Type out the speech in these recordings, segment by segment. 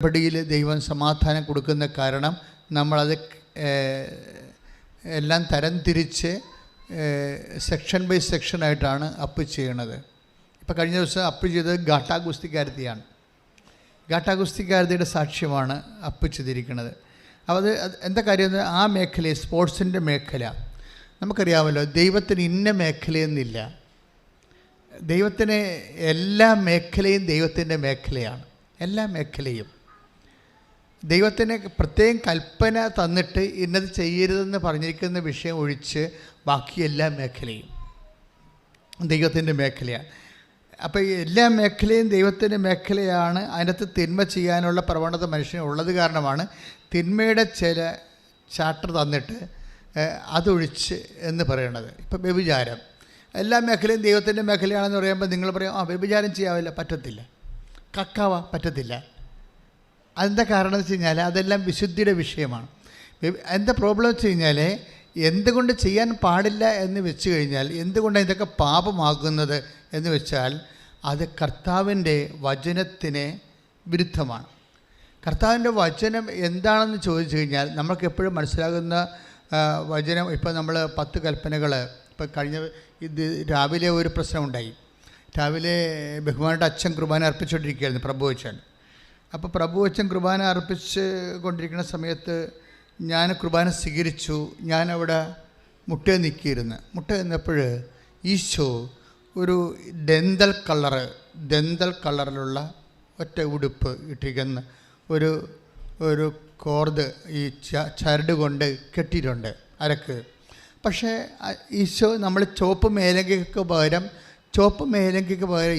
പടിയിൽ ദൈവം സമാധാനം കൊടുക്കുന്ന കാരണം നമ്മളത് എല്ലാം തരംതിരിച്ച് സെക്ഷൻ ബൈ സെക്ഷനായിട്ടാണ് അപ്പ് ചെയ്യണത്. ഇപ്പോൾ കഴിഞ്ഞ ദിവസം അപ്പ് ചെയ്തത് ഗാട്ടാ ഗുസ്തിക്കാരത്തിയാണ്. ഗാട്ടാ ഗുസ്തിക്കാരത്തിയുടെ സാക്ഷ്യമാണ് അപ്പ് ചെയ്തിരിക്കുന്നത്. അപ്പോൾ അത് എന്താ കാര്യം, ആ മേഖലയിൽ സ്പോർട്സിൻ്റെ മേഖല നമുക്കറിയാമല്ലോ. ദൈവത്തിന് ഇന്ന മേഖലയെന്നില്ല. ദൈവത്തിന് എല്ലാ മേഖലയും ദൈവത്തിൻ്റെ മേഖലയാണ്. എല്ലാ മേഖലയും ദൈവത്തിന് പ്രത്യേകം കൽപ്പന തന്നിട്ട് ഇന്നത് ചെയ്യരുതെന്ന് പറഞ്ഞിരിക്കുന്ന വിഷയം ഒഴിച്ച് ബാക്കി എല്ലാ മേഖലയും ദൈവത്തിൻ്റെ മേഖലയാണ്. അപ്പോൾ എല്ലാ മേഖലയും ദൈവത്തിൻ്റെ മേഖലയാണ്. അതിനകത്ത് തിന്മ ചെയ്യാനുള്ള പ്രവണത മനുഷ്യനുള്ളത് കാരണമാണ് തിന്മയുടെ ചില ചാപ്റ്റർ തന്നിട്ട് അതൊഴിച്ച് എന്ന് പറയണത്. ഇപ്പോൾ വ്യഭിചാരം എല്ലാ മേഖലയും ദൈവത്തിൻ്റെ മേഖലയാണെന്ന് പറയുമ്പോൾ നിങ്ങൾ പറയും വ്യഭിചാരം ചെയ്യാവില്ല, പറ്റത്തില്ല. കക്കാവ പറ്റത്തില്ല. അതെന്താ കാരണം എന്ന് വെച്ച് കഴിഞ്ഞാൽ അതെല്ലാം വിശുദ്ധിയുടെ വിഷയമാണ്. എന്താ പ്രോബ്ലം വെച്ച് കഴിഞ്ഞാൽ എന്തുകൊണ്ട് ചെയ്യാൻ പാടില്ല എന്ന് വെച്ച് കഴിഞ്ഞാൽ എന്തുകൊണ്ടാണ് ഇതൊക്കെ പാപമാകുന്നത് എന്ന് വെച്ചാൽ അത് കർത്താവിൻ്റെ വചനത്തിന് വിരുദ്ധമാണ്. കർത്താവിൻ്റെ വചനം എന്താണെന്ന് ചോദിച്ചു കഴിഞ്ഞാൽ നമുക്ക് എപ്പോഴും മനസ്സിലാകുന്ന വചനം, ഇപ്പോൾ നമ്മൾ 10 കൽപ്പനകൾ, ഇപ്പോൾ കഴിഞ്ഞ ഇത് രാവിലെ ഒരു പ്രശ്നമുണ്ടായി. രാവിലെ ബഹുമാനയുടെ അച്ഛൻ കുർബാന അർപ്പിച്ചുകൊണ്ടിരിക്കുകയായിരുന്നു, പ്രഭു അച്ഛൻ. അപ്പോൾ പ്രഭു അച്ഛൻ കുർബാന അർപ്പിച്ച് കൊണ്ടിരിക്കുന്ന സമയത്ത് ഞാൻ കുർബാന സ്വീകരിച്ചു. ഞാനവിടെ മുട്ട നിന്നപ്പോൾ ഈശോ ഒരു ഡെന്തൽ കളറിലുള്ള ഒറ്റ ഉടുപ്പ് ഇട്ടിരിക്കുന്ന ഒരു കോർദ് ഈ ചരട് കൊണ്ട് കെട്ടിയിട്ടുണ്ട് അരക്ക്. പക്ഷേ ഈശോ നമ്മൾ ചുവപ്പ് മേലങ്കിക്ക് പകരം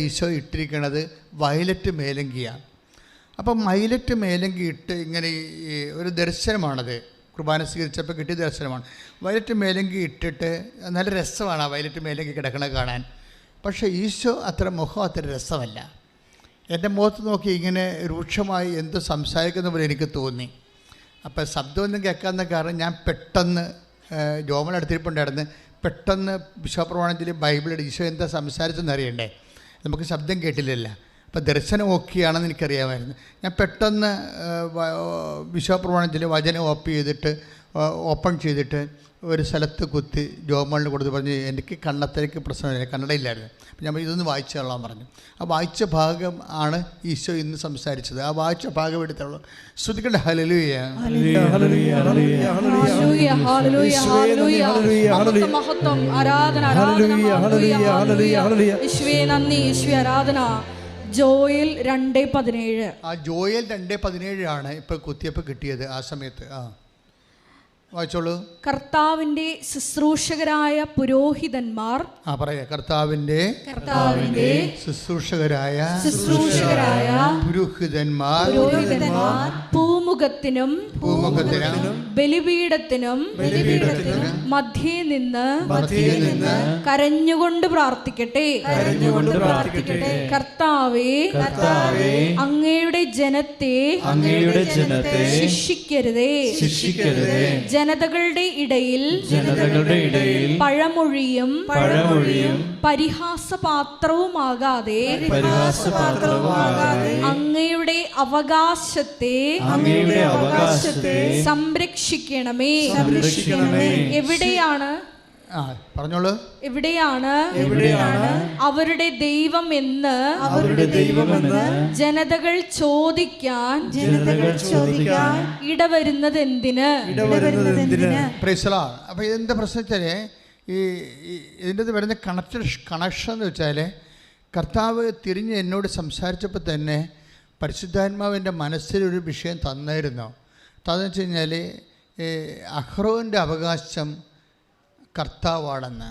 ഈശോ ഇട്ടിരിക്കുന്നത് വയലറ്റ് മേലങ്കിയാണ്. അപ്പം വയലറ്റ് മേലങ്കി ഇട്ട് ഇങ്ങനെ ഈ ഒരു ദർശനമാണത്. കുർബാന സ്വീകരിച്ചപ്പോൾ കിട്ടിയ ദർശനമാണ്. വയലറ്റ് മേലങ്കി ഇട്ടിട്ട് നല്ല രസമാണ് ആ വയലറ്റ് മേലങ്കി കിടക്കണത് കാണാൻ. പക്ഷേ ഈശോ മുഖം അത്ര രസമല്ല. എൻ്റെ മുഖത്ത് നോക്കി ഇങ്ങനെ രൂക്ഷമായി എന്തോ സംസാരിക്കുന്ന പോലെ എനിക്ക് തോന്നി. അപ്പം ശബ്ദമൊന്നും കേൾക്കാവുന്ന കാരണം ഞാൻ പെട്ടെന്ന് ജോമലെടുത്തിരിപ്പുണ്ടായിരുന്നു. പെട്ടെന്ന് വിശ്വപ്രമാണത്തിൽ ബൈബിളിൽ ഈശോ എന്താ സംസാരിച്ചെന്ന് അറിയണ്ടേ, നമുക്ക് ശബ്ദം കേട്ടില്ലല്ലോ. അപ്പോൾ ദർശനം ഓക്കെയാണെന്ന് എനിക്കറിയാമായിരുന്നു. ഞാൻ പെട്ടെന്ന് വിശ്വപ്രമാണത്തിൽ വചനം ഓപ്പൺ ചെയ്തിട്ട് ഒരു സ്ഥലത്ത് കുത്തി ജോമലിന് കൊടുത്ത് പറഞ്ഞു എനിക്ക് കണ്ണത്തേക്ക് പ്രശ്നമില്ല, കന്നഡയില്ലായിരുന്നു. അപ്പം ഞാൻ ഇതൊന്ന് വായിച്ചു കൊള്ളാൻ പറഞ്ഞു. ആ വായിച്ച ഭാഗം ആണ് ഈശോ ഇന്ന് സംസാരിച്ചത്. ആ വായിച്ച ഭാഗം എടുത്തുള്ളൂ. ശ്രുതിക്കട്ടെ ഹല്ലേലൂയ. ജോയൽ 2:17. ആ ജോയൽ 2:17 ആണ് ഇപ്പോൾ കുത്തിയപ്പോൾ കിട്ടിയത്. ആ സമയത്ത് വായിച്ചോളൂ. കർത്താവിന്റെ ശുശ്രൂഷകരായ പുരോഹിതന്മാർ കർത്താവിന്റെ ശുശ്രൂഷകരായ പുരോഹിതന്മാർ പൂമുഖത്തിനും ബലിപീഠത്തിനും മധ്യേ നിന്ന് കരഞ്ഞുകൊണ്ട് പ്രാർത്ഥിക്കട്ടെ. കർത്താവേ, അങ്ങയുടെ ജനത്തെ ശിക്ഷിക്കരുതേ. ജനതകളുടെ ഇടയിൽ പഴമൊഴിയും പരിഹാസപാത്രവുമാകാതെ അങ്ങയുടെ അവകാശത്തെ സംരക്ഷിക്കണമേ. എവിടെയാണ് അവരുടെ ദൈവം എന്ന് ജനതകൾ ചോദിക്കാൻ ഇടവരുന്നത് എന്തിന്? അപ്പോൾ ഇതെന്താ പ്രശ്നം വെച്ചാൽ ഇതിൻ്റെ വരുന്ന കണക്ഷൻ എന്ന് വെച്ചാൽ കർത്താവ് തിരിഞ്ഞ് എന്നോട് സംസാരിച്ചപ്പോൾ തന്നെ പരിശുദ്ധാത്മാവിൻ്റെ മനസ്സിലൊരു വിഷയം തന്നായിരുന്നു. അതെന്ന് വെച്ച് കഴിഞ്ഞാൽ അഹ്റോൻ്റെ അവകാശം കർത്താവാണെന്ന്.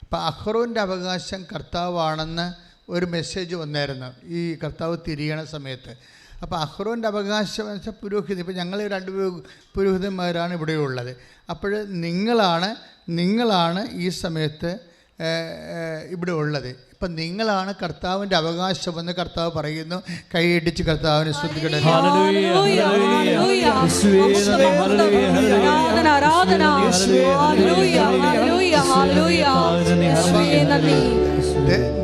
അപ്പം അഹ്റോൻ്റെ അവകാശം കർത്താവാണെന്ന് ഒരു മെസ്സേജ് വന്നായിരുന്നു ഈ കർത്താവ് തിരിയണ സമയത്ത്. അപ്പോൾ അഹ്റോൻ്റെ അവകാശം എന്ന് വെച്ചാൽ പുരോഹിതൻ. ഇപ്പോൾ ഞങ്ങൾ 2 പുരോഹിതന്മാരാണ് ഇവിടെയുള്ളത്. അപ്പോൾ നിങ്ങളാണ് ഈ സമയത്ത് ഇവിടെ ഉള്ളത്. അപ്പം നിങ്ങളാണ് കർത്താവിൻ്റെ അവകാശമെന്ന് കർത്താവ് പറയുന്നു. കൈയിടിച്ച് കർത്താവിനെ സ്തുതിക്കട്ടെ.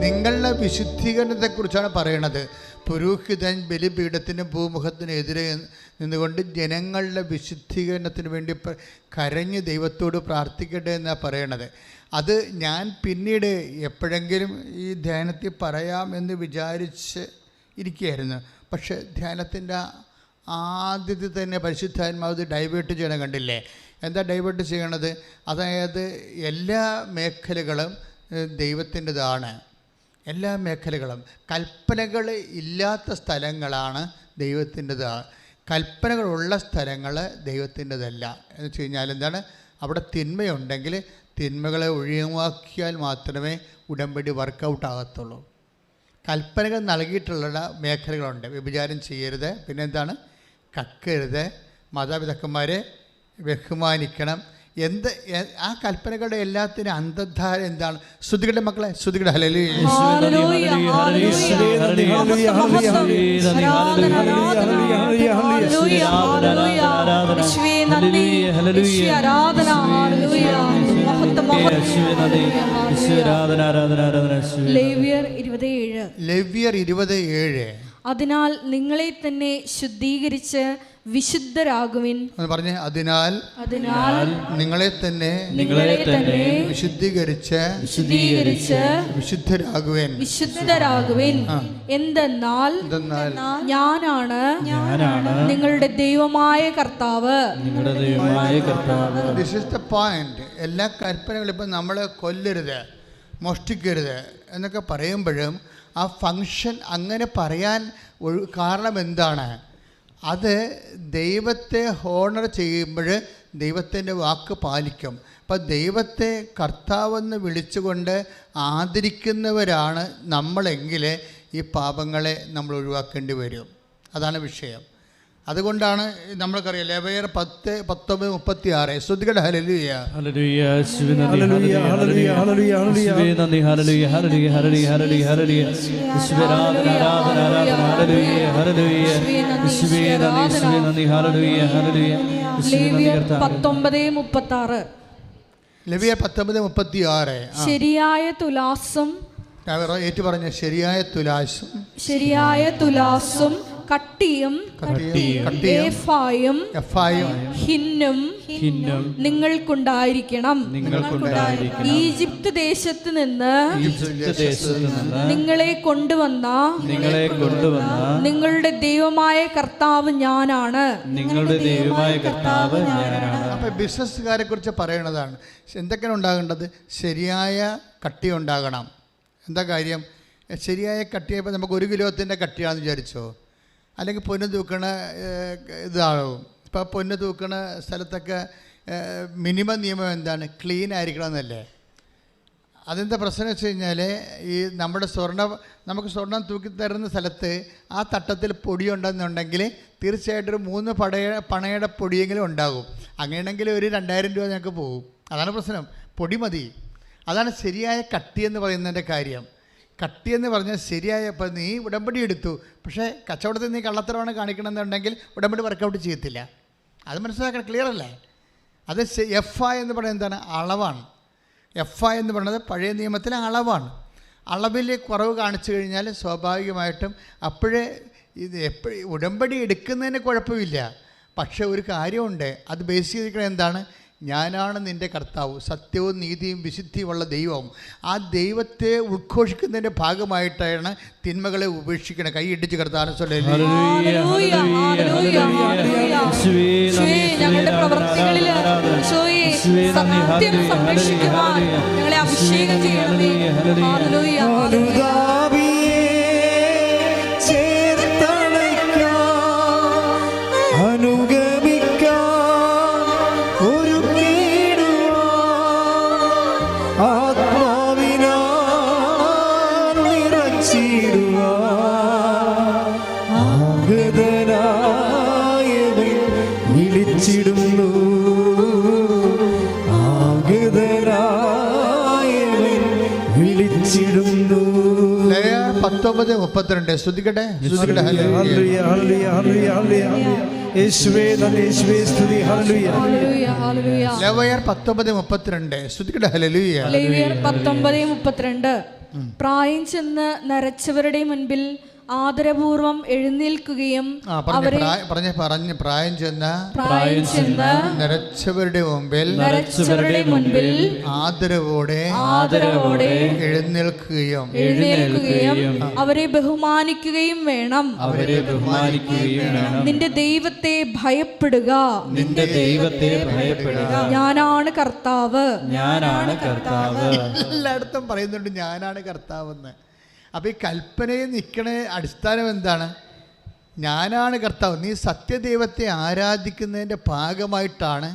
നിങ്ങളുടെ വിശുദ്ധീകരണത്തെക്കുറിച്ചാണ് പറയണത്. പുരോഹിതൻ ബലിപീഠത്തിനും ഭൂമുഖത്തിനും എതിരെ നിന്നുകൊണ്ട് ജനങ്ങളുടെ വിശുദ്ധീകരണത്തിന് വേണ്ടി കരഞ്ഞ് ദൈവത്തോട് പ്രാർത്ഥിക്കട്ടെ എന്നാണ് പറയണത്. അത് ഞാൻ പിന്നീട് എപ്പോഴെങ്കിലും ഈ ധ്യാനത്തിൽ പറയാമെന്ന് വിചാരിച്ച് ഇരിക്കുകയായിരുന്നു. പക്ഷേ ധ്യാനത്തിൻ്റെ ആദ്യത്തിൽ തന്നെ പരിശുദ്ധാത്മാവ് ഡൈവേർട്ട് ചെയ്യണം കണ്ടില്ലേ? എന്താ ഡൈവേർട്ട് ചെയ്യണത്? അതായത് എല്ലാ മേഖലകളും ദൈവത്തിൻ്റെതാണ്. എല്ലാ മേഖലകളും കൽപ്പനകൾ ഇല്ലാത്ത സ്ഥലങ്ങളാണ് ദൈവത്തിൻ്റെതാണ്. കൽപ്പനകളുള്ള സ്ഥലങ്ങൾ ദൈവത്തിൻ്റെതല്ല. എന്ന് വെച്ച് കഴിഞ്ഞാൽ എന്താണ്? അവിടെ തിന്മയുണ്ടെങ്കിൽ തിന്മകളെ ഒഴിവാക്കിയാൽ മാത്രമേ ഉടമ്പടി വർക്കൗട്ട് ആകത്തുള്ളൂ. കൽപ്പനകൾ നൽകിയിട്ടുള്ള മേഖലകളുണ്ട്. വ്യഭിചാരം ചെയ്യരുത്, പിന്നെന്താണ്? കക്കരുത്, മാതാപിതാക്കന്മാരെ ബഹുമാനിക്കണം. ആ കൽപ്പനകളുടെ എല്ലാത്തിനും അന്തർധാര എന്താണ്? ശ്രുതികളുടെ മക്കളെ ശ്രുതികളുടെ ഹല്ലേലൂയ. ലേവ്യർ 27. അതിനാൽ നിങ്ങളെ തന്നെ ശുദ്ധീകരിച്ച് വിശുദ്ധരാകുവിൻ. പറഞ്ഞേ, അതിനാൽ നിങ്ങളെ തന്നെ വിശുദ്ധീകരിച്ച് വിശുദ്ധരാകുവിൻ. എന്തെന്നാൽ ഞാനാണ് നിങ്ങളുടെ ദൈവമായ കർത്താവ്. This is the point. എല്ലാ കൽപ്പനകളും ഇപ്പം നമ്മളെ കൊല്ലരുത്, മോഷ്ടിക്കരുത് എന്നൊക്കെ പറയുമ്പോഴും ആ ഫങ്ഷൻ അങ്ങനെ പറയാൻ കാരണം എന്താണ്? അത് ദൈവത്തെ ഹോണർ ചെയ്യുമ്പോൾ ദൈവത്തിൻ്റെ വാക്ക് പാലിക്കും. അപ്പം ദൈവത്തെ കർത്താവെന്ന് വിളിച്ചുകൊണ്ട് ആദരിക്കുന്നവരാണ് നമ്മളെങ്കിൽ ഈ പാപങ്ങളെ നമ്മൾ ഒഴിവാക്കേണ്ടി വരും. അതാണ് വിഷയം. അതുകൊണ്ടാണ് നമ്മൾക്കറിയാം ലേവ്യർ 10:19-36. ശ്രുതികളുടെ ഹല്ലേലൂയ. ലേവ്യർ 19:36. ശരിയായ തുലാസും ഏറ്റു പറഞ്ഞ ശരിയായ തുലാസും കട്ടിയും ഹിന്നും നിങ്ങൾക്കുണ്ടായിരിക്കണം. ഈജിപ്ത് ദേശത്ത് നിന്ന് നിങ്ങളെ കൊണ്ടുവന്ന നിങ്ങളുടെ ദൈവമായ കർത്താവ് ഞാനാണ്. അപ്പൊ ബിസിനസ്സുകാരെ കുറിച്ച് പറയണതാണ്. എന്തൊക്കെയാണ് ഉണ്ടാകേണ്ടത്? ശരിയായ കട്ടി ഉണ്ടാകണം. എന്താ കാര്യം? ശരിയായ കട്ടിയപ്പോൾ നമുക്ക് 1 കിലോത്തിൻ്റെ കട്ടിയാണെന്ന് വിചാരിച്ചോ, അല്ലെങ്കിൽ പൊന്ന് തൂക്കണ ഇതാകും. ഇപ്പോൾ പൊന്ന് തൂക്കണ സ്ഥലത്തൊക്കെ മിനിമം നിയമം എന്താണ്? ക്ലീൻ ആയിരിക്കണമെന്നല്ലേ? അതെന്താ പ്രശ്നം വെച്ച് കഴിഞ്ഞാൽ ഈ നമ്മുടെ നമുക്ക് സ്വർണം തൂക്കി തരുന്ന സ്ഥലത്ത് ആ തട്ടത്തിൽ പൊടിയുണ്ടെന്നുണ്ടെങ്കിൽ തീർച്ചയായിട്ടും ഒരു 3 പണയുടെ പൊടിയെങ്കിലും ഉണ്ടാകും. അങ്ങനെയാണെങ്കിൽ ഒരു 2000 രൂപ ഞങ്ങൾക്ക് പോകും. അതാണ് പ്രശ്നം. പൊടി മതി. അതാണ് ശരിയായ കട്ടി എന്ന് പറയുന്നതിൻ്റെ കാര്യം. കട്ടി എന്ന് പറഞ്ഞാൽ ശരിയായ, ഇപ്പം നീ ഉടമ്പടി എടുത്തു, പക്ഷേ കച്ചവടത്തിൽ നീ കള്ളത്തരമാണ് കാണിക്കണമെന്നുണ്ടെങ്കിൽ ഉടമ്പടി വർക്കൗട്ട് ചെയ്യത്തില്ല. അത് മനസ്സിലാക്കണം. ക്ലിയർ അല്ലേ? അത് FI എന്ന് പറയുന്നത് എന്താണ്? അളവാണ്. FI എന്ന് പറയുന്നത് പഴയ നിയമത്തിലെ അളവാണ്. അളവിൽ കുറവ് കാണിച്ചു കഴിഞ്ഞാൽ സ്വാഭാവികമായിട്ടും അപ്പോഴേ ഉടമ്പടി എടുക്കുന്നതിന് കുഴപ്പമില്ല. പക്ഷേ ഒരു കാര്യമുണ്ട്, അത് ബേസ് ചെയ്തിരിക്കുന്നത് എന്താണ്? ഞാനാണ് നിൻ്റെ കർത്താവ്, സത്യവും നീതിയും വിശുദ്ധിയുമുള്ള ദൈവം. ആ ദൈവത്തെ ഉദ്ഘോഷിക്കുന്നതിൻ്റെ ഭാഗമായിട്ടാണ് തിന്മകളെ ഉപേക്ഷിക്കണം. കൈയിടിച്ച് കർത്താവിനെ വിളിച്ചിടുന്നു. 19:32 സ്തുതിക്കട്ടെ, സ്തുതിക്കട്ടെ. Hallelujah, hallelujah, hallelujah, hallelujah. യേശുവേ നന്ദി, യേശുവേ സ്തുതി. Hallelujah, hallelujah, hallelujah. ലേവ്യർ 19:32 സ്തുതിക്കട്ടെ. ഹല്ലേലൂയ. ലേവ്യർ 19:32. പ്രായം ചെന്ന് നരച്ചവരുടെ മുൻപിൽ ആദരപൂർവം എഴുന്നേൽക്കുകയും അവരെ പ്രായം ചെന്ന് നരച്ചവരുടെ മുൻപിൽ ആദരവോടെ എഴുന്നേൽക്കുകയും അവരെ ബഹുമാനിക്കുകയും വേണം. നിന്റെ ദൈവത്തെ ഭയപ്പെടുക. ഞാനാണ് കർത്താവ്. എല്ലായിടത്തും പറയുന്നുണ്ട് ഞാനാണ് കർത്താവെന്ന്. അപ്പോൾ ഈ കൽപ്പനയിൽ നിൽക്കണ അടിസ്ഥാനം എന്താണ്? ഞാനാണ് കർത്താവ്. നീ സത്യദൈവത്തെ ആരാധിക്കുന്നതിൻ്റെ ഭാഗമായിട്ടാണ്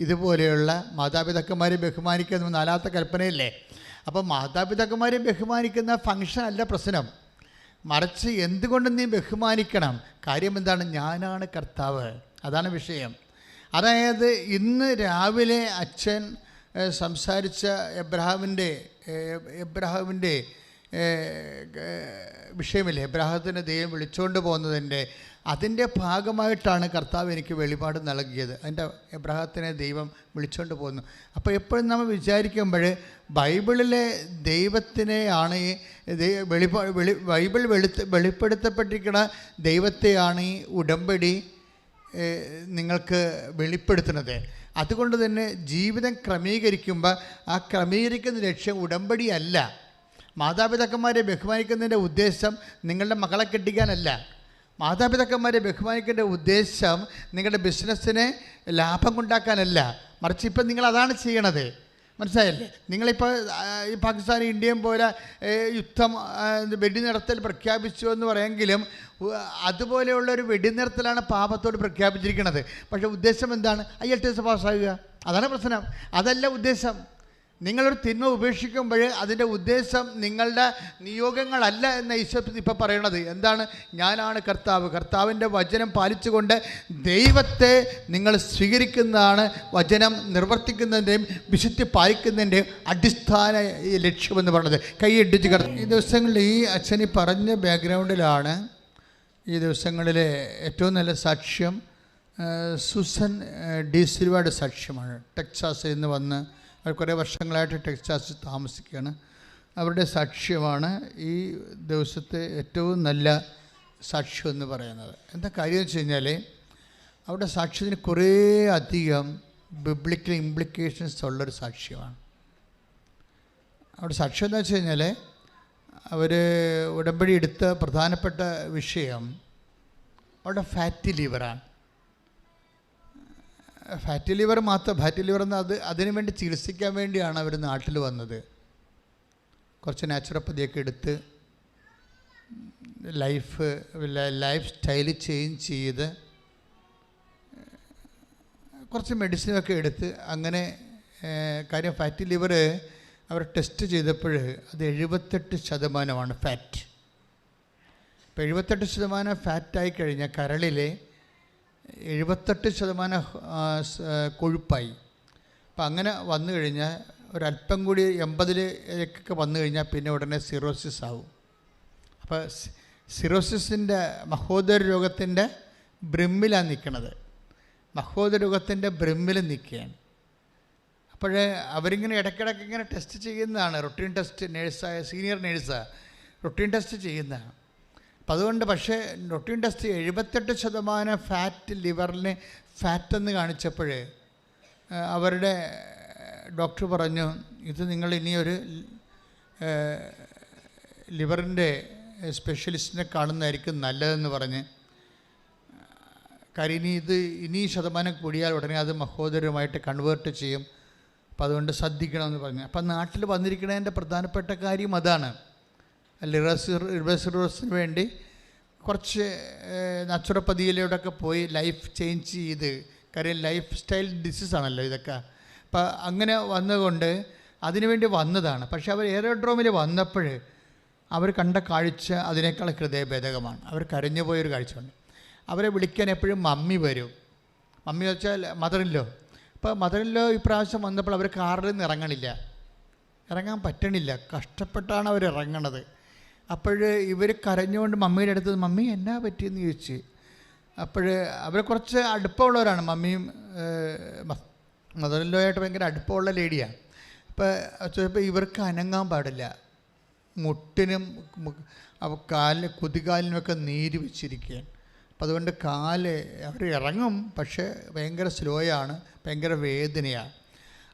ഇതുപോലെയുള്ള മാതാപിതാക്കന്മാരെ ബഹുമാനിക്കുന്ന 4ാമത്തെ കൽപ്പനയല്ലേ. അപ്പോൾ മാതാപിതാക്കന്മാരെ ബഹുമാനിക്കുന്ന ഫംഗ്ഷൻ അല്ല പ്രശ്നം, മറിച്ച് എന്തുകൊണ്ട് നീ ബഹുമാനിക്കണം? കാര്യം എന്താണ്? ഞാനാണ് കർത്താവ്, അതാണ് വിഷയം. അതായത് ഇന്ന് രാവിലെ അച്ഛൻ സംസാരിച്ച എബ്രഹാമിൻ്റെ വിഷയമില്ലേ, എബ്രാഹത്തിൻ്റെ ദൈവം വിളിച്ചുകൊണ്ട് പോകുന്നതിൻ്റെ അതിൻ്റെ ഭാഗമായിട്ടാണ് കർത്താവ് എനിക്ക് വെളിപാട് നൽകിയത്. അതിൻ്റെ എബ്രാഹത്തിനെ ദൈവം വിളിച്ചുകൊണ്ട് പോകുന്നു. അപ്പോൾ എപ്പോഴും നമ്മൾ വിചാരിക്കുമ്പോൾ ബൈബിളിലെ ദൈവത്തിനെയാണ് ബൈബിൾ വെളിപ്പെടുത്തപ്പെട്ടിരിക്കുന്ന ദൈവത്തെയാണ് ഈ ഉടമ്പടി നിങ്ങൾക്ക് വെളിപ്പെടുത്തുന്നത്. അതുകൊണ്ട് തന്നെ ജീവിതം ക്രമീകരിക്കുമ്പോൾ ആ ക്രമീകരിക്കുന്ന ലക്ഷ്യം ഉടമ്പടി അല്ല. മാതാപിതാക്കന്മാരെ ബഹുമാനിക്കുന്നതിൻ്റെ ഉദ്ദേശം നിങ്ങളുടെ മക്കളെ കെട്ടിക്കാനല്ല. മാതാപിതാക്കന്മാരെ ബഹുമാനിക്കേണ്ട ഉദ്ദേശം നിങ്ങളുടെ ബിസിനസ്സിനെ ലാഭം കൊണ്ടാക്കാനല്ല, മറിച്ച് ഇപ്പം നിങ്ങളതാണ് ചെയ്യണത്. മനസ്സിലായല്ലേ? നിങ്ങളിപ്പോൾ ഈ പാകിസ്ഥാനും ഇന്ത്യയും പോലെ യുദ്ധം വെടിനിർത്തൽ പ്രഖ്യാപിച്ചു എന്ന് പറയുമെങ്കിലും അതുപോലെയുള്ളൊരു വെടിനിർത്തലാണ് പാപത്തോട് പ്രഖ്യാപിച്ചിരിക്കുന്നത്. പക്ഷേ ഉദ്ദേശം എന്താണ്? IELTS പാസ്സാകുക. അതാണ് പ്രശ്നം. അതല്ല ഉദ്ദേശം. നിങ്ങളൊരു തിന്മ ഉപേക്ഷിക്കുമ്പോൾ അതിൻ്റെ ഉദ്ദേശം നിങ്ങളുടെ നിയോഗങ്ങളല്ല എന്ന ഈശോ ഇപ്പോൾ പറയണത്. എന്താണ്? ഞാനാണ് കർത്താവ്. കർത്താവിൻ്റെ വചനം പാലിച്ചുകൊണ്ട് ദൈവത്തെ നിങ്ങൾ സ്വീകരിക്കുന്നതാണ് വചനം നിർവർത്തിക്കുന്നതിൻ്റെയും വിശുദ്ധി പാലിക്കുന്നതിൻ്റെയും അടിസ്ഥാന ലക്ഷ്യമെന്ന് പറയുന്നത്. കൈയിട്ടിച്ച് ഈ ദിവസങ്ങളിൽ ഈ അച്ഛനി പറഞ്ഞ ബാക്ക്ഗ്രൗണ്ടിലാണ് ഈ ദിവസങ്ങളിലെ ഏറ്റവും നല്ല സാക്ഷ്യം സുസൻ ഡി സിൽവയുടെ സാക്ഷ്യമാണ്. ടെക്സാസിൽ നിന്ന് വന്ന് അവർ കുറേ വർഷങ്ങളായിട്ട് ടെക്സാസിൽ താമസിക്കുകയാണ്. അവരുടെ സാക്ഷ്യമാണ് ഈ ദിവസത്തെ ഏറ്റവും നല്ല സാക്ഷ്യം എന്ന് പറയുന്നത്. എന്താ കാര്യം എന്ന് വെച്ച് കഴിഞ്ഞാൽ അവരുടെ സാക്ഷ്യത്തിന് കുറേ അധികം ബിബ്ലിക്കൽ ഇംപ്ലിക്കേഷൻസ് ഉള്ളൊരു സാക്ഷ്യമാണ്. അവരുടെ സാക്ഷ്യം എന്ന് വെച്ച് കഴിഞ്ഞാൽ അവർ ഉടമ്പടി എടുത്ത പ്രധാനപ്പെട്ട വിഷയം അവരുടെ ഫാറ്റി ലിവറാണ്. ഫാറ്റി ലിവർ എന്ന് അതിനു വേണ്ടി ചികിത്സിക്കാൻ വേണ്ടിയാണ് അവർ നാട്ടിൽ വന്നത്. കുറച്ച് നാച്ചുറോപ്പതിയൊക്കെ എടുത്ത് ലൈഫ് സ്റ്റൈൽ ചേഞ്ച് ചെയ്ത് കുറച്ച് മെഡിസിനൊക്കെ എടുത്ത് അങ്ങനെ കാര്യം ഫാറ്റി ലിവർ അവർ ടെസ്റ്റ് ചെയ്തപ്പോൾ അത് 78% ഫാറ്റ്. ഇപ്പോൾ 78% ഫാറ്റായി കഴിഞ്ഞാൽ കരളിലെ 78% കൊഴുപ്പായി. അപ്പം അങ്ങനെ വന്നു കഴിഞ്ഞാൽ ഒരല്പം കൂടി 80-ലേക്കൊക്കെ വന്നു കഴിഞ്ഞാൽ പിന്നെ ഉടനെ സിറോസിസ് ആവും. അപ്പോൾ സിറോസിസിൻ്റെ മഹോദര രോഗത്തിൻ്റെ ബ്രിമ്മിലാണ് നിൽക്കുന്നത്. മഹോദര രോഗത്തിൻ്റെ ബ്രിമ്മിൽ നിൽക്കുകയാണ്. അപ്പോൾ അവരിങ്ങനെ ഇടയ്ക്കിടയ്ക്ക് ഇങ്ങനെ ടെസ്റ്റ് ചെയ്യുന്നതാണ്. റൊട്ടീൻ ടെസ്റ്റ്, നേഴ്സായ സീനിയർ നേഴ്സാണ് റൊട്ടീൻ ടെസ്റ്റ് ചെയ്യുന്നതാണ്. അപ്പം അതുകൊണ്ട് പക്ഷേ റൊട്ടീൻ ടെസ്റ്റ് 78% ഫാറ്റ് ലിവറിന് ഫാറ്റെന്ന് കാണിച്ചപ്പോൾ അവരുടെ ഡോക്ടർ പറഞ്ഞു ഇത് നിങ്ങൾ ഇനിയൊരു ലിവറിൻ്റെ സ്പെഷ്യലിസ്റ്റിനെ കാണുന്നതായിരിക്കും നല്ലതെന്ന് പറഞ്ഞ്. കാര്യം ഇനി ശതമാനം കൂടിയാൽ ഉടനെ അത് മഹോദരമായിട്ട് കൺവേർട്ട് ചെയ്യും. അപ്പോൾ അതുകൊണ്ട് ശ്രദ്ധിക്കണമെന്ന് പറഞ്ഞു. അപ്പം നാട്ടിൽ വന്നിരിക്കുന്നതിൻ്റെ പ്രധാനപ്പെട്ട കാര്യം അതാണ്. ലിവർ വേണ്ടി കുറച്ച് നാച്ചുറോപ്പതിയിലൂടെയൊക്കെ പോയി ലൈഫ് ചേഞ്ച് ചെയ്ത്, കാര്യം ലൈഫ് സ്റ്റൈൽ ഡിസീസാണല്ലോ ഇതൊക്കെ. അപ്പം അങ്ങനെ വന്നുകൊണ്ട് അതിനുവേണ്ടി വന്നതാണ്. പക്ഷേ അവർ എയറോഡ്രോമിൽ വന്നപ്പോൾ അവർ കണ്ട കാഴ്ച അതിനേക്കാൾ ഹൃദയഭേദകമാണ്. അവർ കരഞ്ഞു പോയൊരു കാഴ്ചയുണ്ട്. അവരെ വിളിക്കാൻ എപ്പോഴും മമ്മി വരും. മമ്മി വെച്ചാൽ മദറിൻലോ. അപ്പോൾ മദറിൻലോ ഇപ്രാവശ്യം വന്നപ്പോൾ അവർ കാറിൽ നിന്ന് ഇറങ്ങാൻ പറ്റണില്ല. കഷ്ടപ്പെട്ടാണ് അവർ ഇറങ്ങണത്. അപ്പോൾ ഇവർ കരഞ്ഞുകൊണ്ട് മമ്മിയുടെ അടുത്ത് മമ്മി എന്നാ പറ്റിയെന്ന് ചോദിച്ച്. അപ്പോൾ അവർ കുറച്ച് അടുപ്പമുള്ളവരാണ്, മമ്മിയും മദറിലോയായിട്ട് ഭയങ്കര അടുപ്പമുള്ള ലേഡിയാണ്. അപ്പോൾ ചോദിച്ചപ്പോൾ ഇവർക്ക് അനങ്ങാൻ പാടില്ല, മുട്ടിനും കുതികാലിനുമൊക്കെ നീര് വെച്ചിരിക്കുകയാണ്. അപ്പം അതുകൊണ്ട് അവർ ഇറങ്ങും, പക്ഷേ ഭയങ്കര സ്ലോയാണ്, ഭയങ്കര വേദനയാണ്.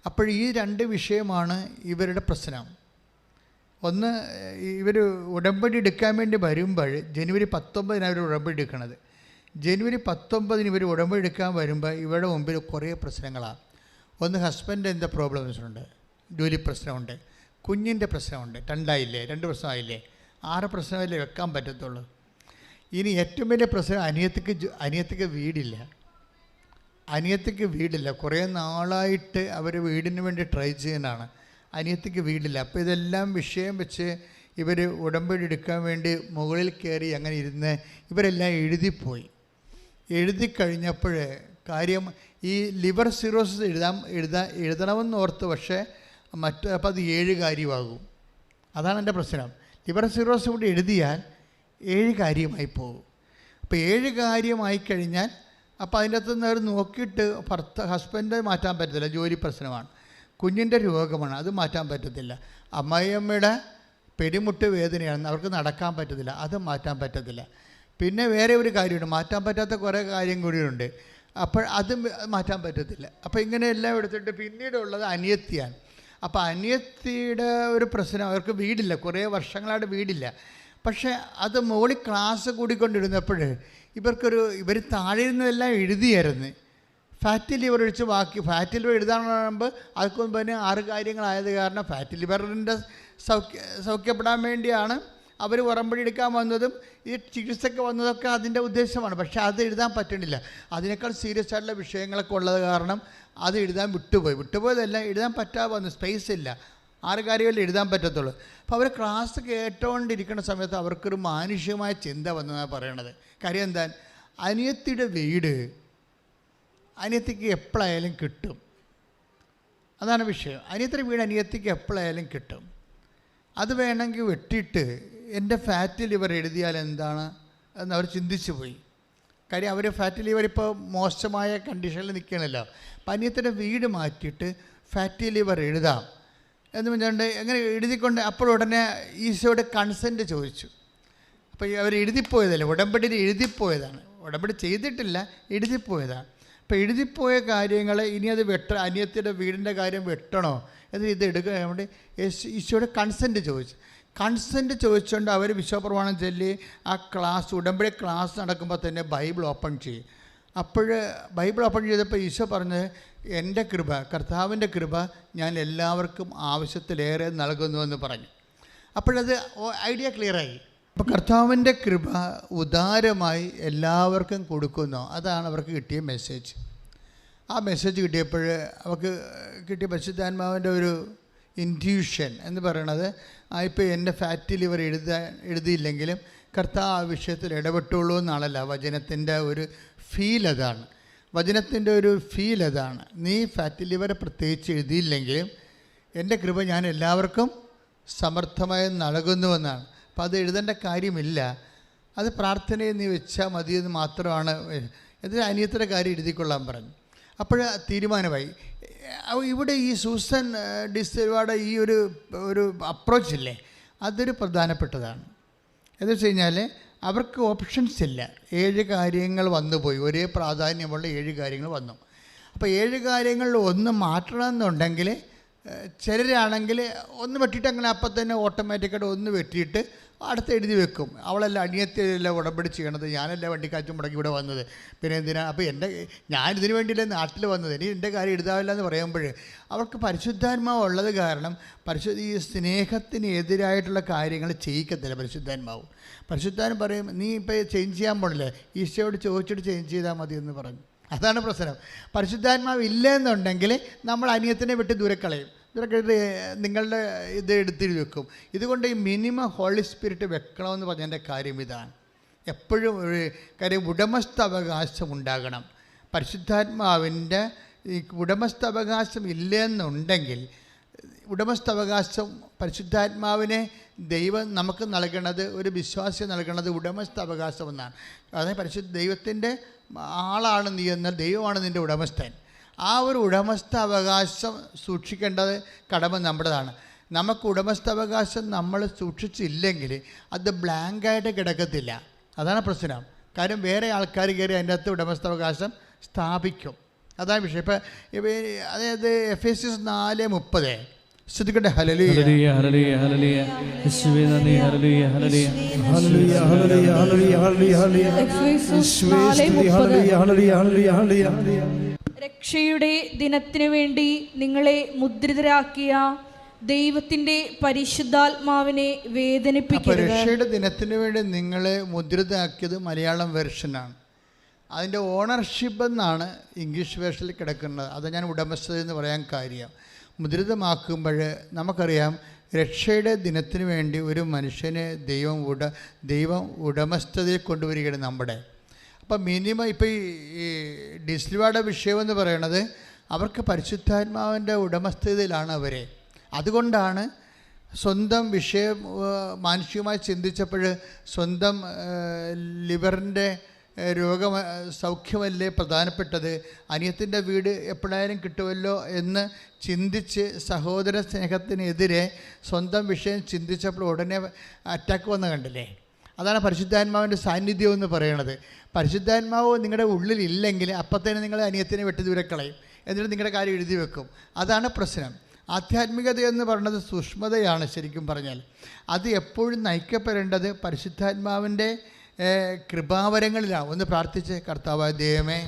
അപ്പോൾ ഈ 2 വിഷയമാണ് ഇവരുടെ പ്രശ്നം. ഒന്ന്, ഇവർ ഉടമ്പടി എടുക്കാൻ വേണ്ടി വരുമ്പോൾ ജനുവരി 19 അവർ ഉടമ്പടി എടുക്കണത്. ജനുവരി 19 ഇവർ ഉടമ്പടി എടുക്കാൻ വരുമ്പോൾ ഇവരുടെ മുമ്പിൽ കുറേ പ്രശ്നങ്ങളാണ്. ഒന്ന്, ഹസ്ബൻഡ് എന്താ പ്രോബ്ലംസ് ഉണ്ട്, ജോലി പ്രശ്നമുണ്ട്, കുഞ്ഞിൻ്റെ പ്രശ്നമുണ്ട്, 2 പ്രശ്നമായില്ലേ, 6 പ്രശ്നമല്ലേ വെക്കാൻ പറ്റത്തുള്ളൂ. ഇനി ഏറ്റവും വലിയ പ്രശ്നം അനിയത്തിക്ക് വീടില്ല. അനിയത്തിക്ക് വീടില്ല. കുറേ നാളായിട്ട് അവർ വീടിന് വേണ്ടി ട്രൈ ചെയ്യുന്നതാണ്. അനിയത്തിക്ക് വീടില്ല. അപ്പോൾ ഇതെല്ലാം വിഷയം വെച്ച് ഇവർ ഉടമ്പടി എടുക്കാൻ വേണ്ടി മുകളിൽ കയറി അങ്ങനെ ഇരുന്ന് ഇവരെല്ലാം എഴുതി കഴിഞ്ഞപ്പോൾ കാര്യം ഈ ലിവർ സിറോസിസ് എഴുതണമെന്ന് ഓർത്ത്, പക്ഷേ അപ്പോൾ അത് 7 കാര്യമാകും. അതാണ് എൻ്റെ പ്രശ്നം. ലിവർ സിറോസിസ് കൂടി എഴുതിയാൽ 7 കാര്യമായി പോകും. അപ്പോൾ 7 കാര്യമായി കഴിഞ്ഞാൽ അപ്പോൾ അതിൻ്റെ അകത്തുനിന്ന് അവർ നോക്കിയിട്ട് ഹസ്ബൻഡ് മാറ്റാൻ പറ്റത്തില്ല, ജോലി പ്രശ്നമാണ്, കുഞ്ഞിൻ്റെ രോഗമാണ്, അത് മാറ്റാൻ പറ്റത്തില്ല, അമ്മായിയമ്മയുടെ പെരുമുട്ട് വേദനയാണ്, അവർക്ക് നടക്കാൻ പറ്റത്തില്ല, അത് മാറ്റാൻ പറ്റത്തില്ല. പിന്നെ വേറെ ഒരു കാര്യമുണ്ട്, മാറ്റാൻ പറ്റാത്ത കുറേ കാര്യം കൂടിയുണ്ട്, അപ്പോൾ അത് മാറ്റാൻ പറ്റത്തില്ല. അപ്പോൾ ഇങ്ങനെയെല്ലാം എടുത്തിട്ട് പിന്നീടുള്ളത് അനിയത്തിയാണ്. അപ്പോൾ അനിയത്തിയുടെ ഒരു പ്രശ്നം, അവർക്ക് വീടില്ല, കുറേ വർഷങ്ങളായിട്ട് വീടില്ല. പക്ഷേ അത് മുകളിൽ ക്ലാസ് കൂടിക്കൊണ്ടിരുന്നപ്പോൾ ഇവർ താഴെ ഇരുന്നതെല്ലാം എഴുതിയായിരുന്നു. ഫാറ്റി ലിവർ ഒഴിച്ച് ബാക്കി ഫാറ്റി ലിവർ എഴുതാൻ പറയുമ്പോൾ അതൊക്കെ പിന്നെ 6 കാര്യങ്ങളായത് കാരണം ഫാറ്റി ലിവറിൻ്റെ സൗഖ്യപ്പെടാൻ വേണ്ടിയാണ് അവർ ഉടമ്പടി എടുക്കാൻ വന്നതും ഈ ചികിത്സയ്ക്ക് വന്നതൊക്കെ അതിൻ്റെ ഉദ്ദേശമാണ്. പക്ഷേ അത് എഴുതാൻ പറ്റണില്ല. അതിനേക്കാൾ സീരിയസ് ആയിട്ടുള്ള വിഷയങ്ങളൊക്കെ ഉള്ളത് കാരണം അത് എഴുതാൻ വിട്ടുപോയതെല്ലാം എഴുതാൻ പറ്റാതെ വന്നു. സ്പേസ് ഇല്ല, 6 കാര്യമല്ലേ എഴുതാൻ പറ്റത്തുള്ളൂ. അപ്പോൾ അവർ ക്ലാസ് കേട്ടുകൊണ്ടിരിക്കുന്ന സമയത്ത് അവർക്കൊരു മാനുഷികമായ ചിന്ത വന്നതാണ് പറയണത്. കാര്യം എന്താ, അനിയത്തിയുടെ വീട് അനിയത്തിക്ക് എപ്പോഴായാലും കിട്ടും, അതാണ് വിഷയം. അനിയത്തിയുടെ വീട് അനിയത്തിക്ക് എപ്പോഴായാലും കിട്ടും. അത് വേണമെങ്കിൽ വെട്ടിയിട്ട് എൻ്റെ ഫാറ്റ് ലിവർ എഴുതിയാൽ എന്താണ് എന്നവർ ചിന്തിച്ചു പോയി. കാര്യം അവർ ഫാറ്റ് ലിവർ ഇപ്പോൾ മോശമായ കണ്ടീഷനിൽ നിൽക്കണമല്ലോ. അപ്പം അനിയത്തിൻ്റെ വീട് മാറ്റിയിട്ട് ഫാറ്റി ലിവർ എഴുതാം എന്ന് പറഞ്ഞുകൊണ്ട് എങ്ങനെ എഴുതിക്കൊണ്ട് അപ്പോൾ ഉടനെ ഈശോയുടെ കൺസെൻറ്റ് ചോദിച്ചു. അപ്പോൾ അവർ എഴുതിപ്പോയതല്ലേ, ഉടമ്പടിയിൽ എഴുതിപ്പോയതാണ്, ഉടമ്പടി ചെയ്തിട്ടില്ല, എഴുതിപ്പോയതാണ്. അപ്പോൾ എഴുതിപ്പോയ കാര്യങ്ങൾ ഇനി അത് അനിയത്തിയുടെ വീടിൻ്റെ കാര്യം വെട്ടണോ എന്ന് ഇത് എടുക്കാൻ വേണ്ടി ഈശോയുടെ കൺസെൻറ്റ് ചോദിച്ചു. കൺസെൻറ്റ് ചോദിച്ചുകൊണ്ട് അവർ വിശ്വപ്രമാണം ചൊല്ലി ആ ക്ലാസ് ഉടമ്പടി ക്ലാസ് നടക്കുമ്പോൾ തന്നെ ബൈബിൾ ഓപ്പൺ ചെയ്യും. അപ്പോൾ ബൈബിൾ ഓപ്പൺ ചെയ്തപ്പോൾ ഈശോ പറഞ്ഞ്, എൻ്റെ കൃപ, കർത്താവിൻ്റെ കൃപ ഞാൻ എല്ലാവർക്കും ആവശ്യത്തിലേറെ നൽകുന്നുവെന്ന് പറഞ്ഞു. അപ്പോഴത് ഐഡിയ ക്ലിയറായി. അപ്പോൾ കർത്താവിൻ്റെ കൃപ ഉദാരമായി എല്ലാവർക്കും കൊടുക്കുന്നു, അതാണ് അവർക്ക് കിട്ടിയ മെസ്സേജ്. ആ മെസ്സേജ് കിട്ടിയപ്പോൾ അവർക്ക് കിട്ടിയ പരിശുദ്ധാത്മാവിൻ്റെ ഒരു ഇൻറ്റ്യൂഷൻ എന്ന് പറയണത്, ഇപ്പോൾ എൻ്റെ ഫാറ്റി ലിവർ എഴുതിയില്ലെങ്കിലും കർത്താവ് ആ വിഷയത്തിൽ ഇടപെട്ടുള്ളൂ എന്നാണല്ല വചനത്തിൻ്റെ ഒരു ഫീൽ. അതാണ് വചനത്തിൻ്റെ ഒരു ഫീൽ. അതാണ്, നീ ഫാറ്റി ലിവർ പ്രത്യേകിച്ച് എഴുതിയില്ലെങ്കിലും എൻ്റെ കൃപ ഞാൻ എല്ലാവർക്കും സമർത്ഥമായി നൽകുന്നുവെന്നാണ്. അപ്പോൾ അത് എഴുതേണ്ട കാര്യമില്ല, അത് പ്രാർത്ഥനയിൽ നീ വെച്ചാൽ മതിയെന്ന് മാത്രമാണ്. എന്നിട്ട് അനിയത്തിൻ്റെ കാര്യം എഴുതിക്കൊള്ളാൻ പറഞ്ഞു. അപ്പോൾ തീരുമാനമായി. ഇവിടെ ഈ സൂസൻ ഡിസിൽവയുടെ ഈ ഒരു അപ്രോച്ചില്ലേ, അതൊരു പ്രധാനപ്പെട്ടതാണ്. എന്ന് വെച്ച് കഴിഞ്ഞാൽ അവർക്ക് ഓപ്ഷൻസ് ഇല്ല. 7 കാര്യങ്ങൾ വന്നുപോയി, ഒരേ പ്രാധാന്യമുള്ള 7 കാര്യങ്ങൾ വന്നു. അപ്പോൾ 7 കാര്യങ്ങളിൽ ഒന്ന് മാറ്റണമെന്നുണ്ടെങ്കിൽ ചിലരാണെങ്കിൽ ഒന്ന് വെട്ടിയിട്ട് അങ്ങനെ അപ്പം തന്നെ ഓട്ടോമാറ്റിക്കായിട്ട് ഒന്ന് വെട്ടിയിട്ട് അടുത്ത് എഴുതി വെക്കും. അവളല്ല അനിയത്തിയല്ല ഉടമ്പടി ചെയ്യണത്, ഞാനല്ല വണ്ടിക്കാറ്റും മുടക്കി ഇവിടെ വന്നത്, പിന്നെ എന്തിനാ, അപ്പോൾ ഞാനിതിനു വേണ്ടിയില്ല നാട്ടിൽ വന്നത്, ഇനി എൻ്റെ കാര്യം എഴുതാവില്ല എന്ന് പറയുമ്പോൾ അവൾക്ക് പരിശുദ്ധാത്മാവ് ഉള്ളത് കാരണം ഈ സ്നേഹത്തിന് എതിരായിട്ടുള്ള കാര്യങ്ങൾ ചെയ്യിക്കത്തില്ല പരിശുദ്ധാത്മാവ്. പരിശുദ്ധാത്മാവ് പറയും, നീ ഇപ്പോൾ ചേഞ്ച് ചെയ്യാൻ പോണില്ലേ, ഈശോയോട് ചോദിച്ചിട്ട് ചേഞ്ച് ചെയ്താൽ മതി എന്ന് പറഞ്ഞു. അതാണ് പ്രശ്നം. പരിശുദ്ധാത്മാവ് ഇല്ല എന്നുണ്ടെങ്കിൽ നമ്മൾ അനിയത്തിനെ വിട്ട് ദൂരെ കളയും, നിങ്ങളുടെ ഇത് എടുത്തിട്ട് വെക്കും. ഇതുകൊണ്ട് ഈ മിനിമം ഹോളി സ്പിരിറ്റ് വെക്കണമെന്ന് പറഞ്ഞതിൻ്റെ കാര്യം ഇതാണ്. എപ്പോഴും ഒരു കാര്യം ഉടമസ്ഥാവകാശം ഉണ്ടാകണം. പരിശുദ്ധാത്മാവിൻ്റെ ഈ ഉടമസ്ഥാവകാശം ഇല്ലെന്നുണ്ടെങ്കിൽ, ഉടമസ്ഥാവകാശം പരിശുദ്ധാത്മാവിനെ ദൈവം നമുക്ക് നൽകണത്, ഒരു വിശ്വാസി നൽകണത് ഉടമസ്ഥ അവകാശം എന്നാണ്. അതായത് പരിശുദ്ധ ദൈവത്തിൻ്റെ ആളാണ് നീ എന്നാൽ ദൈവമാണ് നിൻ്റെ ഉടമസ്ഥൻ. ആ ഒരു ഉടമസ്ഥ അവകാശം സൂക്ഷിക്കേണ്ടത് കടമ നമ്മുടേതാണ്. നമുക്ക് ഉടമസ്ഥാവകാശം നമ്മൾ സൂക്ഷിച്ചില്ലെങ്കിൽ അത് ബ്ലാങ്കായിട്ട് കിടക്കത്തില്ല. അതാണ് പ്രശ്നം. കാര്യം വേറെ ആൾക്കാർ കയറി അതിൻ്റെ അകത്ത് ഉടമസ്ഥാവകാശം സ്ഥാപിക്കും. അതാണ് വിഷയം. ഇപ്പം അതായത് എഫേസ്യസ് 4:30 ശ്രദ്ധിക്കട്ടെ. ഹല്ലേലൂയ ഹല്ലേലൂയ ഹല്ലേലൂയ യേശുവേ നന്ദി. Hallelujah hallelujah hallelujah hallelujah hallelujah hallelujah യേശുവേ സ്തുതി. Hallelujah hallelujah hallelujah hallelujah. രക്ഷയുടെ ദിനത്തിനു വേണ്ടി നിങ്ങളെ മുദ്രിതരാക്കിയ ദൈവത്തിന്റെ പരിശുദ്ധാത്മാവിനെ വേദനിപ്പിക്കരുത്. രക്ഷയുടെ ദിനത്തിന് വേണ്ടി നിങ്ങളെ മുദ്രിതരാക്കിയത് മലയാളം വെർഷനാണ്. അതിൻ്റെ ഓണർഷിപ്പ് എന്നാണ് ഇംഗ്ലീഷ് വേർഷനിൽ കിടക്കുന്നത്. അത് ഞാൻ ഉടമസ്ഥത എന്ന് പറയാൻ കാര്യം. മുദ്രിതമാക്കുമ്പോൾ നമുക്കറിയാം, രക്ഷയുടെ ദിനത്തിന് വേണ്ടി ഒരു മനുഷ്യനെ ദൈവം ഉടമസ്ഥതയിൽ കൊണ്ടുവരികയാണ് നമ്മുടെ. അപ്പം മിനിമം ഇപ്പോൾ ഈ ഡിസ്ലിവയുടെ വിഷയമെന്ന് പറയണത് അവർക്ക് പരിശുദ്ധാത്മാവിൻ്റെ ഉടമസ്ഥതയിലാണ് അവരെ. അതുകൊണ്ടാണ് സ്വന്തം വിഷയം മാനസികമായി ചിന്തിച്ചപ്പോൾ സ്വന്തം ലിവറിൻ്റെ രോഗം സൗഖ്യമല്ലേ പ്രധാനപ്പെട്ടത്, അനിയത്തിൻ്റെ വീട് എപ്പോഴായാലും കിട്ടുമല്ലോ എന്ന് ചിന്തിച്ച് സഹോദര സ്നേഹത്തിനെതിരെ സ്വന്തം വിഷയം ചിന്തിച്ചപ്പോൾ ഉടനെ അറ്റാക്ക് വന്ന് കണ്ടില്ലേ. അതാണ് പരിശുദ്ധാത്മാവിൻ്റെ സാന്നിധ്യം എന്ന് പറയണത്. പരിശുദ്ധാത്മാവ് നിങ്ങളുടെ ഉള്ളിലില്ലെങ്കിൽ അപ്പത്തേനും നിങ്ങൾ അനിയത്തിനെ വെട്ടി ദൂരെ കളയും, എന്നിട്ട് നിങ്ങളുടെ കാര്യം എഴുതി വെക്കും. അതാണ് പ്രശ്നം. ആധ്യാത്മികത എന്ന് പറയുന്നത് സൂക്ഷ്മതയാണ്. ശരിക്കും പറഞ്ഞാൽ അത് എപ്പോഴും നയിക്കപ്പെടേണ്ടത് പരിശുദ്ധാത്മാവിൻ്റെ കൃപാവരങ്ങളിലാണ്. ഒന്ന് പ്രാർത്ഥിച്ച്, കർത്താവായ ദൈവമേ,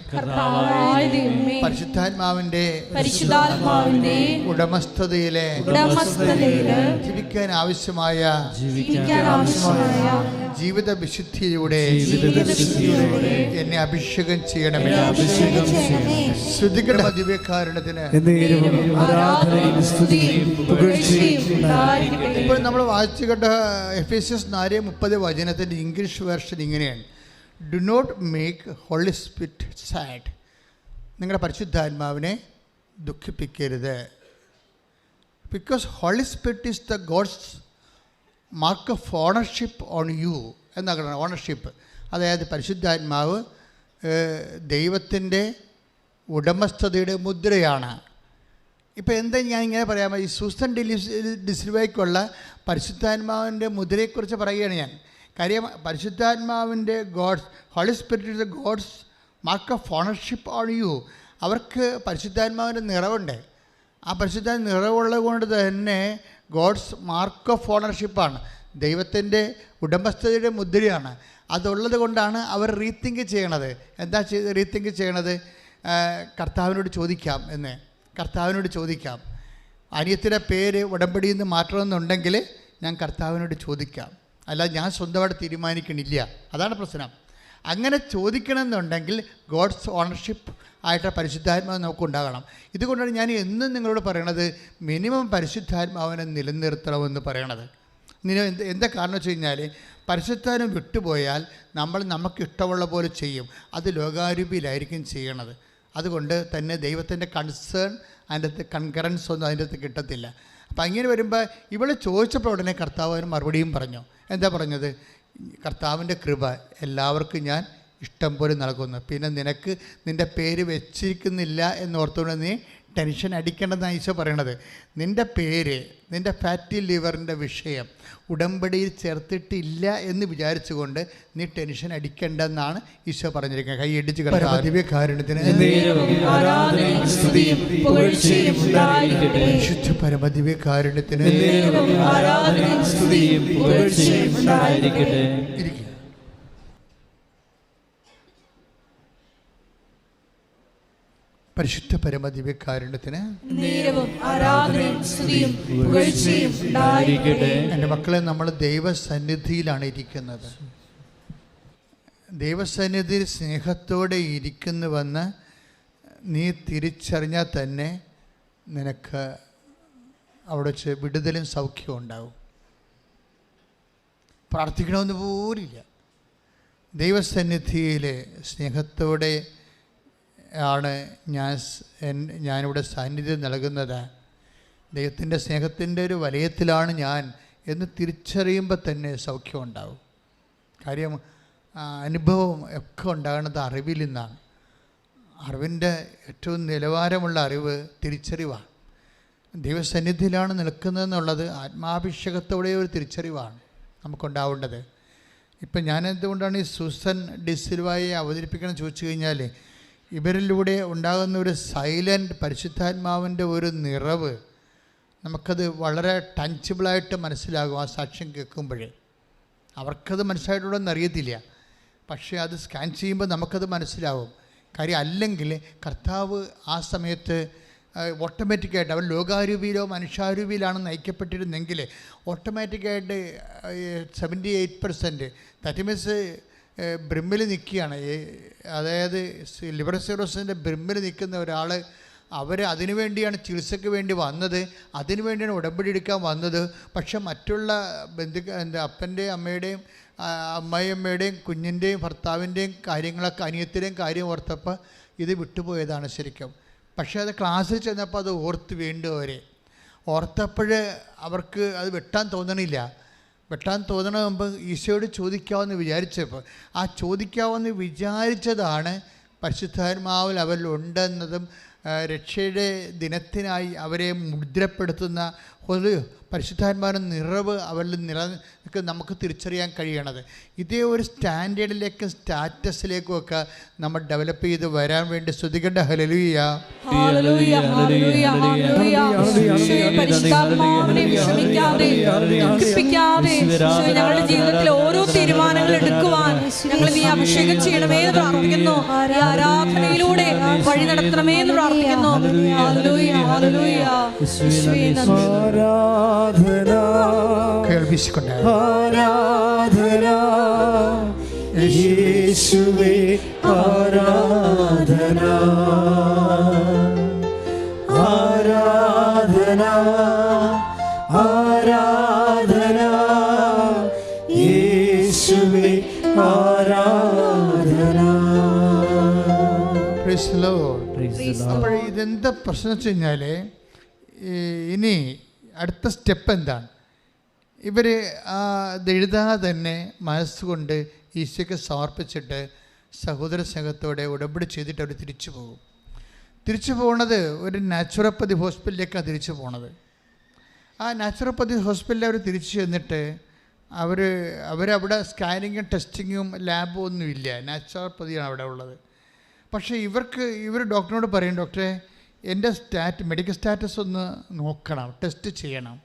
പരിശുദ്ധാത്മാവിൻ്റെ ഉടമസ്ഥതയിലെ ജീവിക്കാൻ ആവശ്യമായ ജീവിത വിശുദ്ധിയിലൂടെ എന്നെ അഭിഷേകം ചെയ്യണമേ. ശ്രുതികളുടെ ദിവ്യകാരുണ്യത്തിന് ഇപ്പോൾ നമ്മൾ വായിച്ചു കേട്ട എഫേസ്യസ് 4:30 വചനത്തിൻ്റെ ഇംഗ്ലീഷ് വേർഷൻ ഇങ്ങനെയാണ്: do not make holy spirit sad. നിങ്ങളുടെ പരിശുദ്ധാത്മാവിനെ ദുഃഖിപ്പിക്കരുത്. Because holy spirit is the God's mark of ownership on you എന്നാണ്. ഓണർഷിപ്പ് അതായത് പരിശുദ്ധാത്മാവ് ദൈവത്തിൻ്റെ ഉടമസ്ഥതയുടെ മുദ്രയാണ്. ഇപ്പോൾ എന്താ ഞാൻ ഇങ്ങനെ പറയാമോ, ഈ സൂസൻ ഡിസിൽവയ്ക്കുള്ള പരിശുദ്ധാത്മാവിൻ്റെ മുദ്രയെക്കുറിച്ച് പറയുകയാണ് ഞാൻ. കാര്യം പരിശുദ്ധാത്മാവിൻ്റെ God's, Holy Spirit is the God's mark of ownership on you. അവർക്ക് പരിശുദ്ധാത്മാവിൻ്റെ നിറവുണ്ട്. ആ പരിശുദ്ധാത്മ നിറവുള്ളത് കൊണ്ട് തന്നെ ഗോഡ്സ് മാർക്ക് ഓഫ് ഓണർഷിപ്പാണ്, ദൈവത്തിൻ്റെ ഉടമസ്ഥതയുടെ മുദ്രയാണ്. അതുള്ളത് കൊണ്ടാണ് അവർ റീതിങ്ക് ചെയ്യണത്. എന്താ റീതിങ്ക് ചെയ്യണത്? കർത്താവിനോട് ചോദിക്കാം എന്ന്. കർത്താവിനോട് ചോദിക്കാം, അനിയത്തിൻ്റെ പേര് ഉടമ്പടിയിൽ നിന്ന് മാറ്റണമെന്നുണ്ടെങ്കിൽ ഞാൻ കർത്താവിനോട് ചോദിക്കാം, അല്ലാതെ ഞാൻ സ്വന്തമായിട്ട് തീരുമാനിക്കണില്ല. അതാണ് പ്രശ്നം. അങ്ങനെ ചോദിക്കണമെന്നുണ്ടെങ്കിൽ ഗോഡ്സ് ഓണർഷിപ്പ് ആയിട്ട് പരിശുദ്ധാത്മാവ് നമുക്കുണ്ടാകണം. ഇതുകൊണ്ടാണ് ഞാൻ എന്നും നിങ്ങളോട് പറയണത്, മിനിമം പരിശുദ്ധാത്മാവിനെ നിലനിർത്തണമെന്ന് പറയണത്. എന്താ കാരണം വെച്ച് കഴിഞ്ഞാൽ, പരിശുദ്ധാത്മ വിട്ടുപോയാൽ നമ്മൾ നമുക്കിഷ്ടമുള്ള പോലെ ചെയ്യും. അത് ലോകാരൂപിയിലായിരിക്കും ചെയ്യണത്. അതുകൊണ്ട് തന്നെ ദൈവത്തിൻ്റെ കൺസേൺ, അതിൻ്റെ അകത്ത് കൺകറൻസ് ഒന്നും അതിൻ്റെ അകത്ത് കിട്ടത്തില്ല. അപ്പം അങ്ങനെ വരുമ്പോൾ ഇവളെ ചോദിച്ചപ്പോൾ ഉടനെ കർത്താവിന് മറുപടിയും പറഞ്ഞു. എന്താ പറഞ്ഞത്? കർത്താവിൻ്റെ കൃപ എല്ലാവർക്കും ഞാൻ ഇഷ്ടം പോലെ നൽകുന്നു. പിന്നെ നിനക്ക് നിൻ്റെ പേര് വെച്ചിരിക്കുന്നില്ല എന്നോർത്തുകൊണ്ട് നീ ടെൻഷൻ അടിക്കേണ്ടെന്നാണ് ഈശോ പറയണത്. നിൻ്റെ പേര്, നിൻ്റെ ഫാറ്റി ലിവറിൻ്റെ വിഷയം ഉടമ്പടിയിൽ ചേർത്തിട്ടില്ല എന്ന് വിചാരിച്ചുകൊണ്ട് നീ ടെൻഷൻ അടിക്കേണ്ടെന്നാണ് ഈശോ പറഞ്ഞിരിക്കുന്നത്. കൈയടിച്ച് പരമദിവ്യകാരുണ്യത്തിന് പരമദിവ്യകാരുണ്യത്തിന് ഇരിക്കും. പരിശുദ്ധ പരമദിവ്യകാരുണ്യത്തിന് എൻ്റെ മക്കളെ, നമ്മൾ ദൈവസന്നിധിയിലാണ് ഇരിക്കുന്നത്. ദൈവസന്നിധിയിൽ സ്നേഹത്തോടെ ഇരിക്കുന്നുവെന്ന് നീ തിരിച്ചറിഞ്ഞാൽ തന്നെ നിനക്ക് അവിടെ വെച്ച് വിടുതലും സൗഖ്യവും ഉണ്ടാവും. പ്രാർത്ഥിക്കണമെന്ന് പോലില്ല. ദൈവസന്നിധിയിൽ സ്നേഹത്തോടെ ആണ് ഞാനിവിടെ സാന്നിധ്യം നൽകുന്നത്. ദൈവത്തിൻ്റെ സ്നേഹത്തിൻ്റെ ഒരു വലയത്തിലാണ് ഞാൻ എന്ന് തിരിച്ചറിയുമ്പോൾ തന്നെ സൗഖ്യം ഉണ്ടാവും. കാര്യം അനുഭവം ഒക്കെ ഉണ്ടാകുന്നത് അറിവിൽ നിന്നാണ്. അറിവിൻ്റെ ഏറ്റവും നിലവാരമുള്ള അറിവ് തിരിച്ചറിവാണ്. ദൈവസന്നിധിയിലാണ് നിൽക്കുന്നതെന്നുള്ളത് ആത്മാഭിഷേകത്തോടെ ഒരു തിരിച്ചറിവാണ് നമുക്കുണ്ടാവേണ്ടത്. ഇപ്പം ഞാൻ എന്തുകൊണ്ടാണ് ഈ സൂസൻ ഡിസിൽവായെ അവതരിപ്പിക്കണം ചോദിച്ചു കഴിഞ്ഞാൽ, ഇവരിലൂടെ ഉണ്ടാകുന്ന ഒരു സൈലൻറ്റ് പരിശുദ്ധാത്മാവിൻ്റെ ഒരു നിറവ് നമുക്കത് വളരെ ടഞ്ചബിളായിട്ട് മനസ്സിലാകും. ആ സാക്ഷ്യം കേൾക്കുമ്പോഴേ അവർക്കത് മനസ്സിലായിട്ടുള്ളതെന്ന് അറിയത്തില്ല, പക്ഷേ അത് സ്കാൻ ചെയ്യുമ്പോൾ നമുക്കത് മനസ്സിലാവും. കാര്യം അല്ലെങ്കിൽ കർത്താവ് ആ സമയത്ത് ഓട്ടോമാറ്റിക്കായിട്ട് അവർ ലോകാരൂപിയിലോ മനുഷ്യാരൂപിയിലാണ് നയിക്കപ്പെട്ടിരുന്നെങ്കിൽ ഓട്ടോമാറ്റിക്കായിട്ട് 78% ദാറ്റ് മീൻസ് ബ്രിമ്മിൽ നിൽക്കുകയാണ്. അതായത് ലിവർ സിറോസിൻ്റെ ബ്രിമ്മിൽ നിൽക്കുന്ന ഒരാൾ, അവർ അതിനു വേണ്ടിയാണ് ചികിത്സയ്ക്ക് വേണ്ടി വന്നത്, അതിനു വേണ്ടിയാണ് ഉടമ്പടി എടുക്കാൻ വന്നത്. പക്ഷെ മറ്റുള്ള അപ്പൻ്റെയും അമ്മയുടെയും അമ്മായിയമ്മയുടെയും കുഞ്ഞിൻ്റെയും ഭർത്താവിൻ്റെയും കാര്യങ്ങളൊക്കെ, അനിയത്തിൻ്റെയും കാര്യം ഓർത്തപ്പോൾ ഇത് വിട്ടുപോയതാണ് ശരിക്കും. പക്ഷേ അത് ക്ലാസ്സിൽ ചെന്നപ്പോൾ അത് ഓർത്ത് വീണ്ടും അവരെ ഓർത്തപ്പോൾ അവർക്ക് അത് വെട്ടാൻ തോന്നണില്ല. വെട്ടാൻ തോന്നണ മുമ്പ് ഈശോയോട് ചോദിക്കാമെന്ന് വിചാരിച്ചപ്പോൾ ആ ചോദിക്കാമെന്ന് വിചാരിച്ചതാണ് പരിശുദ്ധാത്മാവിൽ അവരിലുണ്ടെന്നതും രക്ഷയുടെ ദിനത്തിനായി അവരെ മുദ്രപ്പെടുത്തുന്ന ഒരു പരിശുദ്ധാത്മാവിൻ്റെ നിറവ് അവരിൽ നമുക്ക് തിരിച്ചറിയാൻ കഴിയണത്. ഇതേ ഒരു സ്റ്റാൻഡേർഡിലേക്കും സ്റ്റാറ്റസിലേക്കും ഒക്കെ നമ്മൾ ഡെവലപ്പ് ചെയ്ത് വരാൻ വേണ്ടി സ്തുതിക്കേണ്ട. ഹല്ലേലൂയ. ഞങ്ങളുടെ ജീവിതത്തിൽ ഓരോ തീരുമാനങ്ങൾ എടുക്കുവാൻ ഞങ്ങൾ നീ അഭിഷേകം ചെയ്യണമേ എന്ന് പ്രാർത്ഥിക്കുന്നു. ഈ ആരാധനയിലൂടെ വഴി നടത്തണമേ എന്ന് പ്രാർത്ഥിക്കുന്നു. Hallelujah, hallelujah. കേൾപ്പിച്ചുകൊണ്ട് ആരാധന യേശുവേ, ആരാധന ആരാധന ആരാധന യേശുവേ, ആരാധന. അപ്പോൾ ഇതെന്താ പ്രശ്നം വെച്ച് കഴിഞ്ഞാൽ, ഇനി അടുത്ത സ്റ്റെപ്പ് എന്താണ്? ഇവർ ഇത് എഴുതാതെ തന്നെ മനസ്സുകൊണ്ട് ഈശോയ്ക്ക് സമർപ്പിച്ചിട്ട് സഹോദര സംഘത്തോടെ ഉടമ്പടി ചെയ്തിട്ട് അവർ തിരിച്ചു പോകും. തിരിച്ചു പോകുന്നത് ഒരു നാച്ചുറോപ്പതി ഹോസ്പിറ്റലിലേക്കാണ് തിരിച്ചു പോണത്. ആ നാച്ചുറോപ്പതി ഹോസ്പിറ്റലിൽ അവർ തിരിച്ചു ചെന്നിട്ട് അവരവിടെ സ്കാനിങ്ങും ടെസ്റ്റിങ്ങും ലാബും ഒന്നുമില്ല, നാച്ചുറോപ്പതിയാണ് അവിടെ ഉള്ളത്. പക്ഷേ ഇവർ ഡോക്ടറിനോട് പറയും, ഡോക്ടറെ എൻ്റെ മെഡിക്കൽ സ്റ്റാറ്റസ് ഒന്ന് നോക്കണം, ടെസ്റ്റ് ചെയ്യണം.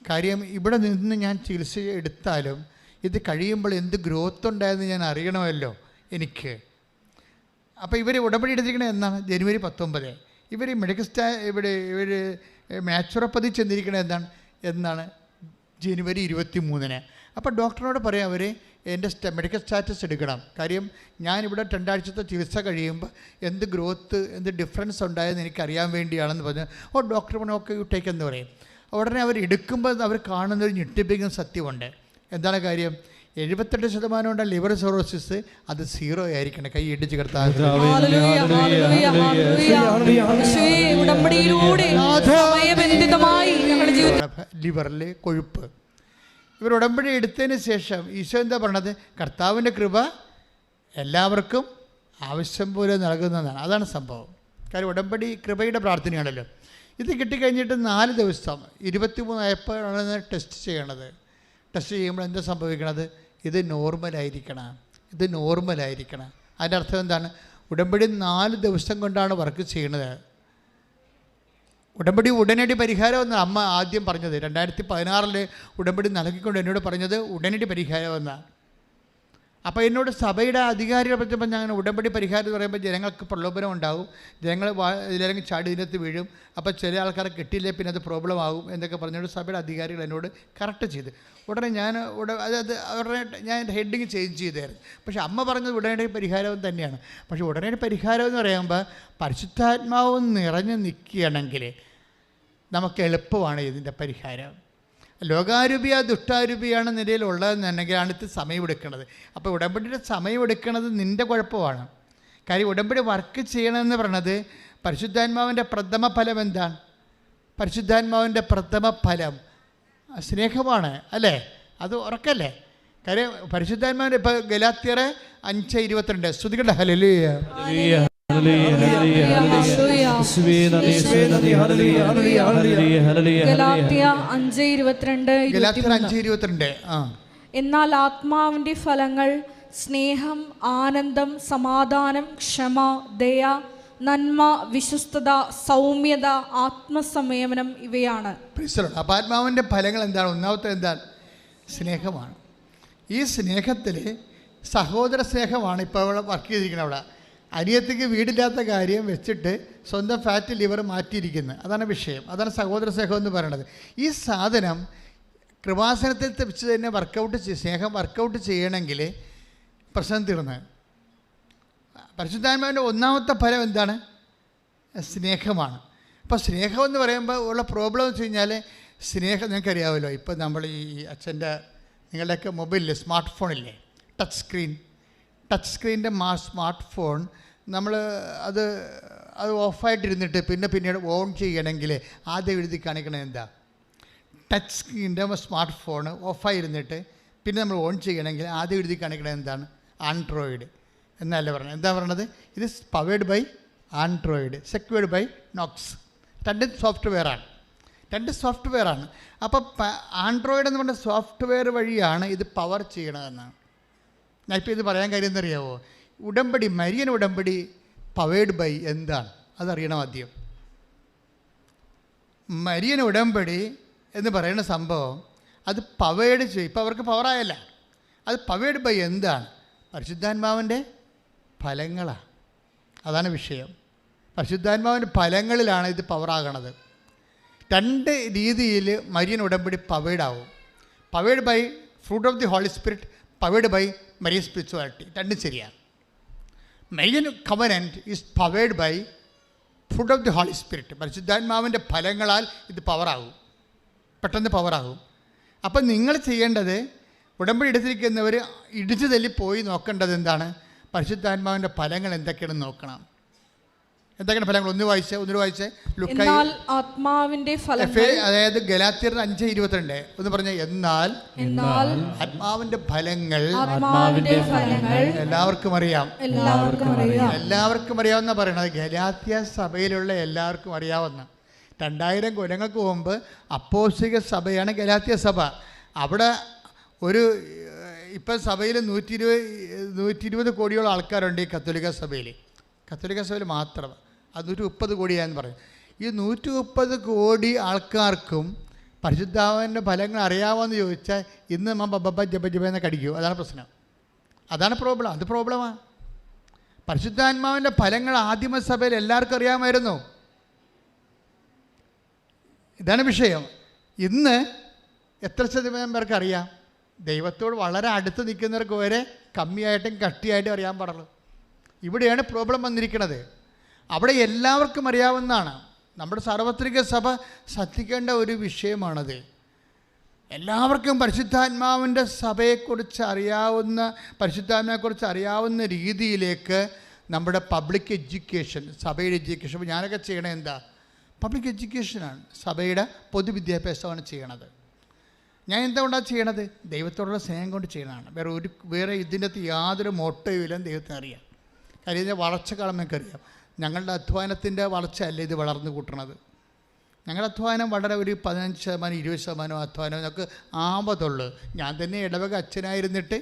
കാര്യം ഇവിടെ നിന്ന് ഞാൻ ചികിത്സ എടുത്താലും ഇത് കഴിയുമ്പോൾ എന്ത് ഗ്രോത്ത് ഉണ്ടായെന്ന് ഞാൻ അറിയണമല്ലോ എനിക്ക്. അപ്പോൾ ഇവർ ഉടമ്പടി എടുത്തിരിക്കണത് എന്നാണ്? ജനുവരി 19. ഇവർ മെഡിക്കൽ ഇവർ നാച്ചുറോപ്പതി ചെന്നിരിക്കണത് എന്നാണ് ജനുവരി 23. അപ്പോൾ ഡോക്ടറിനോട് പറയാം അവർ എൻ്റെ മെഡിക്കൽ സ്റ്റാറ്റസ് എടുക്കണം. കാര്യം ഞാനിവിടെ 2 ആഴ്ചത്തെ ചികിത്സ കഴിയുമ്പോൾ എന്ത് ഗ്രോത്ത്, എന്ത് ഡിഫറൻസ് ഉണ്ടായെന്ന് എനിക്കറിയാൻ വേണ്ടിയാണെന്ന് പറഞ്ഞു. ഡോക്ടർ പറഞ്ഞു ഓക്കെ യു ടേക്ക് എന്ന് പറയും. ഉടനെ അവർ എടുക്കുമ്പോൾ അവർ കാണുന്നൊരു ഞെട്ടിപ്പിക്കുന്ന സത്യമുണ്ട്. എന്താണ് കാര്യം? 78% ഉണ്ട് ലിവർ സിറോസിസ്, അത് 0 ആയിരിക്കണം. കൈ ഇടിച്ച് കിടത്താൻ ലിവറിലെ കൊഴുപ്പ്. ഇവർ ഉടമ്പടി എടുത്തതിന് ശേഷം ഈശോ എന്താ പറഞ്ഞത്? കർത്താവിൻ്റെ കൃപ എല്ലാവർക്കും ആവശ്യം പോലെ നൽകുന്നതാണ്. അതാണ് സംഭവം. കാര്യം ഉടമ്പടി കൃപയുടെ പ്രാർത്ഥനയാണല്ലോ. ഇത് കിട്ടിക്കഴിഞ്ഞിട്ട് 4 ദിവസം 23 ആയപ്പോഴാണ് ടെസ്റ്റ് ചെയ്യണത്. ടെസ്റ്റ് ചെയ്യുമ്പോൾ എന്താ സംഭവിക്കണത്? ഇത് നോർമലായിരിക്കണം. അതിൻ്റെ അർത്ഥം എന്താണ്? ഉടമ്പടി 4 ദിവസം കൊണ്ടാണ് വർക്ക് ചെയ്യണത്. ഉടമ്പടി ഉടനടി പരിഹാരമെന്ന് അമ്മ ആദ്യം പറഞ്ഞത്. 2016 ഉടമ്പടി നൽകിക്കൊണ്ട് എന്നോട് പറഞ്ഞത് ഉടനടി പരിഹാരമെന്നാണ്. അപ്പോൾ എന്നോട് സഭയുടെ അധികാരികളെ പറ്റിയപ്പോൾ ഞാൻ ഉടമ്പടി പരിഹാരം എന്ന് പറയുമ്പോൾ ജനങ്ങൾക്ക് പ്രലോഭനം ഉണ്ടാകും, ജനങ്ങൾ ഇതിലിറങ്ങി ചാടി ഇതിനകത്ത് വീഴും, അപ്പോൾ ചില ആൾക്കാരെ കിട്ടിയില്ലേ പിന്നെ അത് പ്രോബ്ലം ആകും എന്നൊക്കെ പറഞ്ഞുകൊണ്ട് സഭയുടെ അധികാരികൾ എന്നോട് കറക്റ്റ് ചെയ്ത്. ഉടനെ ഞാൻ ഞാൻ ഹെഡിങ് ചേഞ്ച് ചെയ്തായിരുന്നു. പക്ഷേ അമ്മ പറഞ്ഞത് ഉടനടി പരിഹാരം തന്നെയാണ്. പക്ഷേ ഉടനടി പരിഹാരം എന്ന് പറയുമ്പോൾ പരിശുദ്ധാത്മാവ് നിറഞ്ഞു നിൽക്കുകയാണെങ്കിൽ നമുക്ക് എളുപ്പമാണ് ഇതിൻ്റെ പരിഹാരം. ലോകാരൂപിയ ദുഷ്ടാരൂപിയാണ് നിലയിലുള്ളതെന്നുണ്ടെങ്കിലാണ് ഇത് സമയമെടുക്കുന്നത്. അപ്പോൾ ഉടമ്പടിയുടെ സമയമെടുക്കുന്നത് നിൻ്റെ കുഴപ്പമാണ്. കാര്യം ഉടമ്പടി വർക്ക് ചെയ്യണമെന്ന് പറയണത് പരിശുദ്ധാത്മാവിൻ്റെ പ്രഥമ ഫലം എന്താണ്? പരിശുദ്ധാത്മാവിൻ്റെ പ്രഥമ ഫലം സ്നേഹമാണ് അല്ലേ? അത് ഉറക്കല്ലേ? കാര്യം പരിശുദ്ധാത്മാവിൻ്റെ ഇപ്പോൾ ഗലാത്യർ 5:22 സ്തുതിക്കട്ടെ. ഹല്ലേലൂയ. ഗലാത്യ 5:22. എന്നാൽ ആത്മാവിന്റെ ഫലങ്ങൾ സ്നേഹം, ആനന്ദം, സമാധാനം, ക്ഷമ, ദയ, നന്മ, വിശ്വസ്തത, സൗമ്യത, ആത്മസംയമനം ഇവയാണ്. അപ്പോൾ ആത്മാവിൻ്റെ ഫലങ്ങൾ എന്താണ്? ഒന്നാമത്തെ എന്താണ്? സ്നേഹമാണ്. ഈ സ്നേഹത്തിൽ സഹോദര സ്നേഹമാണ് ഇപ്പോൾ അവിടെ വർക്ക് ചെയ്തിരിക്കുന്നത്. അവിടെ അനിയത്തിക്ക് വീടില്ലാത്ത കാര്യം വെച്ചിട്ട് സ്വന്തം ഫാറ്റ് ലിവർ മാറ്റിയിരിക്കുന്നത്, അതാണ് വിഷയം. അതാണ് സഹോദര സ്നേഹം എന്ന് പറയുന്നത്. ഈ സാധനം കൃപാസനത്തിൽ വെച്ച് തന്നെ സ്നേഹം വർക്കൗട്ട് ചെയ്യണമെങ്കിൽ പ്രശ്നം തീർന്ന്. പരിശുദ്ധാത്മാവിൻ്റെ ഒന്നാമത്തെ ഫലം എന്താണ്? സ്നേഹമാണ്. അപ്പോൾ സ്നേഹം എന്ന് പറയുമ്പോൾ ഉള്ള പ്രോബ്ലം എന്ന് വെച്ച് കഴിഞ്ഞാൽ, സ്നേഹം നിങ്ങൾക്കറിയാമല്ലോ, ഇപ്പോൾ നമ്മൾ ഈ അച്ഛൻ്റെ നിങ്ങളുടെയൊക്കെ മൊബൈലിൽ സ്മാർട്ട് ഫോണില്ലേ, ടച്ച് സ്ക്രീൻ്റെ സ്മാർട്ട് ഫോൺ നമ്മൾ അത് ഓഫായിട്ടിരുന്നിട്ട് പിന്നീട് ഓൺ ചെയ്യണമെങ്കിൽ ആദ്യം എഴുതി കാണിക്കണത് എന്താ? ടച്ച് സ്ക്രീൻ്റെ സ്മാർട്ട് ഫോൺ ഓഫായിരുന്നിട്ട് പിന്നെ നമ്മൾ ഓൺ ചെയ്യണമെങ്കിൽ ആദ്യം എഴുതി കാണിക്കണത് എന്താണ്? ആൻഡ്രോയിഡ് എന്നല്ലേ പറഞ്ഞത്? എന്താ പറയണത്? ഇത് powered by Android, secured by Knox. രണ്ട് സോഫ്റ്റ്വെയറാണ്. അപ്പോൾ ആൻഡ്രോയിഡ് എന്ന് പറഞ്ഞ സോഫ്റ്റ്വെയർ വഴിയാണ് ഇത് പവർ ചെയ്യണതെന്നാണ്. ഞാനിപ്പോൾ ഇത് പറയാൻ കാര്യം എന്നറിയാമോ? ഉടമ്പടി, മരിയൻ ഉടമ്പടി പവേഡ് ബൈ എന്താണ് അതറിയണം ആദ്യം. മരിയൻ ഉടമ്പടി എന്ന് പറയുന്ന സംഭവം അത് പവേഡ് ചെയ്യും. ഇപ്പോൾ അവർക്ക് പവറായല്ല, അത് പവേഡ് ബൈ എന്താണ്? പരിശുദ്ധാത്മാവിൻ്റെ ഫലങ്ങളാണ്. അതാണ് വിഷയം. പരിശുദ്ധാത്മാവിൻ്റെ ഫലങ്ങളിലാണ് ഇത് പവറാകണത്. രണ്ട് രീതിയിൽ മരിയൻ ഉടമ്പടി പവേഡ് ആവും. Powered by fruit of the Holy Spirit, powered by Marian spirituality. രണ്ടും ശരിയാണ്. Marian covenant is powered by fruit of the Holy Spirit. പരിശുദ്ധാത്മാവിൻ്റെ ഫലങ്ങളാൽ ഇത് പവറാകും, പെട്ടെന്ന് പവറാകും. അപ്പം നിങ്ങൾ ചെയ്യേണ്ടത്, ഉടമ്പടി എടുത്തിരിക്കുന്നവർ ഇടിച്ചു തല്ലി പോയി നോക്കേണ്ടത് എന്താണ്? പരിശുദ്ധാത്മാവിൻ്റെ ഫലങ്ങൾ എന്തൊക്കെയാണെന്ന് നോക്കണം. എന്തൊക്കെയാണ് ഫലങ്ങൾ? ഒന്ന് വായിച്ചേ എന്നാൽ ആത്മാവിന്റെ ഫലങ്ങൾ, അതായത് ഗലാത്യർ 5:22 ഒന്ന് പറഞ്ഞേ. എന്നാൽ ആത്മാവിന്റെ ഫലങ്ങൾ എല്ലാവർക്കും അറിയാവുന്ന പറയണത്. ഗലാത്യ സഭയിലുള്ള എല്ലാവർക്കും അറിയാവുന്ന 2000 കൊല്ലങ്ങൾക്ക് മുമ്പ് അപ്പോസ്തലിക സഭയാണ് ഗലാത്യ സഭ. അവിടെ ഒരു ഇപ്പം സഭയിൽ 120 കോടിയോളം ആൾക്കാരുണ്ട് ഈ കത്തോലിക്ക സഭയിൽ മാത്രം. അത് 130 കോടിയാണെന്ന് പറയും. ഈ 130 കോടി ആൾക്കാർക്കും പരിശുദ്ധാത്മാവിൻ്റെ ഫലങ്ങൾ അറിയാമോയെന്ന് ചോദിച്ചാൽ ഇന്ന് നമ്മൾ ബബ്ബ ജബ എന്നൊക്കെ അടിക്കും. അതാണ് പ്രശ്നം, അതാണ് പ്രോബ്ലം. അത് പ്രോബ്ലമാണ്. പരിശുദ്ധാത്മാവിൻ്റെ ഫലങ്ങൾ ആദിമസഭയിൽ എല്ലാവർക്കും അറിയാമായിരുന്നു. ഇതാണ് വിഷയം. ഇന്ന് എത്ര ശതമാനം പേർക്ക് അറിയാം? ദൈവത്തോട് വളരെ അടുത്ത് നിൽക്കുന്നവർക്ക് വരെ കമ്മിയായിട്ടും കട്ടിയായിട്ടും അറിയാൻ പാടുള്ളൂ. ഇവിടെയാണ് പ്രോബ്ലം വന്നിരിക്കുന്നത്. അവിടെ എല്ലാവർക്കും അറിയാവുന്നതാണ്. നമ്മുടെ സാർവത്രിക സഭ ശ്രദ്ധിക്കേണ്ട ഒരു വിഷയമാണത്. എല്ലാവർക്കും പരിശുദ്ധാത്മാവിൻ്റെ സഭയെക്കുറിച്ച് പരിശുദ്ധാത്മാവിനെക്കുറിച്ച് അറിയാവുന്ന രീതിയിലേക്ക് നമ്മുടെ പബ്ലിക് എഡ്യൂക്കേഷൻ, സഭയുടെ എഡ്യൂക്കേഷൻ. അപ്പോൾ ഞാനൊക്കെ ചെയ്യണത് എന്താ? പബ്ലിക് എഡ്യൂക്കേഷനാണ്, സഭയുടെ പൊതുവിദ്യാഭ്യാസമാണ് ചെയ്യണത്. ഞാൻ എന്തുകൊണ്ടാണ് ചെയ്യണത്? ദൈവത്തോടുള്ള സ്നേഹം കൊണ്ട് ചെയ്യണതാണ്. വേറെ ഇതിൻ്റെ അകത്ത് യാതൊരു മോട്ടീവിലും ദൈവത്തിന് അറിയാം. കാര്യം ഇതിൻ്റെ വളർച്ചക്കാലം നമുക്കറിയാം. ഞങ്ങളുടെ അധ്വാനത്തിൻ്റെ വളർച്ചയല്ല ഇത് വളർന്നു കൂട്ടണത്. ഞങ്ങളുടെ അധ്വാനം വളരെ ഒരു 15% 20% അധ്വാനം ഞങ്ങൾക്ക് ആപത്തുള്ളൂ. ഞാൻ തന്നെ ഇടവക അച്ഛനായിരുന്നിട്ട്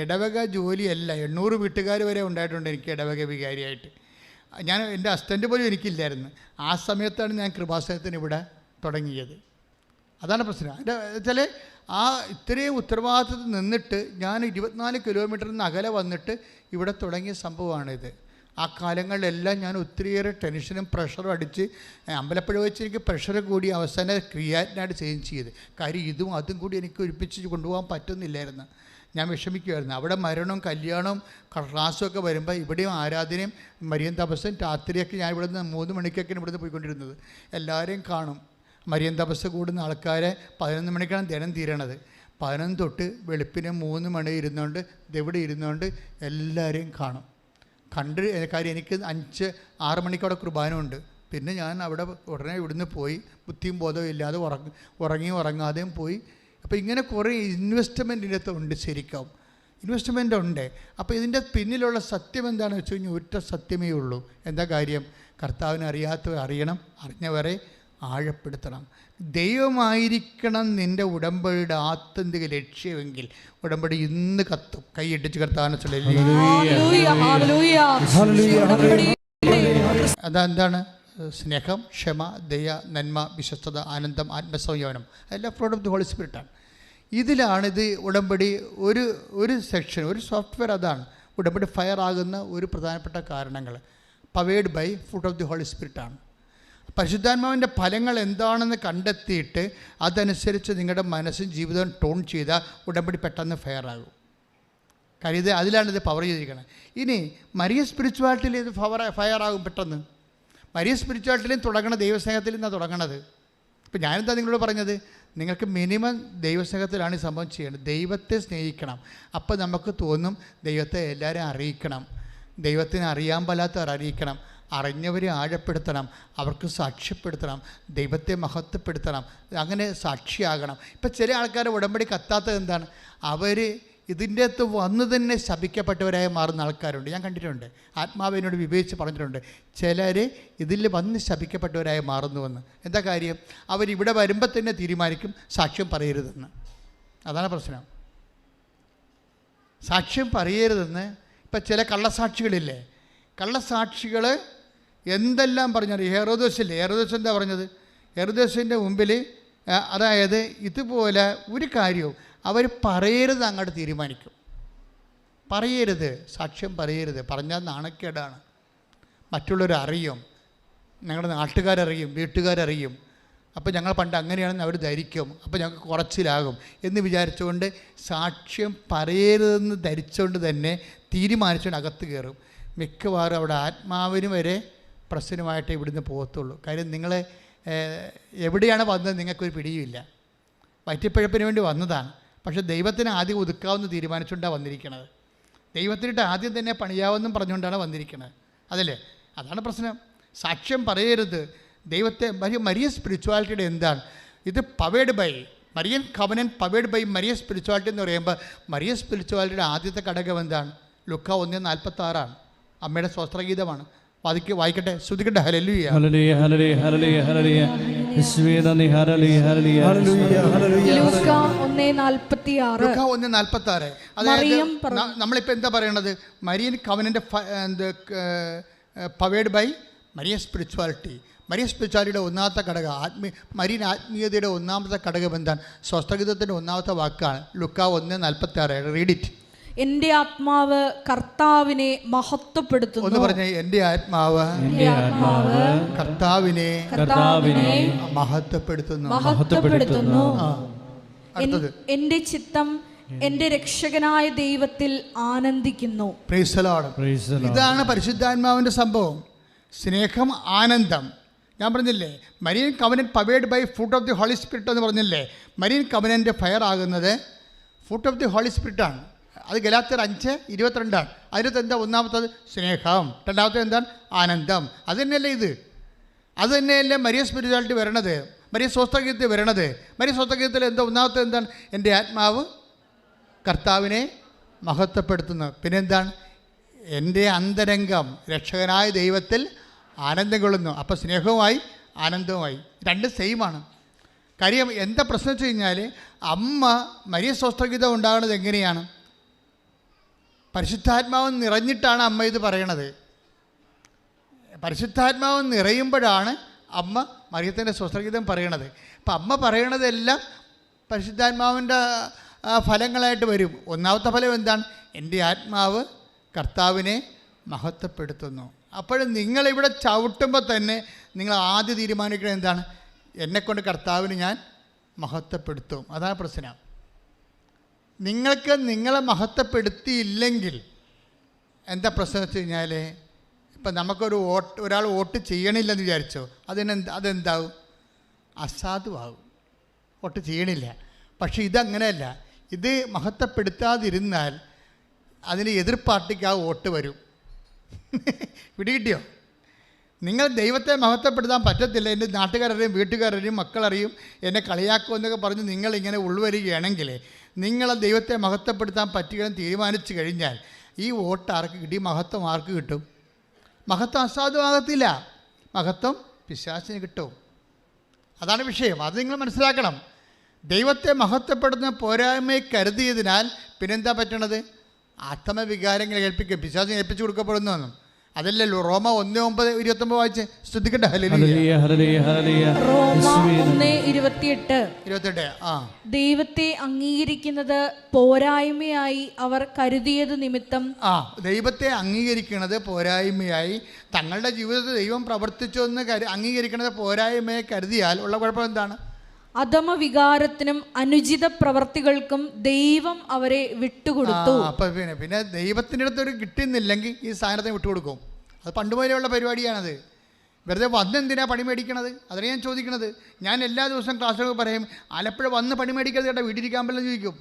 ഇടവക ജോലിയല്ല, 800 വീട്ടുകാർ വരെ ഉണ്ടായിട്ടുണ്ട് എനിക്ക് ഇടവക വികാരിയായിട്ട്. എൻ്റെ അസിസ്റ്റൻ്റ് പോലും എനിക്കില്ലായിരുന്നു. ആ സമയത്താണ് ഞാൻ കൃപാസനത്തിന് ഇവിടെ തുടങ്ങിയത്. അതാണ് പ്രശ്നം. എൻ്റെ വെച്ചാൽ ഇത്രയും ഉത്തരവാദിത്തത്തിൽ നിന്നിട്ട് ഞാൻ 24 കിലോമീറ്ററിൽ നിന്ന് അകലെ വന്നിട്ട് ഇവിടെ തുടങ്ങിയ സംഭവമാണിത്. ആ കാലങ്ങളിലെല്ലാം ഞാൻ ഒത്തിരിയേറെ ടെൻഷനും പ്രഷറും അടിച്ച് അമ്പലപ്പുഴ വെച്ച് എനിക്ക് പ്രഷർ കൂടി അവസാനം ക്രിയാറ്റിനായിട്ട് ചേഞ്ച് ചെയ്ത്. കാര്യം ഇതും അതും കൂടി എനിക്ക് ഒരുമിച്ച് കൊണ്ടുപോകാൻ പറ്റുന്നില്ലായിരുന്നു. ഞാൻ വിഷമിക്കുമായിരുന്നു. അവിടെ മരണവും കല്യാണവും ക്ലാസ്സും ഒക്കെ വരുമ്പോൾ ഇവിടെയും ആരാധനയും മരിയൻ തപസ്സും രാത്രിയൊക്കെ ഞാൻ ഇവിടെ നിന്ന് 3 മണിക്കൊക്കെയാണ് ഇവിടുന്ന് പോയിക്കൊണ്ടിരുന്നത്. എല്ലാവരെയും കാണും. മരിയൻ തപസ് കൂടുന്ന ആൾക്കാരെ 11 മണിക്കാണ് ദിനം തീരണത്. 11 തൊട്ട് വെളുപ്പിന് 3 മണി ഇരുന്നുകൊണ്ട് ഇതെവിടെ ഇരുന്നുകൊണ്ട് എല്ലാവരെയും കാണും. കാര്യം എനിക്ക് 5-6 മണിക്കവിടെ കുർബാന ഉണ്ട്. പിന്നെ ഞാൻ അവിടെ ഉടനെ ഇവിടുന്ന് പോയി, ബുദ്ധിയും ബോധവും ഇല്ലാതെ ഉറങ്ങാതെയും പോയി. അപ്പോൾ ഇങ്ങനെ കുറേ ഇൻവെസ്റ്റ്മെൻറ്റിൻ്റെ അകത്ത് ഉണ്ട്, ശരിക്കും ഇൻവെസ്റ്റ്മെൻ്റ് ഉണ്ട്. അപ്പോൾ ഇതിൻ്റെ പിന്നിലുള്ള സത്യം എന്താണെന്ന് വെച്ച് കഴിഞ്ഞാൽ ഒറ്റ സത്യമേ ഉള്ളൂ. എന്താ കാര്യം? കർത്താവിനെ അറിയാത്തവർ അറിയണം, അറിഞ്ഞവരെ ആഴപ്പെടുത്തണം. ദൈവമായിരിക്കണം നിൻ്റെ ഉടമ്പടിയുടെ ആത്യന്തിക ലക്ഷ്യമെങ്കിൽ ഉടമ്പടി ഇന്ന് കത്തും. കൈയിട്ടിച്ച് കർത്താവിനെ അതെന്താണ്? സ്നേഹം, ക്ഷമ, ദയ, നന്മ, വിശ്വസ്തത, ആനന്ദം, ആത്മസംയമനം, എല്ലാം ഫ്രൂട്ട് ഓഫ് ദി ഹോളി സ്പിരിറ്റാണ്. ഇതിലാണിത് ഉടമ്പടി ഒരു സെക്ഷൻ, ഒരു സോഫ്റ്റ്വെയർ. അതാണ് ഉടമ്പടി ഫയർ ആകുന്ന ഒരു പ്രധാനപ്പെട്ട കാരണങ്ങൾ. Powered by fruit of the holy സ്പിരിറ്റാണ്. പരിശുദ്ധാത്മാവിൻ്റെ ഫലങ്ങൾ എന്താണെന്ന് കണ്ടെത്തിയിട്ട് അതനുസരിച്ച് നിങ്ങളുടെ മനസ്സും ജീവിതവും ടോൺ ചെയ്താൽ ഉടമ്പടി പെട്ടെന്ന് ഫയർ ആകും. കാര്യം ഇത് അതിലാണിത് പവർ ചെയ്തിരിക്കുന്നത്. ഇനി മരിയ സ്പിരിച്വാലിറ്റിയിൽ ഇത് ഫയർ ആകും പെട്ടെന്ന്. മരിയ സ്പിരിച്വാലിറ്റിയിലും തുടങ്ങണ ദൈവസ്നേഹത്തിൽ നിന്നാണ് തുടങ്ങണത്. ഇപ്പം ഞാനെന്താ നിങ്ങളോട് പറഞ്ഞത്? നിങ്ങൾക്ക് മിനിമം ദൈവസ്നേഹത്തിലാണ് ഈ സംഭവം ചെയ്യേണ്ടത്. ദൈവത്തെ സ്നേഹിക്കണം. അപ്പോൾ നമുക്ക് തോന്നും ദൈവത്തെ എല്ലാവരും അറിയിക്കണം, ദൈവത്തിനെ അറിയാൻ പാലാത്തവർ അറിയിക്കണം, അറിഞ്ഞവരെ ആഴപ്പെടുത്തണം, അവർക്ക് സാക്ഷ്യപ്പെടുത്തണം, ദൈവത്തെ മഹത്വപ്പെടുത്തണം, അങ്ങനെ സാക്ഷിയാകണം. ഇപ്പം ചില ആൾക്കാർ ഉടമ്പടി കത്താത്തത് എന്താണ്? അവർ ഇതിൻ്റെ അകത്ത് വന്ന് തന്നെ ശപിക്കപ്പെട്ടവരായി മാറുന്ന ആൾക്കാരുണ്ട്. ഞാൻ കണ്ടിട്ടുണ്ട്, ആത്മാവിനോട് വിവേചിച്ച് പറഞ്ഞിട്ടുണ്ട്. ചിലർ ഇതിൽ വന്ന് ശപിക്കപ്പെട്ടവരായി മാറുന്നുവെന്ന്. എന്താ കാര്യം? അവരിവിടെ വരുമ്പോൾ തന്നെ തീരുമാനിക്കും സാക്ഷ്യം പറയരുതെന്ന്. അതാണ് പ്രശ്നം. സാക്ഷ്യം പറയരുതെന്ന്. ഇപ്പം ചില കള്ളസാക്ഷികളില്ലേ, കള്ളസാക്ഷികൾ എന്തെല്ലാം പറഞ്ഞാൽ ഹെറോദോസില്ലേ, ഹെറോദോസ് എന്താ പറഞ്ഞത്? ഹെറോദോസിൻ്റെ മുമ്പിൽ അതായത് ഇതുപോലെ ഒരു കാര്യവും അവർ പറയരുത് അങ്ങോട്ട് തീരുമാനിക്കും. പറയരുത്, സാക്ഷ്യം പറയരുത്, പറഞ്ഞാൽ നാണക്കേടാണ്. മറ്റുള്ളവരറിയും, ഞങ്ങളുടെ നാട്ടുകാരറിയും, വീട്ടുകാരറിയും. അപ്പോൾ ഞങ്ങൾ പണ്ട് അങ്ങനെയാണെന്ന് അവർ ധരിക്കും, അപ്പോൾ ഞങ്ങൾക്ക് കുറച്ചിലാകും എന്ന് വിചാരിച്ചുകൊണ്ട് സാക്ഷ്യം പറയരുതെന്ന് ധരിച്ചുകൊണ്ട് തന്നെ തീരുമാനിച്ചുകൊണ്ട് അകത്ത് കയറും. മിക്കവാറും അവിടെ ആത്മാവിന് വരെ പ്രശ്നമായിട്ട് ഇവിടുന്ന് പോകത്തുള്ളൂ. കാര്യം നിങ്ങൾ എവിടെയാണ് വന്നത് നിങ്ങൾക്കൊരു പിടിയുമില്ല. വയറ്റിപ്പഴപ്പിന് വേണ്ടി വന്നതാണ്, പക്ഷേ ദൈവത്തിന് ആദ്യം ഒതുക്കാമെന്ന് തീരുമാനിച്ചുകൊണ്ടാണ് വന്നിരിക്കുന്നത്. ദൈവത്തിനിട്ട് ആദ്യം തന്നെ പണിയാവെന്നും പറഞ്ഞുകൊണ്ടാണ് വന്നിരിക്കുന്നത്. അതല്ലേ? അതാണ് പ്രശ്നം. സാക്ഷ്യം പറയരുത്. ദൈവത്തെ മരിയ സ്പിരിച്വാലിറ്റിയുടെ എന്താണ് ഇത്? Powered by Marian covenant, powered by Maria spirituality എന്ന് പറയുമ്പോൾ മരിയ സ്പിരിച്വാലിറ്റിയുടെ ആദ്യത്തെ ഘടകം എന്താണ്? ലുക്ക 1:46 അമ്മയുടെ സ്വസ്ത്രഗീതമാണ്. വായിക്കട്ടെ, ശ്രുതിക്കട്ടെ. Hallelujah hallelujah hallelujah hallelujah hallelujah യേശുവേ നന്ദി. Hallelujah hallelujah hallelujah hallelujah. ലൂക്ക 1:46. അതായത് നമ്മളിപ്പോൾ എന്താ പറയണത്? Marian covenant powered by Maria spirituality. Maria സ്പിരിച്വാലിറ്റിയുടെ ഒന്നാമത്തെ ഘടകം മരിയൻ ആത്മീയതയുടെ ഒന്നാമത്തെ ഘടകം എന്താണ്? സ്വസ്ത്രഗീതത്തിൻ്റെ ഒന്നാമത്തെ വാക്കാണ് ലുക്ക 1:46. Read it. എന്റെ ആത്മാവ് കർത്താവിനെ മഹത്വപ്പെടുത്തുന്നു. ഒന്ന് പറഞ്ഞേ, എന്റെ ആത്മാവ് കർത്താവിനെ മഹത്വപ്പെടുത്തുന്നു. എന്റെ ചിത്തം എന്റെ രക്ഷകനായ ദൈവത്തിൽ ആനന്ദിക്കുന്നു. Price the Lord. ഇതാണ് പരിശുദ്ധാത്മാവിന്റെ സംഭവം. സ്നേഹം, ആനന്ദം. ഞാൻ പറഞ്ഞില്ലേ, Marian covenant powered by fruit of the Holy Spirit എന്ന് പറഞ്ഞില്ലേ. മരിയൻ കവനന്റ് ഫയർ ആകുന്നത് ഫ്രൂട്ട് ഓഫ് ദി ഹോളി സ്പിരിറ്റാണ്. അത് ഗലാത്യർ 5:22. അതിനകത്ത് എന്താ? ഒന്നാമത്തത് സ്നേഹം, രണ്ടാമത്തത് എന്താണ്? ആനന്ദം. അത് തന്നെയല്ലേ ഇത്? അത് തന്നെയല്ലേ മരിയ സ്പിരിച്വാലിറ്റി വരണത്, മരിയ സ്വസ്ത്രഗീതത്തിൽ വരണത്. മരിയ സ്വസ്ത്രഗീതത്തിൽ എന്താ? ഒന്നാമത്തത് എന്താണ്? എൻ്റെ ആത്മാവ് കർത്താവിനെ മഹത്വപ്പെടുത്തുന്നു. പിന്നെന്താണ്? എൻ്റെ അന്തരംഗം രക്ഷകനായ ദൈവത്തിൽ ആനന്ദം കൊള്ളുന്നു. അപ്പോൾ സ്നേഹവുമായി ആനന്ദവുമായി രണ്ട് സെയിമാണ്. കാര്യം എന്താ പ്രശ്നം വെച്ച് കഴിഞ്ഞാൽ, അമ്മ മരിയ സ്വസ്ത്രഗീതം ഉണ്ടാകുന്നത് എങ്ങനെയാണ്? പരിശുദ്ധാത്മാവ് നിറഞ്ഞിട്ടാണ് അമ്മ ഇത് പറയണത്. പരിശുദ്ധാത്മാവ് നിറയുമ്പോഴാണ് അമ്മ മറിയത്തിൻ്റെ സ്വസ്ത്രഗീതം പറയണത്. അപ്പം അമ്മ പറയണതെല്ലാം പരിശുദ്ധാത്മാവിൻ്റെ ഫലങ്ങളായിട്ട് വരും. ഒന്നാമത്തെ ഫലം എന്താണ്? എൻ്റെ ആത്മാവ് കർത്താവിനെ മഹത്വപ്പെടുത്തുന്നു. അപ്പോഴും നിങ്ങളിവിടെ ചവിട്ടുമ്പോൾ തന്നെ നിങ്ങൾ ആദ്യം തീരുമാനിക്കുന്നത് എന്താണ്? എന്നെക്കൊണ്ട് കർത്താവിന് ഞാൻ മഹത്വപ്പെടുത്തും. അതാണ് പ്രശ്നം. നിങ്ങൾക്ക് നിങ്ങളെ മഹത്വപ്പെടുത്തിയില്ലെങ്കിൽ എന്താ പ്രശ്നം വെച്ച് കഴിഞ്ഞാൽ, ഇപ്പം നമുക്കൊരു ഒരാൾ വോട്ട് ചെയ്യണില്ലെന്ന് വിചാരിച്ചോ, അതെന്താവും? അസാധുവാകും. വോട്ട് ചെയ്യണില്ല. പക്ഷേ ഇതങ്ങനെയല്ല. ഇത് മഹത്വപ്പെടുത്താതിരുന്നാൽ അതിന് എതിർ പാർട്ടിക്ക് ആ വോട്ട് വരും. പിടികിട്ടിയോ? നിങ്ങൾ ദൈവത്തെ മഹത്വപ്പെടുത്താൻ പറ്റത്തില്ല, എൻ്റെ നാട്ടുകാരറിയും വീട്ടുകാരറിയും മക്കളറിയും എന്നെ കളിയാക്കും എന്നൊക്കെ പറഞ്ഞ് നിങ്ങളിങ്ങനെ ഉൾവരികയാണെങ്കിൽ നിങ്ങളെ ദൈവത്തെ മഹത്വപ്പെടുത്താൻ പറ്റുകയെന്ന് തീരുമാനിച്ചു കഴിഞ്ഞാൽ ഈ വോട്ട് ആർക്ക് കിട്ടി? മഹത്വം ആർക്ക് കിട്ടും? മഹത്വം അസാധുവാകത്തില്ല, മഹത്വം പിശാചിന് കിട്ടും. അതാണ് വിഷയം. അത് നിങ്ങൾ മനസ്സിലാക്കണം. ദൈവത്തെ മഹത്വപ്പെടുന്ന പോരായ്മയെ കരുതിയതിനാൽ പിന്നെന്താ പറ്റണത്? ആത്മവികാരങ്ങൾ ഏൽപ്പിക്കുക, പിശാചിനെ ഏൽപ്പിച്ചു കൊടുക്കപ്പെടുന്നു. അതല്ലല്ലോ റോമ 1:9-29 വായിച്ച് സ്തുതിക്കട്ടെ. ദൈവത്തെ അംഗീകരിക്കുന്നത് പോരായ്മയായി അവർ കരുതിയത് നിമിത്തം. ദൈവത്തെ അംഗീകരിക്കുന്നത് പോരായ്മയായി തങ്ങളുടെ ജീവിതത്തിൽ ദൈവം പ്രവർത്തിച്ചു എന്ന് അംഗീകരിക്കുന്നത് പോരായ്മയെ കരുതിയാൽ ഉള്ള കുഴപ്പം എന്താണ്? അധമ വികാരത്തിനും അനുചിത പ്രവർത്തികൾക്കും ദൈവം അവരെ വിട്ടുകൊടുത്തു. പിന്നെ ദൈവത്തിൻ്റെ അടുത്തൊരു കിട്ടുന്നില്ലെങ്കിൽ ഈ സാധനത്തെ വിട്ടുകൊടുക്കും. അത് പണ്ടുപോലെയുള്ള പരിപാടിയാണത്. വെറുതെ വന്നെന്തിനാ പണി മേടിക്കണത്? അതിനെ ഞാൻ ചോദിക്കണത്. ഞാൻ എല്ലാ ദിവസവും ക്ലാസ്സുകൾ പറയും, ആലപ്പുഴ വന്ന് പണി മേടിക്കരുത് കേട്ടോ, വീട്ടിലിരിക്കാൻ പറ്റില്ല ചോദിക്കും.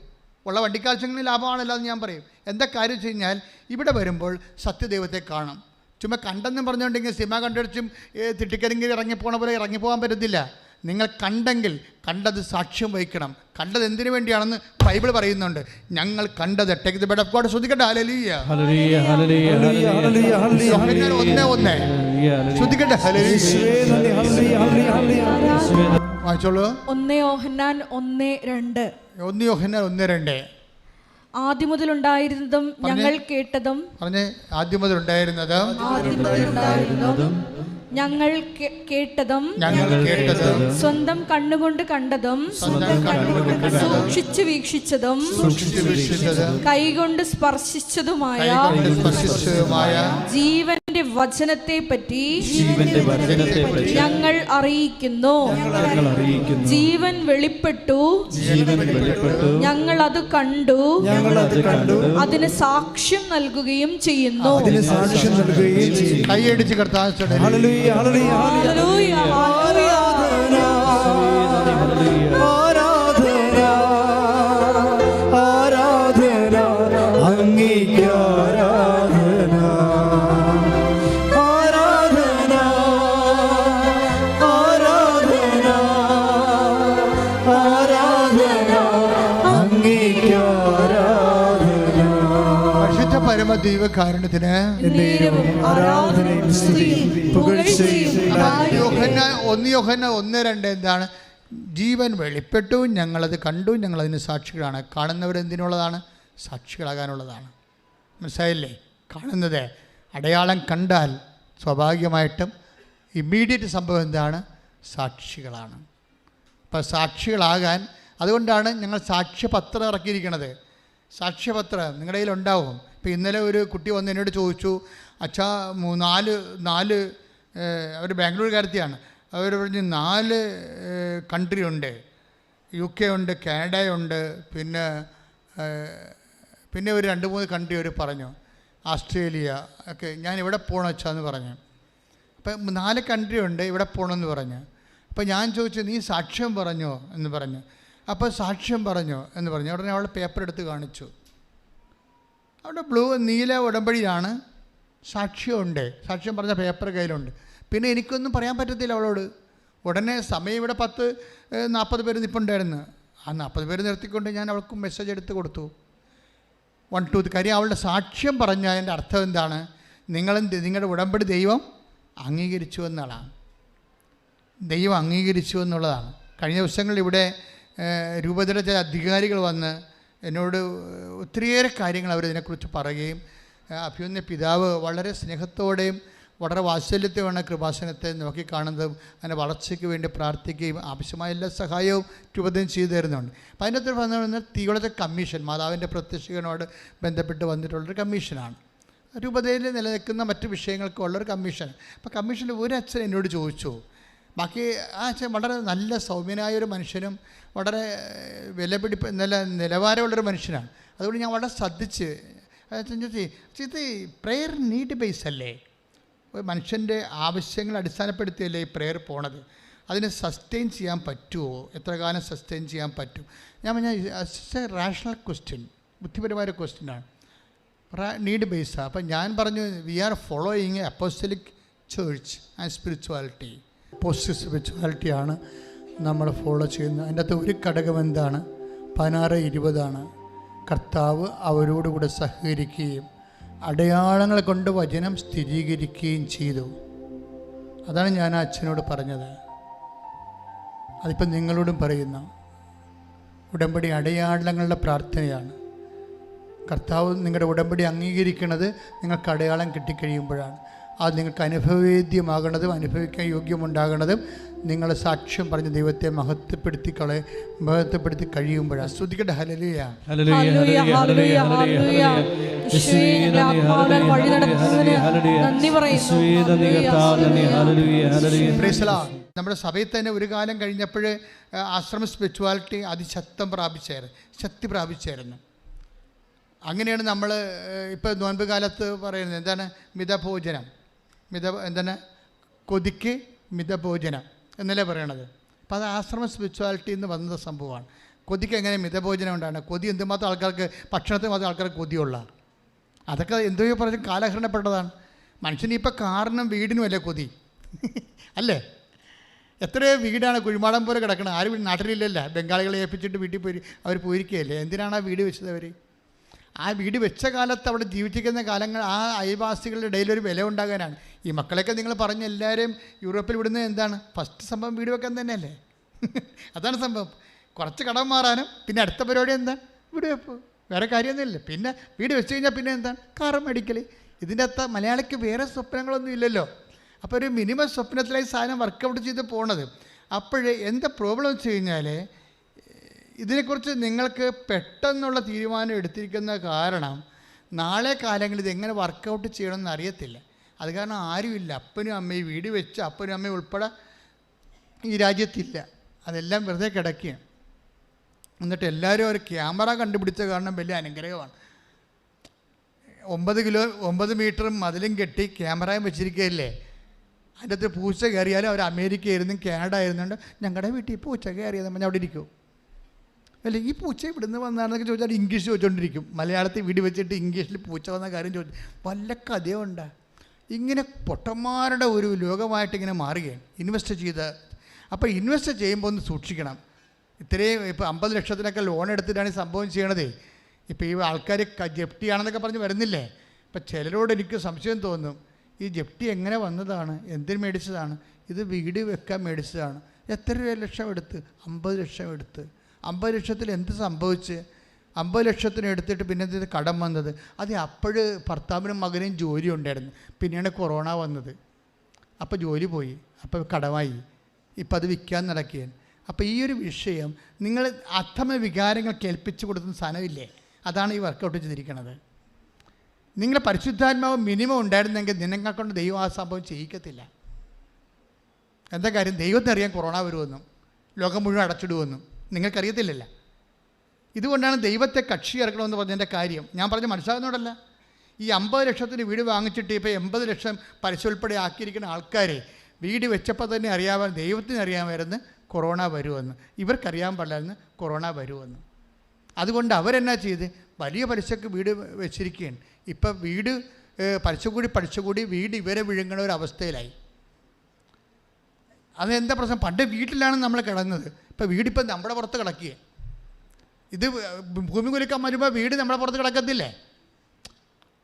ഉള്ള വണ്ടിക്കാഴ്ചകളിൽ ലാഭമാണല്ലോ എന്ന് ഞാൻ പറയും. എന്താ കാര്യം വെച്ച് കഴിഞ്ഞാൽ ഇവിടെ വരുമ്പോൾ സത്യദൈവത്തെ കാണും. ചുമ്മാ കണ്ടെന്നും പറഞ്ഞുകൊണ്ടെങ്കിൽ സിനിമ കണ്ടടിച്ചും തിട്ടിക്കരിങ്കിൽ ഇറങ്ങിപ്പോണ പോലെ ഇറങ്ങിപ്പോകാൻ പറ്റത്തില്ല. നിങ്ങൾ കണ്ടെങ്കിൽ കണ്ടത് സാക്ഷ്യം വഹിക്കണം. കണ്ടത് എന്തിനു വേണ്ടിയാണെന്ന് ബൈബിൾ പറയുന്നുണ്ട്. ഞങ്ങൾ കണ്ടത് ശ്രദ്ധിക്കട്ടെ. ഹല്ലേലൂയ, ശ്രദ്ധിക്കട്ടെ. വായിച്ചോളൂ. 1 യോഹന്നാൻ 1:2. 1 യോഹന്നാൻ 1:2. ആദ്യം മുതലുണ്ടായിരുന്നതും ഞങ്ങൾ കേട്ടതും. പറഞ്ഞേ, ആദ്യം മുതലുണ്ടായിരുന്നതും ഞങ്ങൾ കേട്ടതും സ്വന്തം കണ്ണുകൊണ്ട് കണ്ടതും സൂക്ഷിച്ചു വീക്ഷിച്ചതും കൈകൊണ്ട് സ്പർശിച്ചതുമായ ജീവന്റെ വചനത്തെ പറ്റി ഞങ്ങൾ അറിയിക്കുന്നു. ജീവൻ വെളിപ്പെട്ടു, ഞങ്ങൾ അത് കണ്ടു, അതിന് സാക്ഷ്യം നൽകുകയും ചെയ്യുന്നു. കൈയടിച്ച് കർത്താവേ ഹല്ലേലൂയ, ദൈവകാരുണ്യത്തിന് 1 യോഹന്നാൻ 1:2 എന്താണ്? ജീവൻ വെളിപ്പെട്ടു, ഞങ്ങളത് കണ്ടു, ഞങ്ങളതിന് സാക്ഷികളാണ്. കാണുന്നവരെന്തിനുള്ളതാണ്? സാക്ഷികളാകാനുള്ളതാണ്. മനസ്സിലായില്ലേ? കാണുന്നത് അടയാളം കണ്ടാൽ സ്വാഭാവികമായിട്ടും ഇമ്മീഡിയറ്റ് സംഭവം എന്താണ്? സാക്ഷികളാണ്. അപ്പം സാക്ഷികളാകാൻ അതുകൊണ്ടാണ് ഞങ്ങൾ സാക്ഷ്യപത്രം ഇറക്കിയിരിക്കുന്നത്. സാക്ഷ്യപത്രം നിങ്ങളുടെ കയ്യിലുണ്ടാവും. ഇപ്പോൾ ഇന്നലെ ഒരു കുട്ടി വന്ന് എന്നോട് ചോദിച്ചു, അച്ഛാ 4 അവർ ബാംഗ്ലൂർകാരത്തിയാണ്. അവർ പറഞ്ഞ് 4 കൺട്രി ഉണ്ട്, UK ഉണ്ട്, കാനഡയുണ്ട്, പിന്നെ ഒരു 2-3 കൺട്രി അവർ പറഞ്ഞു, ഓസ്ട്രേലിയ ഒക്കെ. ഞാൻ ഇവിടെ പോകണം വെച്ചാന്ന് പറഞ്ഞു. അപ്പം 4 കൺട്രി ഉണ്ട്, ഇവിടെ പോകണമെന്ന് പറഞ്ഞു. അപ്പോൾ ഞാൻ ചോദിച്ചു, നീ സാക്ഷ്യം പറഞ്ഞോ എന്ന് പറഞ്ഞു. അപ്പോൾ സാക്ഷ്യം പറഞ്ഞോ എന്ന് പറഞ്ഞു. ഉടനെ അവളുടെ പേപ്പർ എടുത്ത് കാണിച്ചു. അവിടെ നീല ഉടമ്പടിയാണ്, സാക്ഷ്യമുണ്ട്. സാക്ഷ്യം പറഞ്ഞ പേപ്പർ കയ്യിലുണ്ട്. പിന്നെ എനിക്കൊന്നും പറയാൻ പറ്റത്തില്ല അവളോട്. ഉടനെ സമയം ഇവിടെ 40 പേര് നിൽപ്പുണ്ടായിരുന്നു. ആ 40 പേര് നിർത്തിക്കൊണ്ട് ഞാൻ അവൾക്ക് മെസ്സേജ് എടുത്ത് കൊടുത്തു. 1 2 കാര്യം അവളുടെ സാക്ഷ്യം പറഞ്ഞതിൻ്റെ അർത്ഥം എന്താണ്? നിങ്ങളുടെ ഉടമ്പടി ദൈവം അംഗീകരിച്ചു എന്നുള്ളതാണ്. ദൈവം അംഗീകരിച്ചു എന്നുള്ളതാണ്. കഴിഞ്ഞ ദിവസങ്ങളിൽ ഇവിടെ രൂപതയുടെ ചില അധികാരികൾ വന്ന് എന്നോട് ഒത്തിരിയേറെ കാര്യങ്ങൾ അവരിതിനെക്കുറിച്ച് പറയുകയും അഭിമന്യ പിതാവ് വളരെ സ്നേഹത്തോടെയും വളരെ വാത്സല്യത്തോടെയാണ് കൃപാസനത്തെ നോക്കിക്കാണുന്നതും അതിൻ്റെ വളർച്ചയ്ക്ക് വേണ്ടി പ്രാർത്ഥിക്കുകയും ആവശ്യമായ എല്ലാ സഹായവും രൂപതയും ചെയ്തു തരുന്നുണ്ട്. അപ്പോൾ അതിനകത്ത് വന്ന തിയോളജി കമ്മീഷൻ, മാതാവിൻ്റെ പ്രത്യക്ഷനോട് ബന്ധപ്പെട്ട് വന്നിട്ടുള്ളൊരു കമ്മീഷനാണ്. രൂപതയിൽ നിലനിൽക്കുന്ന മറ്റ് വിഷയങ്ങൾക്കുള്ളൊരു കമ്മീഷൻ. അപ്പോൾ കമ്മീഷനിൽ ഒരു അച്ഛൻ എന്നോട് ചോദിച്ചു, ബാക്കി ആ അച്ഛൻ വളരെ നല്ല സൗമ്യനായൊരു മനുഷ്യനും വളരെ നിലവാരമുള്ളൊരു മനുഷ്യനാണ്. അതുകൊണ്ട് ഞാൻ വളരെ ശ്രദ്ധിച്ച് ഇത് പ്രെയർ നീഡ് ബേസ് അല്ലേ? മനുഷ്യൻ്റെ ആവശ്യങ്ങൾ അടിസ്ഥാനപ്പെടുത്തിയല്ലേ ഈ പ്രെയർ പോണത്? അതിനെ സസ്റ്റെയിൻ ചെയ്യാൻ പറ്റുമോ? എത്ര കാലം സസ്റ്റെയിൻ ചെയ്യാൻ പറ്റും? ഞാൻ പറഞ്ഞാൽ റാഷണൽ ക്വസ്റ്റ്യൻ, ബുദ്ധിപരമായൊരു ക്വസ്റ്റ്യനാണ്. നീഡ് ബേസാണ്. അപ്പം ഞാൻ പറഞ്ഞു, we are following apostolic church and spirituality. Positive സ്പിരിച്വാലിറ്റിയാണ് നമ്മൾ ഫോളോ ചെയ്യുന്നത്. അതിൻ്റെ അകത്ത് ഒരു ഘടകം എന്താണ്? 16-20 കർത്താവ് അവരോടുകൂടെ സഹകരിക്കുകയും അടയാളങ്ങൾ കൊണ്ട് വചനം സ്ഥിരീകരിക്കുകയും ചെയ്തു. അതാണ് ഞാൻ അച്ഛനോട് പറഞ്ഞത്. അതിപ്പം നിങ്ങളോടും പറയുന്ന ഉടമ്പടി അടയാളങ്ങളുടെ പ്രാർത്ഥനയാണ്. കർത്താവ് നിങ്ങളുടെ ഉടമ്പടി അംഗീകരിക്കുന്നത് നിങ്ങൾക്ക് അടയാളം കിട്ടിക്കഴിയുമ്പോഴാണ്. അത് നിങ്ങൾക്ക് അനുഭവവേദ്യമാകണതും അനുഭവിക്കാൻ യോഗ്യമുണ്ടാകണതും നിങ്ങൾ സാക്ഷ്യം പറഞ്ഞ് ദൈവത്തെ മഹത്വപ്പെടുത്തി കഴിയുമ്പോഴാണ്. ശ്രുതിക്കട്ടെ ഹല്ലേലൂയ. നമ്മുടെ സഭയിൽ തന്നെ ഒരു കാലം കഴിഞ്ഞപ്പോൾ ആശ്രമ സ്പിരിച്വാലിറ്റി ശക്തി പ്രാപിച്ചായിരുന്നു. അങ്ങനെയാണ് നമ്മൾ ഇപ്പോൾ നോൻപ് കാലത്ത് പറയുന്നത്. എന്താണ്? മിതഭോജനം. കൊതിക്ക് മിതഭോജനം എന്നല്ലേ പറയണത്. അപ്പോൾ അത് ആശ്രമ സ്പിരിച്വാലിറ്റി എന്ന് വന്ന സംഭവമാണ്. കൊതിക്ക് എങ്ങനെ മിതഭോജനം ഉണ്ടാണ്? കൊതി എന്തുമാത്രം ആൾക്കാർക്ക്, ഭക്ഷണത്തിന് മാത്രം ആൾക്കാർക്ക് കൊതിയുള്ള, അതൊക്കെ എന്തോ പറഞ്ഞ് കാലഹരണപ്പെട്ടതാണ്. മനുഷ്യന് ഇപ്പോൾ കാറിനും വീടിനും അല്ലേ കൊതി, അല്ലേ? എത്രയോ വീടാണ് കുഴിമാടം പോലെ കിടക്കണം. ആരും നാട്ടിലില്ലല്ലോ. ബംഗാളികളെ ഏൽപ്പിച്ചിട്ട് വീട്ടിൽ പോയി അവർ പോയിരിക്കുകയല്ലേ. എന്തിനാണ് ആ വീട് വെച്ചത് അവർ? ആ വീട് വെച്ച കാലത്ത് അവിടെ ജീവിച്ചിരിക്കുന്ന കാലങ്ങൾ ആ അയൽവാസികളുടെ ഇടയിൽ ഒരു വില ഉണ്ടാകാനാണ്. ഈ മക്കളെയൊക്കെ നിങ്ങൾ പറഞ്ഞ എല്ലാവരെയും യൂറോപ്പിൽ വിടുന്നത് എന്താണ്? ഫസ്റ്റ് സംഭവം വീട് വെക്കാൻ തന്നെയല്ലേ? അതാണ് സംഭവം. കുറച്ച് കടം മാറാനും പിന്നെ അടുത്ത പരിപാടി എന്താണ്? വീട് വെപ്പ്. വേറെ കാര്യമൊന്നുമില്ല. പിന്നെ വീട് വെച്ച് കഴിഞ്ഞാൽ പിന്നെ എന്താണ്? കാറ് മേടിക്കൽ. ഇതിൻ്റെ അകത്ത് മലയാളിക്ക് വേറെ സ്വപ്നങ്ങളൊന്നും ഇല്ലല്ലോ. അപ്പോൾ ഒരു മിനിമം സ്വപ്നത്തിലായി സാധനം വർക്കൗട്ട് ചെയ്ത് പോണത്. അപ്പോൾ എന്താ പ്രോബ്ലം വെച്ച് കഴിഞ്ഞാൽ ഇതിനെക്കുറിച്ച് നിങ്ങൾക്ക് പെട്ടെന്നുള്ള തീരുമാനം എടുത്തിരിക്കുന്ന കാരണം നാളെ കാലങ്ങളിൽ ഇതെങ്ങനെ വർക്കൗട്ട് ചെയ്യണമെന്ന് അറിയത്തില്ല. അത് കാരണം ആരുമില്ല. അപ്പനും അമ്മയും വീട് വെച്ച് അപ്പനും അമ്മയും ഉൾപ്പെടെ ഈ രാജ്യത്തില്ല. അതെല്ലാം വെറുതെ കിടക്കുകയാണ്. എന്നിട്ട് എല്ലാവരും ഒരു ക്യാമറ കണ്ടുപിടിച്ച കാരണം വലിയ അനുഗ്രഹമാണ്. 9 മീറ്ററും മതിലും കെട്ടി ക്യാമറയും വെച്ചിരിക്കുകയല്ലേ. അതിൻ്റെ അകത്ത് പൂച്ച കയറിയാലും അവർ അമേരിക്ക ആയിരുന്നു കാനഡ ആയിരുന്നുണ്ട് ഞങ്ങളുടെ വീട്ടിൽ പൂച്ച കയറിയതെന്ന് പറഞ്ഞാൽ അവിടെ ഇരിക്കും. അല്ല, ഈ പൂച്ച ഇവിടുന്ന് വന്നാണെന്നൊക്കെ ചോദിച്ചാൽ ഇംഗ്ലീഷ് ചോദിച്ചുകൊണ്ടിരിക്കും. മലയാളത്തിൽ വീട് വെച്ചിട്ട് ഇംഗ്ലീഷിൽ പൂച്ച വന്ന കാര്യം ചോദിച്ചു. വല്ല കഥയുണ്ട്. ഇങ്ങനെ പൊട്ടന്മാരുടെ ഒരു ലോകമായിട്ട് ഇങ്ങനെ മാറുകയാണ് ഇൻവെസ്റ്റ് ചെയ്ത്. അപ്പോൾ ഇൻവെസ്റ്റ് ചെയ്യുമ്പോൾ ഒന്ന് സൂക്ഷിക്കണം. ഇത്രയും ഇപ്പോൾ 50 ലക്ഷത്തിനൊക്കെ ലോൺ എടുത്തിട്ടാണ് ഈ സംഭവം ചെയ്യണതേ. ഇപ്പോൾ ഈ ആൾക്കാർ ജപ്തിയാണെന്നൊക്കെ പറഞ്ഞ് വരുന്നില്ലേ. ഇപ്പം ചിലരോട് എനിക്ക് സംശയം തോന്നും, ഈ ജപ്തി എങ്ങനെ വന്നതാണ്? എന്തിന് മേടിച്ചതാണ്? ഇത് വീട് വെക്കാൻ മേടിച്ചതാണ്. എത്ര ലക്ഷം എടുത്ത്? 50 ലക്ഷം എടുത്ത്. 50 ലക്ഷത്തിൽ എന്ത് സംഭവിച്ച്? 50 ലക്ഷത്തിന് എടുത്തിട്ട് പിന്നെ എന്ത് കടം വന്നത്? അത് അപ്പോഴ് ഭർത്താവിനും മകനും ജോലി ഉണ്ടായിരുന്നു. പിന്നെയാണ് കൊറോണ വന്നത്. അപ്പോൾ ജോലി പോയി, അപ്പോൾ കടമായി. ഇപ്പം അത് വിൽക്കാൻ നടക്കുകയാണ്. അപ്പോൾ ഈ ഒരു വിഷയം നിങ്ങൾ അഥമ വികാരങ്ങൾ കേൾപ്പിച്ചു കൊടുക്കുന്ന സാധനമില്ലേ, അതാണ് ഈ വർക്കൗട്ട് ചെയ്തിരിക്കുന്നത്. നിങ്ങളുടെ പരിശുദ്ധാത്മാവ് മിനിമം ഉണ്ടായിരുന്നെങ്കിൽ നിങ്ങളെ കൊണ്ട് ദൈവം ആ സംഭവം ചെയ്യിക്കത്തില്ല. എന്താ കാര്യം? ദൈവത്തിനറിയാൻ കൊറോണ വരുമെന്നും ലോകം മുഴുവൻ അടച്ചിടുമെന്നും നിങ്ങൾക്കറിയത്തില്ലല്ലോ. ഇതുകൊണ്ടാണ് ദൈവത്തെ കക്ഷി ഇറക്കണമെന്ന് പറഞ്ഞതിൻ്റെ കാര്യം. ഞാൻ പറഞ്ഞ് മനസ്സിലാകുന്നതോടല്ല. ഈ 50 ലക്ഷത്തിന് വീട് വാങ്ങിച്ചിട്ട് ഇപ്പോൾ 80 ലക്ഷം പലിശ ഉൾപ്പെടെ ആക്കിയിരിക്കുന്ന ആൾക്കാരെ വീട് വെച്ചപ്പോൾ തന്നെ ദൈവത്തിന് അറിയാമായിരുന്നു കൊറോണ വരുമെന്ന്. ഇവർക്കറിയാൻ പാടില്ലായിരുന്നു കൊറോണ വരുമെന്ന്. അതുകൊണ്ട് അവരെന്നാ ചെയ്ത് വലിയ പലിശക്ക് വീട് വെച്ചിരിക്കുകയാണ്. ഇപ്പം വീട് പലിശ കൂടി വീട് ഇവരെ വിഴുങ്ങണ ഒരു അവസ്ഥയിലായി. അതെന്താ പ്രശ്നം? പണ്ട് വീട്ടിലാണ് നമ്മൾ കിടന്നത്. ഇപ്പം വീടിപ്പം നമ്മുടെ പുറത്ത് കിടക്കുക. ഇത് ഭൂമി കുലുക്കാൻ വരുമ്പോൾ വീട് നമ്മുടെ പുറത്ത് കിടക്കത്തില്ലേ?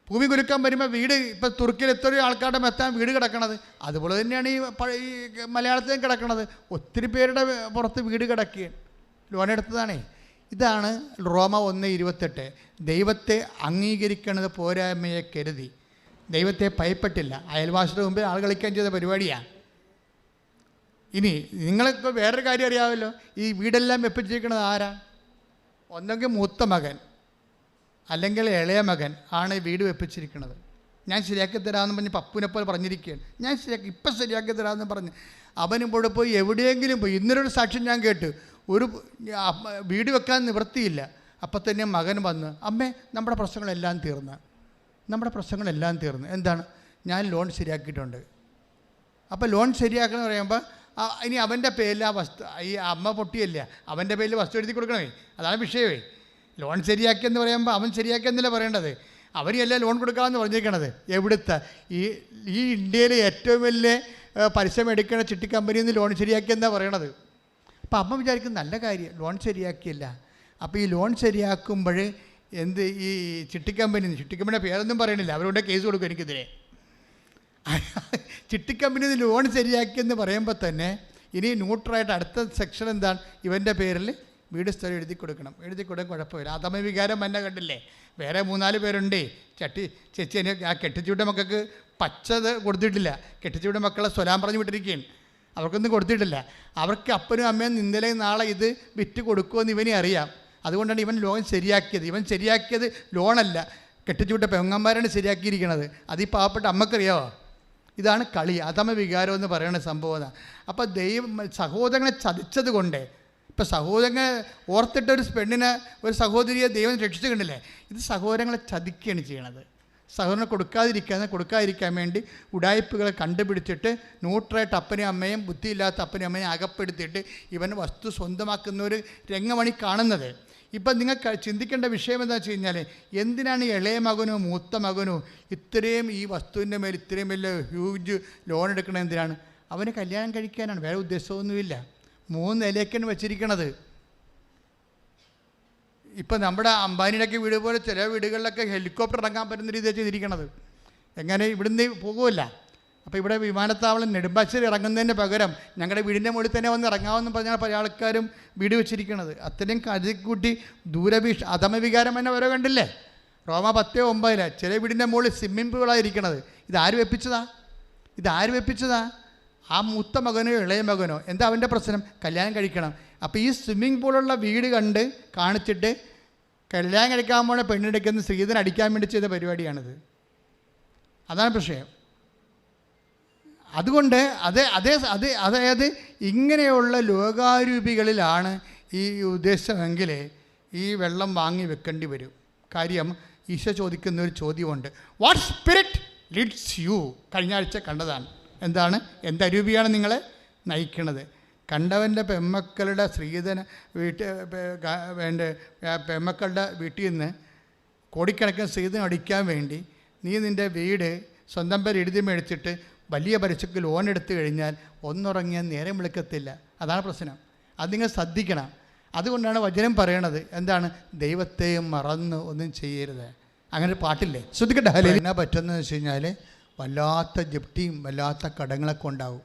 ഭൂമി കുലുക്കാൻ വരുമ്പോൾ വീട് ഇപ്പം തുർക്കിയിൽ എത്രയോ ആൾക്കാരുടെ മെത്താൻ വീട് കിടക്കണത്. അതുപോലെ തന്നെയാണ് ഈ മലയാളത്തിലും കിടക്കണത്. ഒത്തിരി പേരുടെ പുറത്ത് വീട് കിടക്കുകയാണ്. ലോൺ എടുത്തതാണേ. ഇതാണ് റോമ 1:28. ദൈവത്തെ അംഗീകരിക്കുന്നത് പോരായ്മയെ കരുതി. ദൈവത്തെ ഭയപ്പെട്ടില്ല. അയൽവാസിയുടെ മുമ്പിൽ ആൾ കളിക്കാൻ ചെയ്ത പരിപാടിയാണ്. ഇനി നിങ്ങൾക്ക് വേറൊരു കാര്യം അറിയാമല്ലോ. ഈ വീടെല്ലാം വെപ്പിച്ചിരിക്കുന്നത് ആരാ? ഒന്നെങ്കിൽ മൂത്ത മകൻ അല്ലെങ്കിൽ ഇളയ മകൻ ആണ് വീട് വെപ്പിച്ചിരിക്കുന്നത്. ഞാൻ ശരിയാക്കി തരാമെന്ന് പറഞ്ഞ് പപ്പുവിനെ പോലെ പറഞ്ഞിരിക്കുകയാണ്. ഞാൻ ഇപ്പം ശരിയാക്കി തരാമെന്ന് പറഞ്ഞ് അവനും കൂടെ പോയി എവിടെയെങ്കിലും പോയി. ഇന്നൊരു സാക്ഷ്യം ഞാൻ കേട്ടു. ഒരു വീട് വെക്കാൻ നിവൃത്തിയില്ല. അപ്പം തന്നെ മകൻ വന്ന്, അമ്മേ നമ്മുടെ പ്രശ്നങ്ങളെല്ലാം തീർന്ന്. എന്താണ്? ഞാൻ ലോൺ ശരിയാക്കിയിട്ടുണ്ട്. അപ്പോൾ ലോൺ ശരിയാക്കണമെന്ന് പറയുമ്പോൾ ഇനി അവൻ്റെ പേരിൽ ആ വസ്തു, ഈ അമ്മ പൊട്ടിയല്ല, അവൻ്റെ പേരിൽ വസ്തു എഴുതി കൊടുക്കണമേ. അതാണ് വിഷയമേ. ലോൺ ശരിയാക്കിയെന്ന് പറയുമ്പോൾ അവൻ ശരിയാക്കിയെന്നല്ല പറയേണ്ടത്. അവരെല്ലാം ലോൺ കൊടുക്കാമെന്ന് പറഞ്ഞിരിക്കണത്. എവിടുത്തെ ഈ ഇന്ത്യയിലെ ഏറ്റവും വലിയ പലിശ മേടിക്കുന്ന ചിട്ടി കമ്പനിയിൽ നിന്ന് ലോൺ ശരിയാക്കിയെന്നാണ് പറയണത്. അപ്പോൾ അമ്മ വിചാരിക്കും നല്ല കാര്യം, ലോൺ ശരിയാക്കിയില്ല. അപ്പോൾ ഈ ലോൺ ശരിയാക്കുമ്പോൾ ഈ ചിട്ടിക്കമ്പനിയുടെ പേരൊന്നും പറയണില്ല, അവരോട് കേസ് കൊടുക്കും എനിക്കെതിരെ. ചിട്ടിക്കമ്പനി ലോൺ ശരിയാക്കിയെന്ന് പറയുമ്പോൾ തന്നെ ഇനി ന്യൂട്രലായിട്ട് അടുത്ത സെക്ഷൻ എന്താണ്, ഇവൻ്റെ പേരിൽ വീട് സ്ഥലം എഴുതി കൊടുക്കണം. എഴുതി കൊടുക്കാൻ കുഴപ്പമില്ല. അധമവികാരം എന്നെ കണ്ടില്ലേ, വേറെ 3-4 പേരുണ്ടേ. ചേച്ചി ആ കെട്ടിച്ചൂട്ട മക്കൾക്ക് പച്ചത് കൊടുത്തിട്ടില്ല, കെട്ടിച്ചൂട്ട മക്കളെ സ്വലാം പറഞ്ഞു വിട്ടിരിക്കുകയാണ്, അവർക്കൊന്നും കൊടുത്തിട്ടില്ല. അവർക്ക് അപ്പനും അമ്മയും ഇന്നലെ നാളെ ഇത് വിറ്റ് കൊടുക്കുമെന്ന് ഇവനെ അറിയാം. അതുകൊണ്ടാണ് ഇവൻ ലോൺ ശരിയാക്കിയത്. ഇവൻ ശരിയാക്കിയത് ലോണല്ല, കെട്ടിച്ചൂട്ട പെങ്ങന്മാരാണ് ശരിയാക്കിയിരിക്കുന്നത്. അത് ഈ പാവപ്പെട്ട അമ്മക്കറിയാമോ? ഇതാണ് കളി, അധമ വികാരം എന്ന് പറയുന്ന സംഭവം. അപ്പോൾ സഹോദരങ്ങളെ ചതിച്ചത് കൊണ്ട്, ഇപ്പോൾ സഹോദരങ്ങളെ ഓർത്തിട്ടൊരു പെണ്ണിനെ, ഒരു സഹോദരിയെ ദൈവം രക്ഷിച്ചു കണ്ടില്ലേ, ഇത് സഹോദരങ്ങളെ ചതിക്കുകയാണ് ചെയ്യണത്. സഹോദരനെ കൊടുക്കാതിരിക്കാൻ വേണ്ടി ഉടായ്പകളെ കണ്ടുപിടിച്ചിട്ട് ന്യൂട്രലായിട്ട് അപ്പനെയും അമ്മയും, ബുദ്ധിയില്ലാത്ത അപ്പനെയും അമ്മയും അകപ്പെടുത്തിയിട്ട് ഇവൻ വസ്തു സ്വന്തമാക്കുന്ന ഒരു രംഗമാണ് കാണുന്നത്. ഇപ്പം നിങ്ങൾക്ക് ചിന്തിക്കേണ്ട വിഷയം എന്താ വെച്ച് കഴിഞ്ഞാൽ, എന്തിനാണ് ഇളയ മകനോ മൂത്ത മകനോ ഇത്രയും ഈ വസ്തുവിൻ്റെ മേൽ ഇത്രയും വലിയ ഹ്യൂജ് ലോൺ എടുക്കണത്? എന്തിനാണ്? അവന് കല്യാണം കഴിക്കാനാണ്, വേറെ ഉദ്ദേശമൊന്നുമില്ല. 3 നിലയ്ക്കാണ് വെച്ചിരിക്കണത്. ഇപ്പം നമ്മുടെ അംബാനിയുടെയൊക്കെ വീട് പോലെ ചില വീടുകളിലൊക്കെ ഹെലികോപ്റ്റർ ഇറങ്ങാൻ പറ്റുന്ന രീതിയിൽ ചെയ്തിരിക്കണത്. എങ്ങനെ ഇവിടുന്ന് പോകുമല്ല. അപ്പോൾ ഇവിടെ വിമാനത്താവളം നെടുമ്പാശ്ശേരി ഇറങ്ങുന്നതിന് പകരം ഞങ്ങളുടെ വീടിൻ്റെ മുകളിൽ തന്നെ വന്ന് ഇറങ്ങാമെന്ന് പറഞ്ഞാൽ പല ആൾക്കാരും വീട് വെച്ചിരിക്കണത്. അത്രയും കരുതിക്കൂട്ടി അധമവികാരം തന്നെ ഓരോ കണ്ടില്ലേ. റോമ 10:9 ചില വീടിൻ്റെ മുകളിൽ സ്വിമ്മിംഗ് പൂളായിരിക്കണത്. ഇതാര് വെപ്പിച്ചതാ? ആ മൂത്ത മകനോ ഇളയ മകനോ. എന്താ അവൻ്റെ പ്രശ്നം? കല്യാണം കഴിക്കണം. അപ്പോൾ ഈ സ്വിമ്മിംഗ് പൂളുള്ള വീട് കാണിച്ചിട്ട് കല്യാണം കഴിക്കാൻ പോണ പെണ്ണിടയ്ക്കുന്ന സ്ത്രീധനം അടിക്കാൻ വേണ്ടി ചെയ്ത പരിപാടിയാണിത്. അതാണ് വിഷയം. അതുകൊണ്ട് അതായത് ഇങ്ങനെയുള്ള ലോകാരൂപികളിലാണ് ഈ ഉദ്ദേശമെങ്കിൽ ഈ വെള്ളം വാങ്ങി വെക്കേണ്ടി വരും. കാര്യം ഈശോ ചോദിക്കുന്ന ഒരു ചോദ്യമുണ്ട്, വാട്ട് സ്പിരിറ്റ് ലീഡ്സ് യു? കഴിഞ്ഞ ആഴ്ച കണ്ടതാണ്. എന്തരൂപിയാണ് നിങ്ങളെ നയിക്കണത്? കണ്ടവൻ്റെ പെമ്മക്കളുടെ സ്ത്രീധന പെമ്മക്കളുടെ വീട്ടിൽ നിന്ന് കോടിക്കണക്കിന് സ്ത്രീധനം അടിക്കാൻ വേണ്ടി നീ നിൻ്റെ വീട് സ്വന്തം പേര് എഴുതി മേടിച്ചിട്ട് വലിയ പലിശക്ക് ലോൺ എടുത്തു കഴിഞ്ഞാൽ ഒന്നുറങ്ങിയാൽ നേരം വിളിക്കത്തില്ല. അതാണ് പ്രശ്നം. അത് നിങ്ങൾ ശ്രദ്ധിക്കണം. അതുകൊണ്ടാണ് വചനം പറയണത്, ദൈവത്തെയും മറന്ന് ഒന്നും ചെയ്യരുത്. അങ്ങനെ ഒരു പാട്ടില്ലേ, ശ്രദ്ധിക്കട്ടെ. എന്നാ പറ്റുന്നതെന്ന് വെച്ച് കഴിഞ്ഞാൽ വല്ലാത്ത ജപ്തിയും വല്ലാത്ത കടങ്ങളൊക്കെ ഉണ്ടാവും.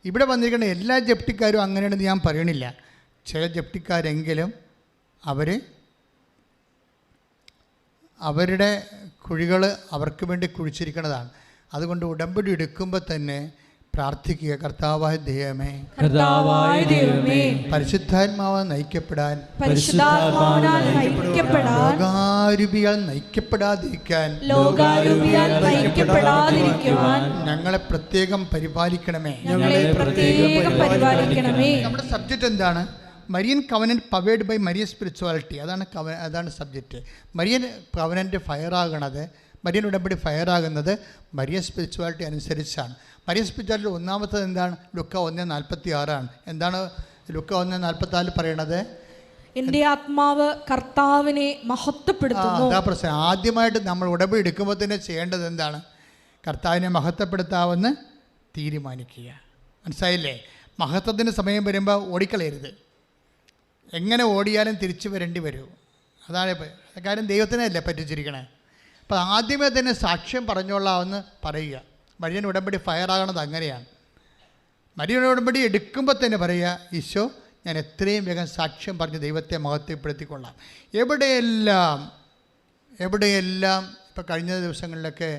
ഇവിടെ വന്നിരിക്കുന്ന എല്ലാ ജപ്തിക്കാരും അങ്ങനെയാണെന്ന് ഞാൻ പറയണില്ല. ചില ജപ്തിക്കാരെങ്കിലും അവരുടെ കുഴികൾ അവർക്ക് വേണ്ടി കുഴിച്ചിരിക്കുന്നതാണ്. അതുകൊണ്ട് ഉടമ്പടി എടുക്കുമ്പോൾ തന്നെ പ്രാർത്ഥിക്കുക, കർത്താവായ ദൈവമേ, പരിശുദ്ധാത്മാവാൽ നയിക്കപ്പെടാൻ, ലോകാരൂപിയാൽ നയിക്കപ്പെടാതിരിക്കാൻ ഞങ്ങളെ പ്രത്യേകം പരിപാലിക്കണമേ. നമ്മുടെ സബ്ജക്റ്റ് എന്താണ്? Marian covenant powered by Marian spirituality. അതാണ് സബ്ജക്റ്റ്. മരിയൻ കവനൻറ്റ് ഫയറാകണത്, മരിയൻ ഉടമ്പടി ഫയറാകുന്നത് മരിയൻ സ്പിരിച്വാലിറ്റി അനുസരിച്ചാണ്. മരിയൻ സ്പിരിച്വാലിറ്റി ഒന്നാമത്തത് എന്താണ്? ലുക്ക 1:46 എന്താണ് ലുക്ക 1:44 പറയണത്? എൻ്റെ ആത്മാവ് കർത്താവിനെ മഹത്വപ്പെടുത്തുന്നു. അതാ പ്രശ്നം. ആദ്യമായിട്ട് നമ്മൾ ഉടമ്പടി എടുക്കുമ്പോൾ തന്നെ ചെയ്യേണ്ടത് എന്താണ്? കർത്താവിനെ മഹത്വപ്പെടുത്താമെന്ന് തീരുമാനിക്കുക. മനസ്സിലായില്ലേ? മഹത്വത്തിൻ്റെ സമയം വരുമ്പോൾ ഓടിക്കളയരുത്. എങ്ങനെ ഓടിയാലും തിരിച്ചു വരേണ്ടി വരും. അതാണ് കാര്യം. ദൈവത്തിനെ അല്ലേ പറ്റിച്ചിരിക്കണേ. അപ്പോൾ ആദ്യമേ തന്നെ സാക്ഷ്യം പറഞ്ഞോളാമെന്ന് പറയുക. മരിയൻ ഉടമ്പടി ഫയറാകണത് അങ്ങനെയാണ്. മരിയൻ ഉടമ്പടി എടുക്കുമ്പോൾ തന്നെ പറയുക, ഈശോ ഞാൻ എത്രയും വേഗം സാക്ഷ്യം പറഞ്ഞ് ദൈവത്തെ മഹത്വപ്പെടുത്തിക്കൊള്ളാം. എവിടെയെല്ലാം ഇപ്പോൾ കഴിഞ്ഞ ദിവസങ്ങളിലൊക്കെ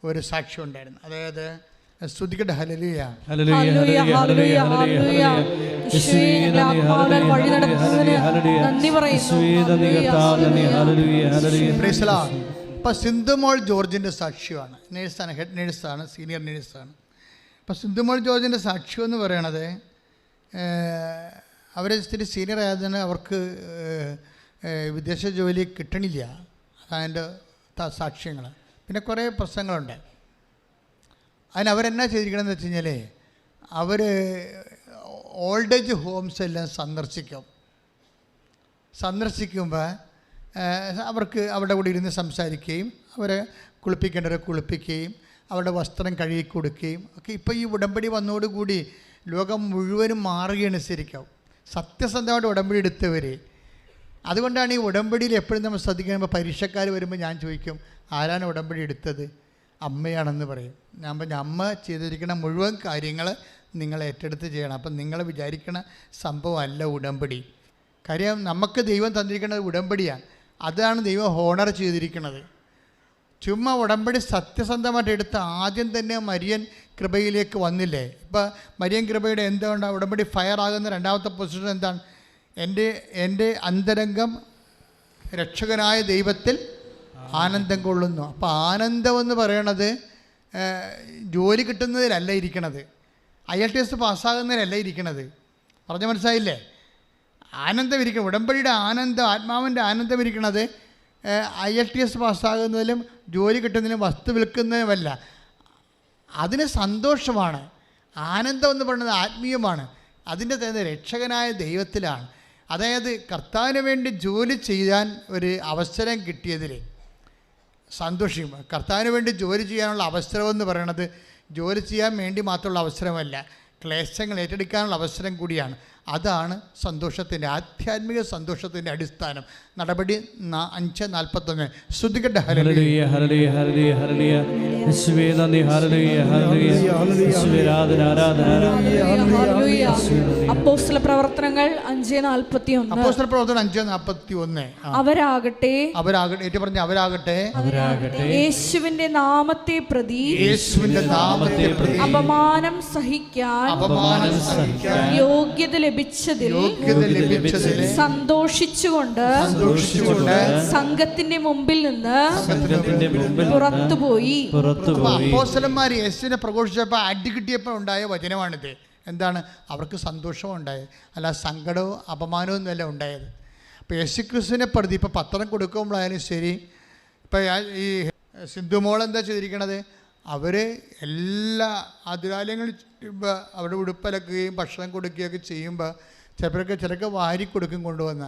ഒരു സാക്ഷ്യം ഉണ്ടായിരുന്നു. അതായത് സ്തുതിക്കട്ടെ, ഹല്ലേലൂയ, ഇപ്പം സിന്ധുമോൾ ജോർജിൻ്റെ സാക്ഷ്യമാണ്. നേഴ്സാണ്, ഹെഡ് നേഴ്സാണ്, സീനിയർ നേഴ്സാണ്. അപ്പം സിന്ധുമോൾ ജോർജിൻ്റെ സാക്ഷ്യം എന്ന് പറയണത്, അവർ ഇത്തിരി സീനിയർ ആയതിന് അവർക്ക് വിദേശ ജോലി കിട്ടണില്ല. അതതിൻ്റെ സാക്ഷ്യങ്ങൾ. പിന്നെ കുറേ പ്രശ്നങ്ങളുണ്ട്. അതിനവരെന്നാ ചെയ്തിരിക്കണമെന്ന് വെച്ച് കഴിഞ്ഞാൽ, അവർ ഓൾഡ് ഏജ് ഹോംസ് എല്ലാം സന്ദർശിക്കുമ്പോൾ അവർക്ക് അവിടെ കൂടി ഇരുന്ന് സംസാരിക്കുകയും അവരെ കുളിപ്പിക്കേണ്ടവരെ കുളിപ്പിക്കുകയും അവരുടെ വസ്ത്രം കഴുകി കൊടുക്കുകയും ഒക്കെ. ഇപ്പോൾ ഈ ഉടമ്പടി വന്നതോടുകൂടി ലോകം മുഴുവനും മാറുകയാണ് ശരിക്കും, സത്യസന്ധമായിട്ട് ഉടമ്പടി എടുത്തവർ. അതുകൊണ്ടാണ് ഈ ഉടമ്പടിയിൽ എപ്പോഴും നമ്മൾ ശ്രദ്ധിക്കുമ്പോൾ പരീക്ഷക്കാർ വരുമ്പോൾ ഞാൻ ചോദിക്കും, ആരാണ് ഉടമ്പടി എടുത്തത്? അമ്മയാണെന്ന് പറയും. ഞാൻ പറഞ്ഞു, അമ്മ ചെയ്തിരിക്കുന്ന മുഴുവൻ കാര്യങ്ങൾ നിങ്ങൾ ഏറ്റെടുത്ത് ചെയ്യണം. അപ്പം നിങ്ങൾ വിചാരിക്കണ സംഭവമല്ല ഉടമ്പടി. കാര്യം നമുക്ക് ദൈവം തന്നിരിക്കുന്നത് ഉടമ്പടിയാണ്. അതാണ് ദൈവം ഹോണർ ചെയ്തിരിക്കുന്നത്. ചുമ്മാ ഉടമ്പടി സത്യസന്ധമായിട്ട് എടുത്ത് ആദ്യം തന്നെ മരിയൻ കൃപയിലേക്ക് വന്നില്ലേ? ഇപ്പം മരിയൻ കൃപയുടെ എന്തുകൊണ്ടാണ് ഉടമ്പടി ഫയർ ആകുന്ന രണ്ടാമത്തെ പൊസിഷൻ എന്താണ്? എൻ്റെ അന്തരംഗം രക്ഷകനായ ദൈവത്തിൽ ആനന്ദം കൊള്ളുന്നു. അപ്പോൾ ആനന്ദമെന്ന് പറയണത് ജോലി കിട്ടുന്നതിലല്ല ഇരിക്കണത്, IELTS പാസ്സാകുന്നതിലല്ല ഇരിക്കണത്. പറഞ്ഞ മനസ്സിലായില്ലേ? ആനന്ദം ഇരിക്കണം. ഉടമ്പടിയുടെ ആനന്ദം, ആത്മാവിൻ്റെ ആനന്ദം ഇരിക്കണത് IELTS പാസ്സാകുന്നതിലും ജോലി കിട്ടുന്നതിലും വസ്തു വിൽക്കുന്നതിനുമല്ല. അതിന് സന്തോഷമാണ്. ആനന്ദം എന്ന് പറയുന്നത് ആത്മീയമാണ്. അതിൻ്റെ തന്നെ രക്ഷകനായ ദൈവത്തിലാണ്. അതായത് കർത്താവിന് വേണ്ടി ജോലി ചെയ്യാൻ ഒരു അവസരം കിട്ടിയതിൽ സന്തോഷിക്കും. കർത്താവിന് വേണ്ടി ജോലി ചെയ്യാനുള്ള അവസരമെന്ന് പറയണത് ജോലി ചെയ്യാൻ വേണ്ടി മാത്രമുള്ള അവസരമല്ല, ക്ലേശങ്ങൾ ഏറ്റെടുക്കാനുള്ള അവസരം കൂടിയാണ്. അതാണ് സന്തോഷത്തിൻ്റെ, ആധ്യാത്മിക സന്തോഷത്തിൻ്റെ അടിസ്ഥാനം. നടപടി 5:41. ശ്രദ്ധിക്കട്ടെ. ഹല്ലേലൂയ ഹല്ലേലൂയ ഹല്ലേലൂയ ഹല്ലേലൂയ യേശുവേ നന്ദി. ഹല്ലേലൂയ ഹല്ലേലൂയ യേശുവേ ആരാധന ആരാധന ഹല്ലേലൂയ. അപ്പോസ്തല പ്രവർത്തനങ്ങൾ 5:41. അപ്പോസ്തല പ്രവർത്തനം 5:41. അവരാകട്ടെ ഏറ്റു പറഞ്ഞ അവരാകട്ടെ യേശുവിന്റെ നാമത്തെ പ്രതി അപമാനം സഹിക്കാൻ യോഗ്യത ലഭിച്ചതിൽ സന്തോഷിച്ചുകൊണ്ട് സംഘത്തിന്റെ മുമ്പിൽ നിന്ന് പുറത്തുപോയി. അപ്പോസ്തലന്മാർ യേശുവിനെ പ്രഘോഷിച്ചപ്പോൾ അടി കിട്ടിയപ്പോൾ ഉണ്ടായ വചനമാണിത്. എന്താണ്? അവർക്ക് സന്തോഷവും ഉണ്ടായത്, അല്ല സങ്കടവും അപമാനവും ഒന്നുമല്ല ഉണ്ടായത്. അപ്പോൾ യേശുക്രിസ്തുവിനെ പ്രതി ഇപ്പോൾ പത്രം കൊടുക്കുമ്പോഴായാലും ശരി, ഇപ്പോൾ ഈ സിന്ധുമോൾ എന്താ ചെയ്തിരിക്കണത്? അവർ എല്ലാ ആതുരാലയങ്ങളും ചെയ്യുമ്പോൾ അവിടെ ഉടുപ്പലക്കുകയും ഭക്ഷണം കൊടുക്കുകയൊക്കെ ചെയ്യുമ്പോൾ ചിലർക്ക് വാരി കൊടുക്കും കൊണ്ടുവന്ന.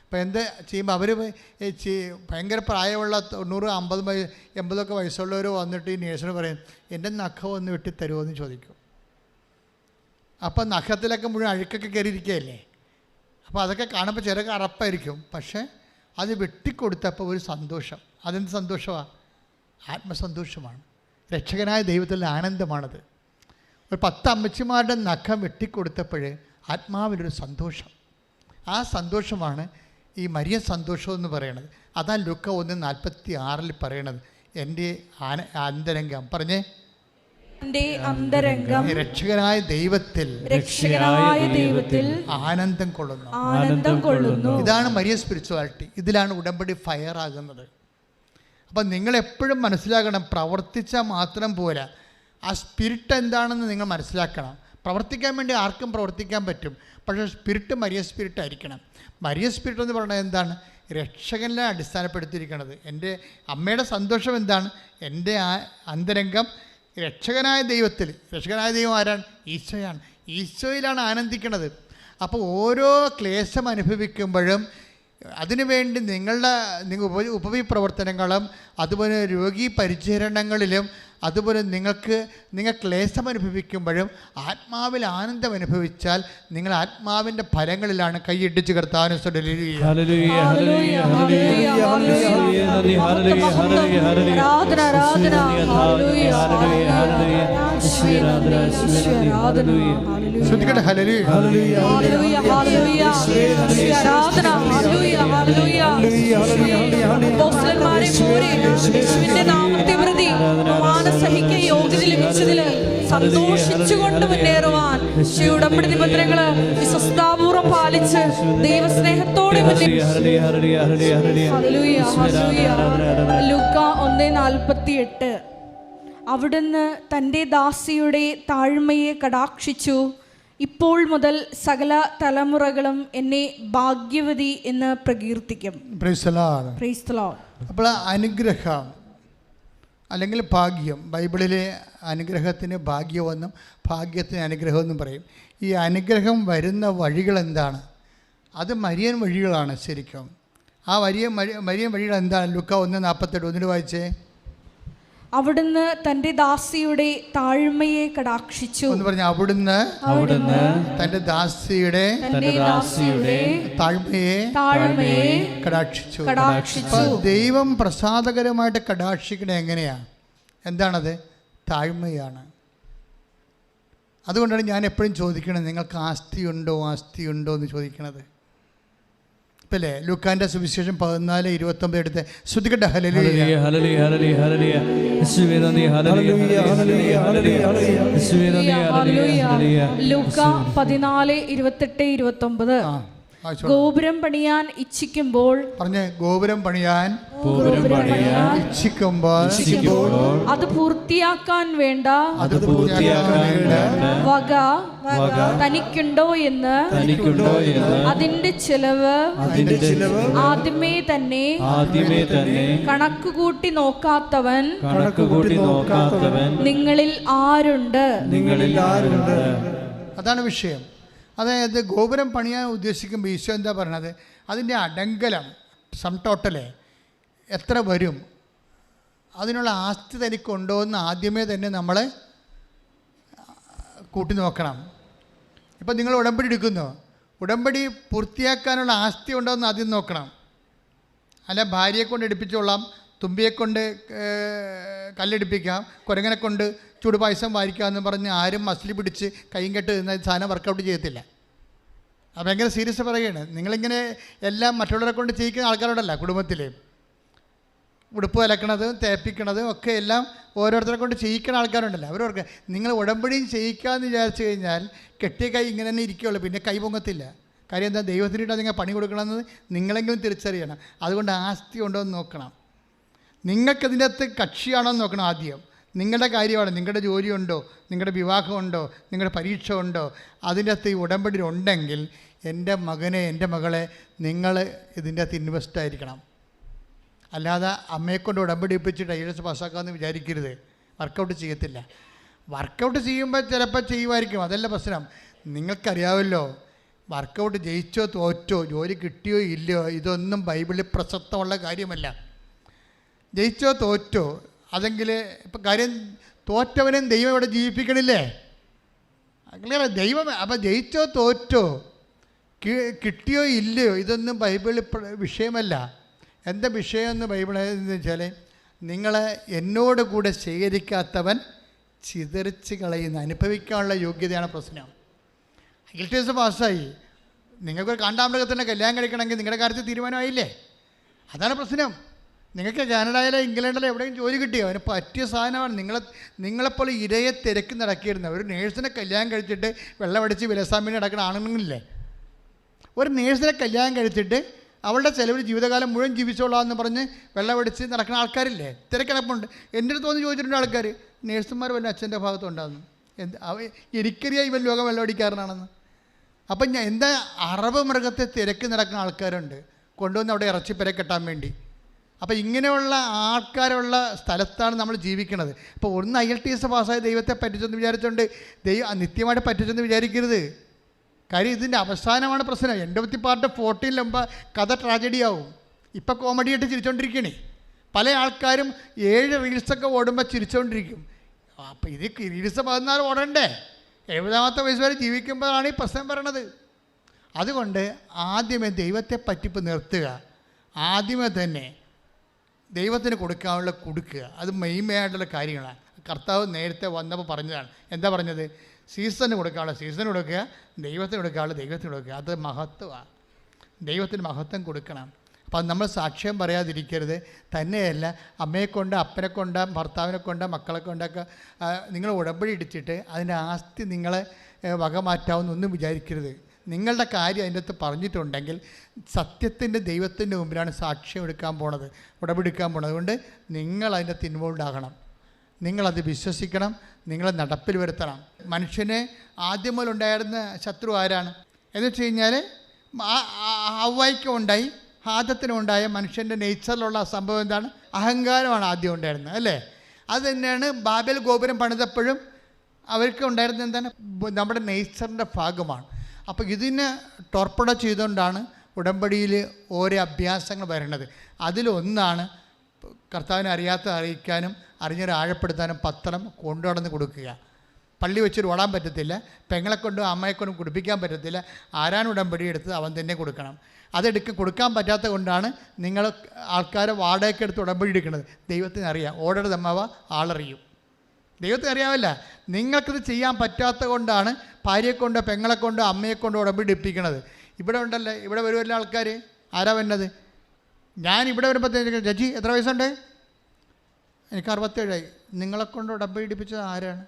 അപ്പോൾ എന്താ ചെയ്യുമ്പോൾ അവർ ഭയങ്കര പ്രായമുള്ള 90, 50, 80 വയസ്സുള്ളവർ വന്നിട്ട് ഈ നേഴ്സിന് പറയും, എൻ്റെ നഖം ഒന്ന് വെട്ടി തരുമോ എന്ന് ചോദിക്കും. അപ്പം നഖത്തിലൊക്കെ മുഴുവൻ അഴുക്കൊക്കെ കയറിയിരിക്കുകയല്ലേ. അപ്പോൾ അതൊക്കെ കാണുമ്പോൾ ചിലർക്ക് അറപ്പായിരിക്കും. പക്ഷേ അത് വെട്ടിക്കൊടുത്തപ്പോൾ ഒരു സന്തോഷം. അതെന്ത് സന്തോഷമാണ്? ആത്മസന്തോഷമാണ്. രക്ഷകനായ ദൈവത്തിൻ്റെ ആനന്ദമാണത്. ഒരു 10 അമ്മച്ചിമാരുടെ നഖം വെട്ടിക്കൊടുത്തപ്പോൾ ആത്മാവിലൊരു സന്തോഷം. ആ സന്തോഷമാണ് ഈ മരിയ സന്തോഷം എന്ന് പറയുന്നത്. അതാണ് ലൂക്ക 1:46 പറയണത്. എൻ്റെ അന്തരംഗം പറഞ്ഞേ, എൻ്റെ അന്തരംഗം രക്ഷകനായ ദൈവത്തിൽ ആനന്ദം കൊള്ളുന്നു. ഇതാണ് മരിയ സ്പിരിച്വാലിറ്റി. ഇതിലാണ് ഉടമ്പടി ഫയർ ആകുന്നത്. അപ്പം നിങ്ങളെപ്പോഴും മനസ്സിലാക്കണം, പ്രവർത്തിച്ചാൽ മാത്രം പോരാ, ആ സ്പിരിറ്റ് എന്താണെന്ന് നിങ്ങൾ മനസ്സിലാക്കണം. പ്രവർത്തിക്കാൻ വേണ്ടി ആർക്കും പ്രവർത്തിക്കാൻ പറ്റും, പക്ഷേ സ്പിരിറ്റ് മരിയ സ്പിരിറ്റ് ആയിരിക്കണം. മരിയ സ്പിരിറ്റ് എന്ന് പറയുന്നത് എന്താണ്? രക്ഷകനെ അടിസ്ഥാനപ്പെടുത്തിയിരിക്കുന്നത്. എൻ്റെ അമ്മയുടെ സന്തോഷം എന്താണ്? എൻ്റെ അന്തരംഗം രക്ഷകനായ ദൈവത്തിൽ. രക്ഷകനായ ദൈവം ആരാണ്? ഈശോയാണ്. ഈശോയിലാണ് ആനന്ദിക്കുന്നത്. അപ്പോൾ ഓരോ ക്ലേശം അനുഭവിക്കുമ്പോഴും അതിനുവേണ്ടി നിങ്ങൾ ഉപവി പ്രവർത്തനങ്ങളും അതുപോലെ രോഗി പരിചരണങ്ങളിലും അതുപോലെ നിങ്ങൾ ക്ലേശം അനുഭവിക്കുമ്പോഴും ആത്മാവിൽ ആനന്ദം അനുഭവിച്ചാൽ നിങ്ങൾ ആത്മാവിൻ്റെ ഫലങ്ങളിലാണ് കൈയിടിച്ച് കർത്താവിനെ ശ്രദ്ധിക്കട്ടെ. സന്തോഷിച്ചുകൊണ്ട് മുന്നേറുവാൻ ഉടമ്പടി നിബന്ധനകള് വിശ്വസ്താപൂർവം പാലിച്ച് ദൈവസ്നേഹത്തോടെ ലൂക്ക 1:48. അവിടുന്ന് തൻ്റെ ദാസിയുടെ താഴ്മയെ കടാക്ഷിച്ചു. ഇപ്പോൾ മുതൽ സകല തലമുറകളും എന്നെ ഭാഗ്യവതി എന്ന് പ്രകീർത്തിക്കും. അപ്പോൾ അനുഗ്രഹം അല്ലെങ്കിൽ ഭാഗ്യം, ബൈബിളിലെ അനുഗ്രഹത്തിന് ഭാഗ്യമെന്നും ഭാഗ്യത്തിന് അനുഗ്രഹമെന്നും പറയും. ഈ അനുഗ്രഹം വരുന്ന വഴികൾ എന്താണ്? അത് മരിയൻ വഴികളാണ് ശരിക്കും. ആ മരിയൻ വഴികൾ എന്താണ്? ലൂക്ക 1:48 വായിച്ചേ. അവിടുന്ന് തന്റെ ദാസിയുടെ താഴ്മയെ കടാക്ഷിച്ചു. എന്ന് പറഞ്ഞ അവിടുന്ന് തന്റെ ദാസിയുടെ താഴ്മയെ കടാക്ഷിച്ചു. ദൈവം പ്രസാദകരമായിട്ട് കടാക്ഷിക്കണേ എങ്ങനെയാ? എന്താണത്? താഴ്മയാണ്. അതുകൊണ്ടാണ് ഞാൻ എപ്പോഴും ചോദിക്കണത്, നിങ്ങൾക്ക് ആസ്തിയുണ്ടോ എന്ന് ചോദിക്കണത്. ഇപ്പം അല്ലേ ലൂക്കാന്റെ സുവിശേഷം 14:29 എടുത്ത് ശ്രുതികട്ടെ. ലൂക്ക 14:28-29. ഗോപുരം പണിയാൻ ഇച്ഛിക്കുമ്പോൾ ഗോപുരം പണിയാൻ ഇച്ഛിക്കുമ്പോൾ അത് പൂർത്തിയാക്കാൻ വേണ്ട വക തനിക്കുണ്ടോ എന്ന് അതിന്റെ ചെലവ് ആദ്യമേ തന്നെ കണക്കുകൂട്ടി നോക്കാത്തവൻ നിങ്ങളിൽ ആരുണ്ട്? അതാണ് വിഷയം. അതായത് ഗോപുരം പണിയാൻ ഉദ്ദേശിക്കുമ്പോൾ ഈശോ എന്താ പറയണത്? അതിൻ്റെ അടങ്കലം സം ടോട്ടല് എത്ര വരും, അതിനുള്ള ആസ്തി തനിക്കുണ്ടോ എന്ന് ആദ്യമേ തന്നെ നമ്മൾ കൂട്ടി നോക്കണം. ഇപ്പം നിങ്ങൾ ഉടമ്പടി എടുക്കുന്നു, ഉടമ്പടി പൂർത്തിയാക്കാനുള്ള ആസ്തി ഉണ്ടോ എന്ന് ആദ്യം നോക്കണം. അല്ല ഭാര്യയെ കൊണ്ട് എടുപ്പിച്ചോളാം, തുമ്പിയെ കൊണ്ട് കല്ലെടുപ്പിക്കാം, കുരങ്ങനെ കൊണ്ട് ചൂട് പായസം വാരിക്കാമെന്ന് പറഞ്ഞ് ആരും മസിൽ പിടിച്ച് കൈയും കെട്ട് നിന്ന സാധനം വർക്കൗട്ട് ചെയ്യത്തില്ല. അത് ഭയങ്കര സീരിയസ് പറയുകയാണ്. നിങ്ങളിങ്ങനെ എല്ലാം മറ്റുള്ളവരെ കൊണ്ട് ചെയ്യിക്കുന്ന ആൾക്കാരോടല്ല. കുടുംബത്തിൽ ഉടുപ്പ് അലക്കണത് തേപ്പിക്കണത് ഒക്കെ എല്ലാം ഓരോരുത്തരെ കൊണ്ട് ചെയ്യിക്കുന്ന ആൾക്കാരുണ്ടല്ലോ. അവരവർക്ക് നിങ്ങൾ ഉടമ്പടിയും ചെയ്യിക്കാമെന്ന് വിചാരിച്ചു കഴിഞ്ഞാൽ കെട്ടിയ കൈ ഇങ്ങനെ തന്നെ ഇരിക്കുകയുള്ളൂ, പിന്നെ കൈ പൊങ്ങത്തില്ല. കാര്യം എന്താ? ദൈവത്തിനിട്ട് നിങ്ങൾ പണി കൊടുക്കണമെന്ന് നിങ്ങളെങ്കിലും തിരിച്ചറിയണം. അതുകൊണ്ട് ആസ്തി ഉണ്ടോ എന്ന് നോക്കണം. നിങ്ങൾക്കതിൻ്റെ അകത്ത് കക്ഷിയാണോ എന്ന് നോക്കണം ആദ്യം. നിങ്ങളുടെ കാര്യമാണ്, നിങ്ങളുടെ ജോലിയുണ്ടോ, നിങ്ങളുടെ വിവാഹമുണ്ടോ, നിങ്ങളുടെ പരീക്ഷ ഉണ്ടോ, അതിൻ്റെ അകത്ത് ഈ ഉടമ്പടി ഉണ്ടെങ്കിൽ എൻ്റെ മകനെ എൻ്റെ മകളെ നിങ്ങൾ ഇതിൻ്റെ അകത്ത് ഇൻവെസ്റ്റ് ആയിരിക്കണം. അല്ലാതെ അമ്മയെക്കൊണ്ട് ഉടമ്പടി ഒപ്പിച്ചിട്ട് ഐഎസ് പാസ്സാക്കാമെന്ന് വിചാരിക്കരുത്. വർക്കൗട്ട് ചെയ്യത്തില്ല. വർക്കൗട്ട് ചെയ്യുമ്പോൾ ചിലപ്പോൾ ചെയ്യുമായിരിക്കും, അതല്ല പ്രശ്നം. നിങ്ങൾക്കറിയാമല്ലോ, വർക്കൗട്ട് ജയിച്ചോ തോറ്റോ, ജോലി കിട്ടിയോ ഇല്ലയോ, ഇതൊന്നും ബൈബിളിൽ പ്രസക്തമുള്ള കാര്യമല്ല. ജയിച്ചോ തോറ്റോ അതെങ്കിൽ ഇപ്പം കാര്യം തോറ്റവനും ദൈവം ഇവിടെ ജീവിപ്പിക്കണില്ലേ? ക്ലിയർ? ദൈവം അപ്പം ജയിച്ചോ തോറ്റോ കിട്ടിയോ ഇല്ലയോ ഇതൊന്നും ബൈബിളിൽ വിഷയമല്ല. എന്താ വിഷയമെന്ന് ബൈബിൾ എന്ന് വെച്ചാൽ, നിങ്ങൾ എന്നോട് കൂടെ സ്വീകരിക്കാത്തവൻ ചിതറിച്ച് കളയുന്ന അനുഭവിക്കാനുള്ള യോഗ്യതയാണ് പ്രശ്നം. IELTS പാസ്സായി, നിങ്ങൾക്കൊരു കാണ്ടാമൃഗത്തിൻ്റെ കല്യാണം കഴിക്കണമെങ്കിൽ നിങ്ങളുടെ കാര്യത്തിൽ തീരുമാനമായില്ലേ? അതാണ് പ്രശ്നം. നിങ്ങൾക്ക് കാനഡയിലോ ഇംഗ്ലണ്ടിലോ എവിടെയും ജോലി കിട്ടിയോ? അതിന് പറ്റിയ സാധനമാണ്. നിങ്ങളെപ്പോലെ ഇരയെ തിരക്കി നടക്കിയിരുന്ന ഒരു നേഴ്സിനെ കല്യാണം കഴിച്ചിട്ട് വെള്ളമടിച്ച് വിലസാമ്പിന് നടക്കുന്ന ആണുങ്ങളില്ലേ? ഒരു നേഴ്സിനെ കല്യാണം കഴിച്ചിട്ട് അവളുടെ ചിലവിൽ ജീവിതകാലം മുഴുവൻ ജീവിച്ചോളാമെന്ന് പറഞ്ഞ് വെള്ളമടിച്ച് നടക്കുന്ന ആൾക്കാരില്ലേ? തിരക്കിടപ്പുണ്ട്. എൻ്റെ അടുത്ത് വന്ന് ചോദിച്ചിട്ടുണ്ട് ആൾക്കാർ, നേഴ്സുമാർ വല്ല അച്ഛൻ്റെ ഭാഗത്തുണ്ടാകുന്നു. എനിക്കറിയാം ഇവൻ ലോകം വെള്ളമടിക്കാരനാണെന്ന്. അപ്പം ഞാൻ എന്താ, അറബ് മൃഗത്തെ തിരക്കി നടക്കുന്ന ആൾക്കാരുണ്ട്, കൊണ്ടുവന്ന് അവിടെ ഇറച്ചിപ്പര കെട്ടാൻ വേണ്ടി. അപ്പോൾ ഇങ്ങനെയുള്ള ആൾക്കാരുള്ള സ്ഥലത്താണ് നമ്മൾ ജീവിക്കുന്നത്. അപ്പോൾ ഒന്ന് IELTS പാസ്സായ ദൈവത്തെ പറ്റിച്ചെന്ന് വിചാരിച്ചുകൊണ്ട് നിത്യമായിട്ട് പറ്റിച്ചെന്ന് വിചാരിക്കരുത്. കാര്യം ഇതിൻ്റെ അവസാനമാണ് പ്രശ്നം. എൻ്റെ പാർട്ട് 14 കഥ ട്രാജഡിയാവും. ഇപ്പം കോമഡിയായിട്ട് ചിരിച്ചുകൊണ്ടിരിക്കണേ. പല ആൾക്കാരും 7 റീൽസൊക്കെ ഓടുമ്പോൾ ചിരിച്ചുകൊണ്ടിരിക്കും. അപ്പോൾ ഇത് റീൽസ് 14 ഓടണ്ടേ? 70ാമത്തെ വയസ്സ് വരെ ജീവിക്കുമ്പോഴാണ് ഈ പ്രശ്നം പറയണത്. അതുകൊണ്ട് ആദ്യമേ ദൈവത്തെ പറ്റിപ്പ് നിർത്തുക. ആദ്യമേ തന്നെ ദൈവത്തിന് കൊടുക്കാനുള്ള കൊടുക്കുക. അത് മെയിനായിട്ടുള്ള കാര്യങ്ങളാണ്. കർത്താവ് നേരത്തെ വന്നപ്പോൾ പറഞ്ഞതാണ്. എന്താ പറഞ്ഞത്? സീസണ് കൊടുക്കാനുള്ള സീസൺ കൊടുക്കുക, ദൈവത്തിന് കൊടുക്കാനുള്ള ദൈവത്തിന് കൊടുക്കുക. അത് മഹത്വമാണ്. ദൈവത്തിന് മഹത്വം കൊടുക്കണം. അപ്പോൾ അത് നമ്മൾ സാക്ഷ്യം പറയാതിരിക്കരുത്. തന്നെയല്ല, അമ്മയെ കൊണ്ട്, അപ്പനെ കൊണ്ട്, ഭർത്താവിനെ കൊണ്ട്, മക്കളെ കൊണ്ടൊക്കെ നിങ്ങൾ ഉടമ്പടി ഇടിച്ചിട്ട് അതിൻ്റെ ആസ്തി നിങ്ങളെ വകമാറ്റാവുന്നൊന്നും വിചാരിക്കരുത്. നിങ്ങളുടെ കാര്യം അതിൻ്റെ അകത്ത് പറഞ്ഞിട്ടുണ്ടെങ്കിൽ സത്യത്തിൻ്റെ ദൈവത്തിൻ്റെ മുമ്പിലാണ് സാക്ഷ്യം എടുക്കാൻ പോണത്, ഉടപെടുക്കാൻ പോണത്. അതുകൊണ്ട് നിങ്ങൾ അതിൻ്റെ അകത്ത് ഇൻവോൾവ് ആകണം. നിങ്ങളത് വിശ്വസിക്കണം, നിങ്ങൾ നടപ്പിൽ വരുത്തണം. മനുഷ്യനെ ആദ്യം മുതൽ ഉണ്ടായിരുന്ന ശത്രു ആരാണ് എന്ന് വെച്ച് കഴിഞ്ഞാൽ, ഹവ്വായ്ക്കും ഉണ്ടായി, ആദത്തിനും ഉണ്ടായ മനുഷ്യൻ്റെ നേച്ചറിലുള്ള സംഭവം എന്താണ്? അഹങ്കാരമാണ് ആദ്യം ഉണ്ടായിരുന്നത്, അല്ലേ? അത് തന്നെയാണ് ബാബേൽ ഗോപുരം പണിതപ്പോഴും അവർക്ക് ഉണ്ടായിരുന്നത്. എന്താണ്? നമ്മുടെ നേച്ചറിൻ്റെ ഭാഗമാണ്. അപ്പോൾ ഇതിന് ടോർപ്പഡ ചെയ്തുകൊണ്ടാണ് ഉടമ്പടിയിൽ ഓരോ അഭ്യാസങ്ങൾ വരുന്നത്. അതിലൊന്നാണ് കർത്താവിനെ അറിയാത്ത അറിയിക്കാനും അറിഞ്ഞൊരു ആഴപ്പെടുത്താനും പത്രം കൊണ്ടു നടന്ന് കൊടുക്കുക. പള്ളി വെച്ചൊരു ഓടാൻ പറ്റത്തില്ല, പെങ്ങളെക്കൊണ്ടും അമ്മയെക്കൊണ്ടും കുടിപ്പിക്കാൻ പറ്റത്തില്ല. ആരാണ് ഉടമ്പടി എടുത്ത് അവൻ തന്നെ കൊടുക്കണം. കൊടുക്കാൻ പറ്റാത്തത് കൊണ്ടാണ് നിങ്ങൾ ആൾക്കാരെ വാടകയ്ക്ക് എടുത്ത് ഉടമ്പടി എടുക്കുന്നത്. ദൈവത്തിന് അറിയാം, ഓർഡർ തമ്മാവ ആളറിയും. ദൈവത്തിന് അറിയാമല്ല. നിങ്ങൾക്കിത് ചെയ്യാൻ പറ്റാത്ത കൊണ്ടാണ് ഭാര്യയെക്കൊണ്ടോ പെങ്ങളെക്കൊണ്ടോ അമ്മയെക്കൊണ്ടോ ഉടമ്പടി എടുപ്പിക്കണത്. ഇവിടെ ഉണ്ടല്ലേ, ഇവിടെ വരുമല്ലോ ആൾക്കാർ. ആരാ വരുന്നത്? ഞാൻ ഇവിടെ വരുമ്പോഴത്തേക്ക് ചേച്ചി എത്ര വയസ്സുണ്ട്? എനിക്ക് 67. നിങ്ങളെക്കൊണ്ട് ഉടമ്പടി എടുപ്പിച്ചത് ആരാണ്?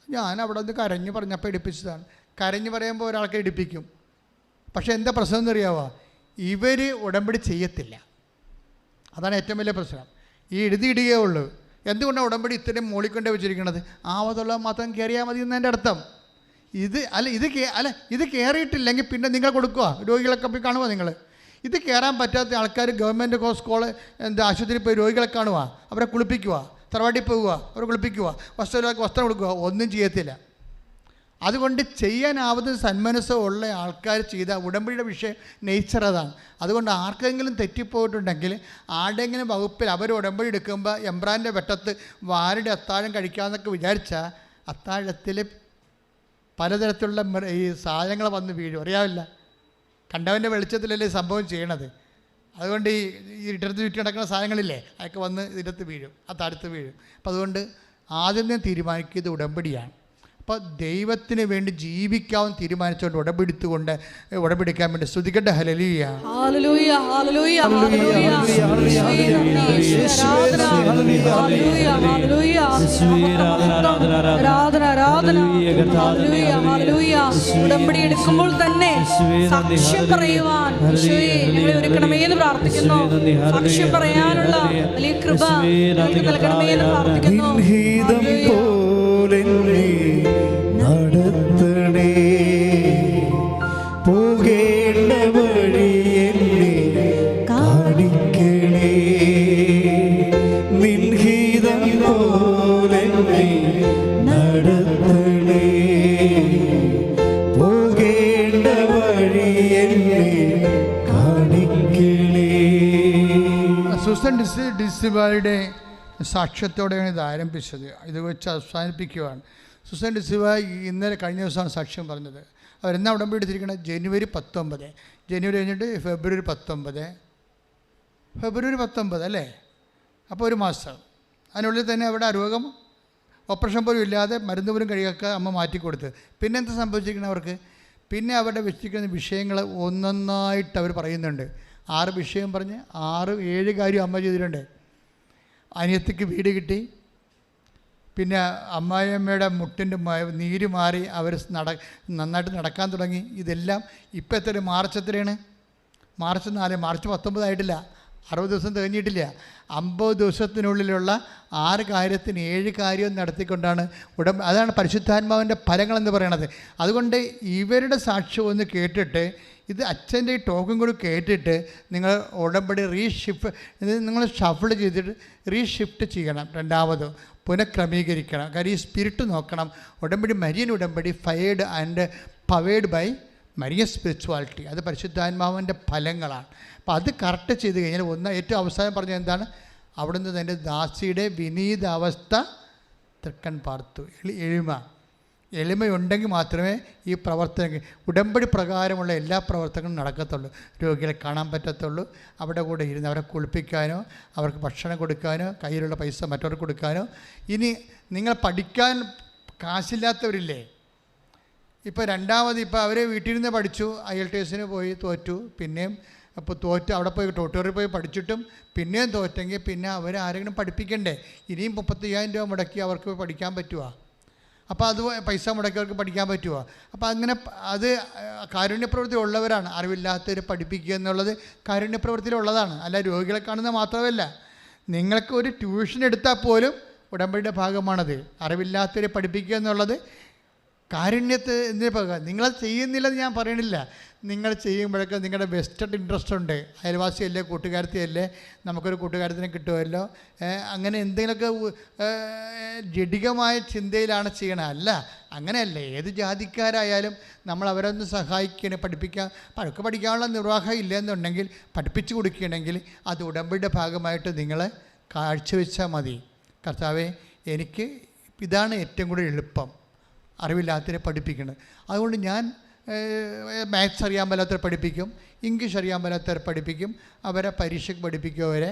ഞാൻ അവിടെ നിന്ന് കരഞ്ഞ് പറഞ്ഞപ്പോൾ എടുപ്പിച്ചതാണ്. കരഞ്ഞ് പറയുമ്പോൾ ഒരാൾക്ക് എടുപ്പിക്കും. പക്ഷേ എന്താ പ്രശ്നം എന്നറിയാവോ? ഇവർ ഉടമ്പടി ചെയ്യത്തില്ല. അതാണ് ഏറ്റവും വലിയ പ്രശ്നം. ഈ എഴുതിയിടുകയേ ഉള്ളൂ. എന്തുകൊണ്ടാണ് ഉടമ്പടി ഇത്രയും മോളിക്കൊണ്ട് വെച്ചിരിക്കുന്നത്? ആവതുള്ള മാത്രം കയറിയാൽ മതി എന്നതിൻ്റെ അർത്ഥം. ഇത് കയറിയിട്ടില്ലെങ്കിൽ പിന്നെ നിങ്ങൾ കൊടുക്കുക. രോഗികളൊക്കെ പോയി കാണുക. നിങ്ങൾ ഇത് കയറാൻ പറ്റാത്ത ആൾക്കാർ ഗവൺമെൻറ് സ്കൂള് ആശുപത്രിയിൽ പോയി രോഗികളെ കാണുക, അവരെ കുളിപ്പിക്കുക, തറവാട്ടിൽ പോവുക, അവരെ കുളിപ്പിക്കുക, വസ്ത്രം കൊടുക്കുക, ഒന്നും ചെയ്യത്തില്ല. അതുകൊണ്ട് ചെയ്യാനാവുന്ന സന്മനസ്സോ ഉള്ള ആൾക്കാർ ചെയ്ത ഉടമ്പടിയുടെ വിഷയം നേച്ചർ അതാണ്. അതുകൊണ്ട് ആർക്കെങ്കിലും തെറ്റിപ്പോയിട്ടുണ്ടെങ്കിൽ ആരുടെയെങ്കിലും വകുപ്പിൽ അവർ ഉടമ്പടി എടുക്കുമ്പോൾ എംബ്രാൻ്റെ വെട്ടത്ത് വാരുടെ അത്താഴം കഴിക്കാമെന്നൊക്കെ വിചാരിച്ചാൽ അത്താഴത്തിൽ പലതരത്തിലുള്ള ഈ സാധനങ്ങൾ വന്ന് വീഴും. അറിയാവില്ല, കണ്ടവൻ്റെ വെളിച്ചത്തിലല്ലേ സംഭവം ചെയ്യണത്. അതുകൊണ്ട് ഈ ഇടത്ത് ചുറ്റി നടക്കുന്ന സാധനങ്ങളില്ലേ, അതൊക്കെ വന്ന് ഇതിനകത്ത് വീഴും, അത്താഴത്ത് വീഴും. അപ്പം അതുകൊണ്ട് ആദ്യമേ തീരുമാനിക്കുന്നത് ഉടമ്പടിയാണ്. അപ്പോൾ ദൈവത്തിന് വേണ്ടി ജീവിക്കാവും തീരുമാനിച്ചുകൊണ്ട് ഉടമ്പെടുത്തുകൊണ്ട് ഉടമ്പെടുക്കാൻ വേണ്ടി സ്തുതിക്കട്ടെ. ഹല്ലേലൂയ, ഹല്ലേലൂയ, ഹല്ലേലൂയ, ഹല്ലേലൂയ, ഉടമ്പടി എടുക്കുമ്പോൾ തന്നെ സാക്ഷ്യം പറയുവാൻ ഞങ്ങളെ ഒരുക്കണമേ എന്ന് പ്രാർത്ഥിക്കുന്നു. സാക്ഷ്യം പറയാനുള്ള വലിയ കൃപ നൽകണമേ എന്ന് പ്രാർത്ഥിക്കുന്നു. നടത്തണേ പോകേണ്ട വഴി എന്നെ കാണിക്കണേ, നിൻഹിതം പോലെ നടത്തണേ പോകേണ്ട വഴി എന്നെ കാണിക്കണേ. സൂസൻ ഡിസിബായുടെ സാക്ഷ്യത്തോടെയാണ് ഇത് ആരംഭിച്ചത്. ഇത് വെച്ച് അവസാനിപ്പിക്കുകയാണ്. സൂസൻ ഡിസിബ ഇന്നലെ കഴിഞ്ഞ ദിവസമാണ് സാക്ഷ്യം പറഞ്ഞത്. അവരെന്നാ ഉടമ്പടി എടുത്തിരിക്കുന്നത്? ജനുവരി 19. ജനുവരി കഴിഞ്ഞിട്ട് ഫെബ്രുവരി 19 അല്ലേ? അപ്പോൾ ഒരു മാസം. അതിനുള്ളിൽ തന്നെ അവിടെ രോഗം ഓപ്പറേഷൻ പോലും ഇല്ലാതെ മരുന്ന് പോലും കഴിയൊക്കെ അമ്മ മാറ്റിക്കൊടുത്ത്. പിന്നെ എന്താ സംഭവിച്ചിരിക്കുന്നത് അവർക്ക്? പിന്നെ അവരുടെ വെച്ചിരിക്കുന്ന വിഷയങ്ങൾ ഒന്നൊന്നായിട്ട് അവർ പറയുന്നുണ്ട്. 6 വിഷയം പറഞ്ഞ് 6-7 കാര്യം അമ്മ ചെയ്തിട്ടുണ്ട്. അനിയത്തിക്ക് വീട് കിട്ടി. പിന്നെ അമ്മായിയമ്മയുടെ മുട്ടിൻ്റെ നീര് മാറി അവർ നന്നായിട്ട് നടക്കാൻ തുടങ്ങി. ഇതെല്ലാം ഇപ്പം എത്ര? മാർച്ച് എത്രയാണ്? മാർച്ച് 4. മാർച്ച് 19 ആയിട്ടില്ല. 60 ദിവസം തികഞ്ഞിട്ടില്ല. 50 ദിവസത്തിനുള്ളിലുള്ള 6 കാര്യത്തിന് 7 കാര്യം നടത്തിക്കൊണ്ടാണ് അതാണ് പരിശുദ്ധാത്മാവിൻ്റെ ഫലങ്ങളെന്ന് പറയണത്. അതുകൊണ്ട് ഇവരുടെ സാക്ഷ്യം ഒന്ന് കേട്ടിട്ട്, ഇത് അച്ഛൻ്റെ ഈ ടോക്കും കൂടി കേട്ടിട്ട് നിങ്ങൾ ഉടമ്പടി നിങ്ങൾ ഷഫിൾ ചെയ്തിട്ട് റീഷിഫ്റ്റ് ചെയ്യണം. രണ്ടാമത് പുനഃക്രമീകരിക്കണം. കാര്യം ഈ സ്പിരിറ്റ് നോക്കണം. ഉടമ്പടി മരിയൻ ഉടമ്പടി fired and powered by Marian spirituality. അത് പരിശുദ്ധാത്മാവിൻ്റെ ഫലങ്ങളാണ്. അപ്പോൾ അത് കറക്റ്റ് ചെയ്ത് കഴിഞ്ഞാൽ ഏറ്റവും അവസാനം പറഞ്ഞത് എന്താണ്? അവിടുന്ന് തൻ്റെ ദാസിയുടെ വിനീതാവസ്ഥ തൃക്കൺ പാർത്തു. എളിമയുണ്ടെങ്കിൽ മാത്രമേ ഈ പ്രവർത്തനങ്ങൾ ഉടമ്പടി പ്രകാരമുള്ള എല്ലാ പ്രവർത്തനങ്ങളും നടക്കത്തുള്ളൂ. രോഗികളെ കാണാൻ പറ്റത്തുള്ളൂ. അവിടെ കൂടെ ഇരുന്ന് അവരെ കുളിപ്പിക്കാനോ അവർക്ക് ഭക്ഷണം കൊടുക്കാനോ കയ്യിലുള്ള പൈസ മറ്റവർക്ക് കൊടുക്കാനോ. ഇനി നിങ്ങൾ പഠിക്കാൻ കാശില്ലാത്തവരില്ലേ, ഇപ്പോൾ രണ്ടാമത് ഇപ്പോൾ അവർ വീട്ടിൽ നിന്ന് പഠിച്ചു, IELTS പോയി തോറ്റു, പിന്നെയും അപ്പോൾ അവിടെ പോയി ട്യൂട്ടോറിയൽ പോയി പഠിച്ചിട്ടും പിന്നെയും തോറ്റെങ്കിൽ പിന്നെ അവർ ആരെങ്കിലും പഠിപ്പിക്കണ്ടേ? ഇനിയും 35,000 രൂപ മുടക്കി അവർക്ക് പഠിക്കാൻ പറ്റുമോ? അപ്പോൾ അത് പൈസ മുടക്കിയവർക്ക് പഠിക്കാൻ പറ്റുമോ? അപ്പോൾ അങ്ങനെ അത് കാരുണ്യപ്രവൃത്തി ഉള്ളവരാണ്. അറിവില്ലാത്തവരെ പഠിപ്പിക്കുക എന്നുള്ളത് കാരുണ്യപ്രവൃത്തിയിലുള്ളതാണ്. അല്ല രോഗികളെ കാണുന്നത് മാത്രമല്ല. നിങ്ങൾക്ക് ഒരു ട്യൂഷൻ എടുത്താൽ പോലും ഉടമ്പടിയുടെ ഭാഗമാണത്. അറിവില്ലാത്തവരെ പഠിപ്പിക്കുക എന്നുള്ളത് കാരുണ്യത്തെ എന്തിനു പകരം. നിങ്ങളത് ചെയ്യുന്നില്ലെന്ന് ഞാൻ പറയണില്ല. നിങ്ങൾ ചെയ്യുമ്പോഴൊക്കെ നിങ്ങളുടെ വെസ്റ്റഡ് ഇൻട്രസ്റ്റ് ഉണ്ട്. അയൽവാസിയല്ലേ, കൂട്ടുകാരത്തിയല്ലേ, നമുക്കൊരു കൂട്ടുകാരത്തിനെ കിട്ടുമല്ലോ, അങ്ങനെ എന്തെങ്കിലുമൊക്കെ ജഡികമായ ചിന്തയിലാണ് ചെയ്യണത്. അല്ല, അങ്ങനെയല്ലേ. ഏത് ജാതിക്കാരായാലും നമ്മൾ അവരൊന്ന് സഹായിക്കണേ, പഠിക്കാനുള്ള നിർവാഹം ഇല്ലെന്നുണ്ടെങ്കിൽ പഠിപ്പിച്ചു കൊടുക്കുകയാണെങ്കിൽ അത് ഉടമ്പടിയുടെ ഭാഗമായിട്ട് നിങ്ങൾ കാഴ്ചവെച്ചാൽ മതി. കർത്താവെ എനിക്ക് ഇതാണ് ഏറ്റവും കൂടുതൽ എളുപ്പം, അറിവില്ലാത്തവരെ പഠിപ്പിക്കുന്നത്. അതുകൊണ്ട് ഞാൻ മാത്സ് അറിയാൻ മേലാത്തവരെ പഠിപ്പിക്കും, ഇംഗ്ലീഷ് അറിയാൻ മേലാത്തവരെ പഠിപ്പിക്കും, അവരെ പരീക്ഷയ്ക്ക് പഠിപ്പിക്കും. അവരെ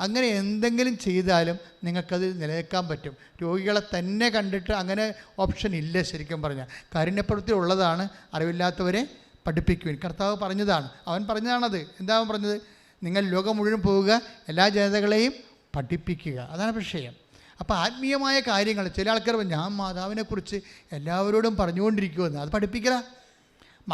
അങ്ങനെ എന്തെങ്കിലും ചെയ്താലും നിങ്ങൾക്കത് നിലനിൽക്കാൻ പറ്റും. രോഗികളെ തന്നെ കണ്ടിട്ട് അങ്ങനെ ഓപ്ഷൻ ഇല്ല. ശരിക്കും പറഞ്ഞാൽ കാരുണ്യപ്രവൃത്തി ഉള്ളതാണ് അറിവില്ലാത്തവരെ പഠിപ്പിക്കുവാൻ. കർത്താവ് പറഞ്ഞതാണ്, അവൻ പറഞ്ഞതാണത്. എന്താ അവൻ പറഞ്ഞത്? നിങ്ങൾ ലോകം മുഴുവൻ പോവുക, എല്ലാ ജനതകളെയും പഠിപ്പിക്കുക. അതാണ് വിഷയം. അപ്പോൾ ആത്മീയമായ കാര്യങ്ങൾ ചില ആൾക്കാർ ഞാൻ മാതാവിനെക്കുറിച്ച് എല്ലാവരോടും പറഞ്ഞുകൊണ്ടിരിക്കുമെന്ന്, അത് പഠിപ്പിക്കല.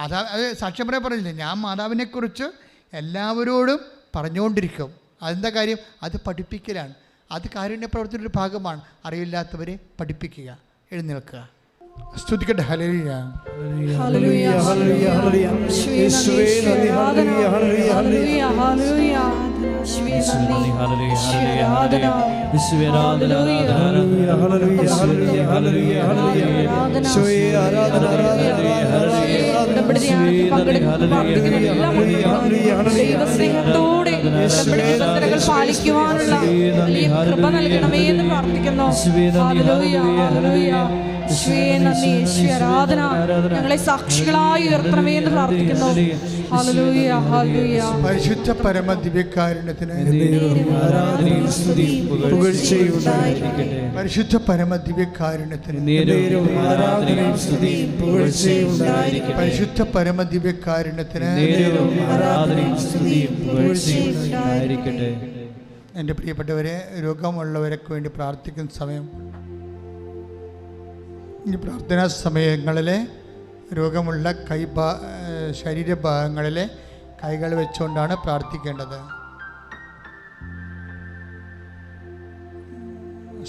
അത് സാക്ഷ്യം പറയാൻ പറഞ്ഞില്ലേ, ഞാൻ മാതാവിനെക്കുറിച്ച് എല്ലാവരോടും പറഞ്ഞുകൊണ്ടിരിക്കും. അതെന്താ കാര്യം? അത് പഠിപ്പിക്കലാണ്. അത് കാരുണ്യപ്രവർത്തിയുടെ ഒരു ഭാഗമാണ്. അറിവില്ലാത്തവരെ പഠിപ്പിക്കുക. എഴുന്നേൽക്കുക, സ്തുതിക്കട്ടെ. Hallelujah, hallelujah, hallelujah, hallelujah. യേശുവേ നന്ദി, ഹല്ലേലൂയ, ഹല്ലേലൂയ, ഹല്ലേലൂയ, ഹല്ലേലൂയ. യേശുവേ നന്ദി, ഹല്ലേലൂയ, ഹല്ലേലൂയ, ആരാധന. യേശുവേ ആരാധന, hallelujah, hallelujah, hallelujah, hallelujah, hallelujah. യേശുവേ ആരാധന, ഹല്ലേലൂയ, ഹല്ലേലൂയ. ദൈവസ്നേഹത്തോടെ കൽപ്പനകൾ പാലിക്കുവാനുള്ള വലിയ കൃപ നൽകണമേ എന്ന് പ്രാർത്ഥിക്കുന്നു. Hallelujah, hallelujah. യേശുവേ നന്ദി, യേശുവേ ആരാധന. ഞങ്ങളെ സാക്ഷികളായി ഉയർത്തണമേ എന്ന് പ്രാർത്ഥിക്കുന്നു. Hallelujah, hallelujah. പരിശുദ്ധ പരമ ദിവ്യകാരുണ്യത്തിന് പരിശുദ്ധ പരമ ദിവ്യകാരുണ്യത്തിന് പരിശുദ്ധ പരമ ദിവ്യകാരുണ്യത്തിന്. എൻ്റെ പ്രിയപ്പെട്ടവരെ, രോഗമുള്ളവരൊക്കെ വേണ്ടി പ്രാർത്ഥിക്കുന്ന സമയം, ഈ പ്രാർത്ഥനാ സമയങ്ങളിൽ രോഗമുള്ള ശരീരഭാഗങ്ങളിലെ കൈകൾ വെച്ചുകൊണ്ടാണ് പ്രാർത്ഥിക്കേണ്ടത്.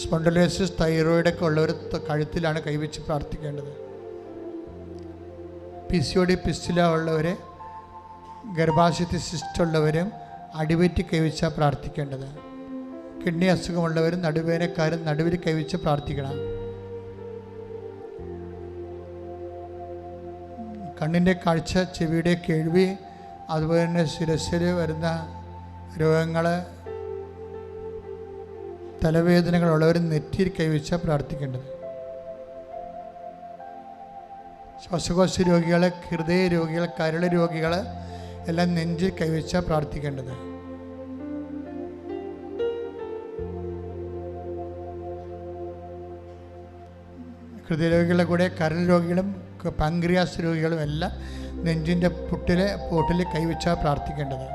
സ്പോണ്ടിലോസിസ്, തൈറോയിഡൊക്കെ ഉള്ളവർ കഴുത്തിലാണ് കൈവച്ച് പ്രാർത്ഥിക്കേണ്ടത്. PCOD, പിസ്റ്റുല ഉള്ളവർ, ഗർഭാശയത്തിൽ സിസ്റ്റ് ഉള്ളവരും അടിവയറ്റിൽ കൈവച്ചാണ് പ്രാർത്ഥിക്കേണ്ടത്. കിഡ്നി അസുഖമുള്ളവരും നടുവേദനക്കാരും നടുവിൽ കൈവച്ച് പ്രാർത്ഥിക്കണം. കണ്ണിൻ്റെ കാഴ്ച, ചെവിയുടെ കേൾവി, അതുപോലെ തന്നെ ശിരസ്സിൽ വരുന്ന രോഗങ്ങൾ, തലവേദനകളുള്ളവർ നെറ്റിയിൽ കൈവച്ച പ്രാർത്ഥിക്കേണ്ടത്. ശ്വാസകോശ രോഗികൾ, ഹൃദയ രോഗികൾ, കരൾ രോഗികൾ എല്ലാം നെഞ്ചിൽ കൈവച്ച പ്രാർത്ഥിക്കേണ്ടത്. ഹൃദയരോഗികളുടെ കൂടെ കരൾ രോഗികളും പാങ്ക്രിയാസ് രോഗികളും എല്ലാം നെഞ്ചിൻ്റെ പോട്ടിൽ കൈവച്ചാൽ പ്രാർത്ഥിക്കേണ്ടത്.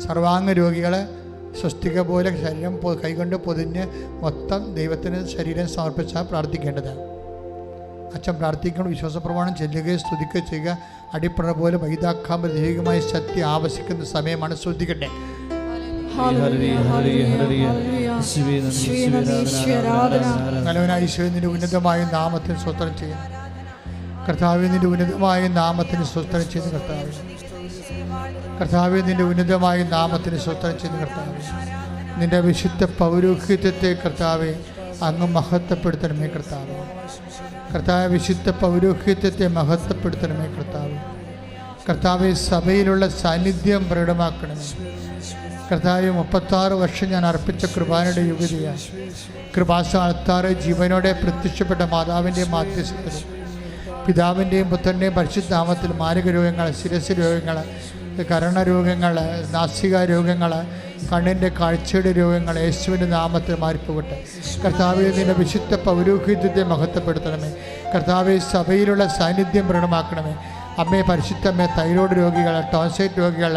സർവാംഗ രോഗികൾ സ്വസ്തിക പോലെ ശരീരം കൈകൊണ്ട് പൊതിഞ്ഞ് മൊത്തം ദൈവത്തിന് ശരീരം സമർപ്പിച്ചാൽ പ്രാർത്ഥിക്കേണ്ടത്. അച്ഛൻ പ്രാർത്ഥിക്കണം, വിശ്വാസപ്രമാണം ചെല്ലുകയും സ്തുതിക്കുകയും ചെയ്യുക. അടിപ്പണ പോലെ വൈതാക്കാമ്പ ദൈവികമായ ശക്തി ആവശ്യിക്കുന്ന സമയമാണ്. ശ്രദ്ധിക്കട്ടെ. ഈശോയുടെ ഉന്നതമായ നാമത്തിന് സ്തോത്രം ചെയ്യുന്നു കർത്താവേ. നിന്റെ ഉന്നതമായ നാമത്തിന് സ്തോത്രം ചെയ്യുന്നു കർത്താവേ. കർത്താവേ, നിന്റെ ഉന്നതമായ നാമത്തിന് സ്തോത്രം ചെയ്യുന്നു കർത്താവേ. നിന്റെ വിശുദ്ധ പൗരോഹിത്യത്തെ കർത്താവേ അങ്ങ് മഹത്വപ്പെടുത്തണമേ കർത്താവേ. കർത്താവേ, വിശുദ്ധ പൗരോഹിത്യത്തെ മഹത്വപ്പെടുത്തണമേ കർത്താവേ. കർത്താവേ, സഭയിലുള്ള സാന്നിധ്യം പ്രകടമാക്കണമേ കർത്താവേ. 36 വർഷം ഞാൻ അർപ്പിച്ച കൃപാനയുടെ യുഗതിയാണ്. കൃപാസ്ഥാനത്താറ് ജീവനോടെ പ്രത്യക്ഷപ്പെട്ട മാതാവിൻ്റെയും മാധ്യസ്ഥത്തിൽ പിതാവിൻ്റെയും പുത്രൻ്റെയും പരിശുദ്ധനാമത്തിൽ മാരക രോഗങ്ങൾ, ശിരസ് രോഗങ്ങൾ, കരണരോഗങ്ങൾ, നാസിക രോഗങ്ങൾ, കണ്ണിൻ്റെ കാഴ്ചയുടെ രോഗങ്ങൾ യേശുവിൻ്റെ നാമത്തിൽ മാറിപ്പോകട്ടെ. കർത്താവേ, നിൻ്റെ വിശുദ്ധ പൗരോഹിത്യത്തെ മഹത്വപ്പെടുത്തണമേ കർത്താവേ. സഭയിലുള്ള സാന്നിധ്യം പ്രകടമാക്കണമേ അമ്മേ. പരിശുദ്ധമ്മേ, തൈറോയ്ഡ് രോഗികൾ, ടോൺസൈറ്റ് രോഗികൾ,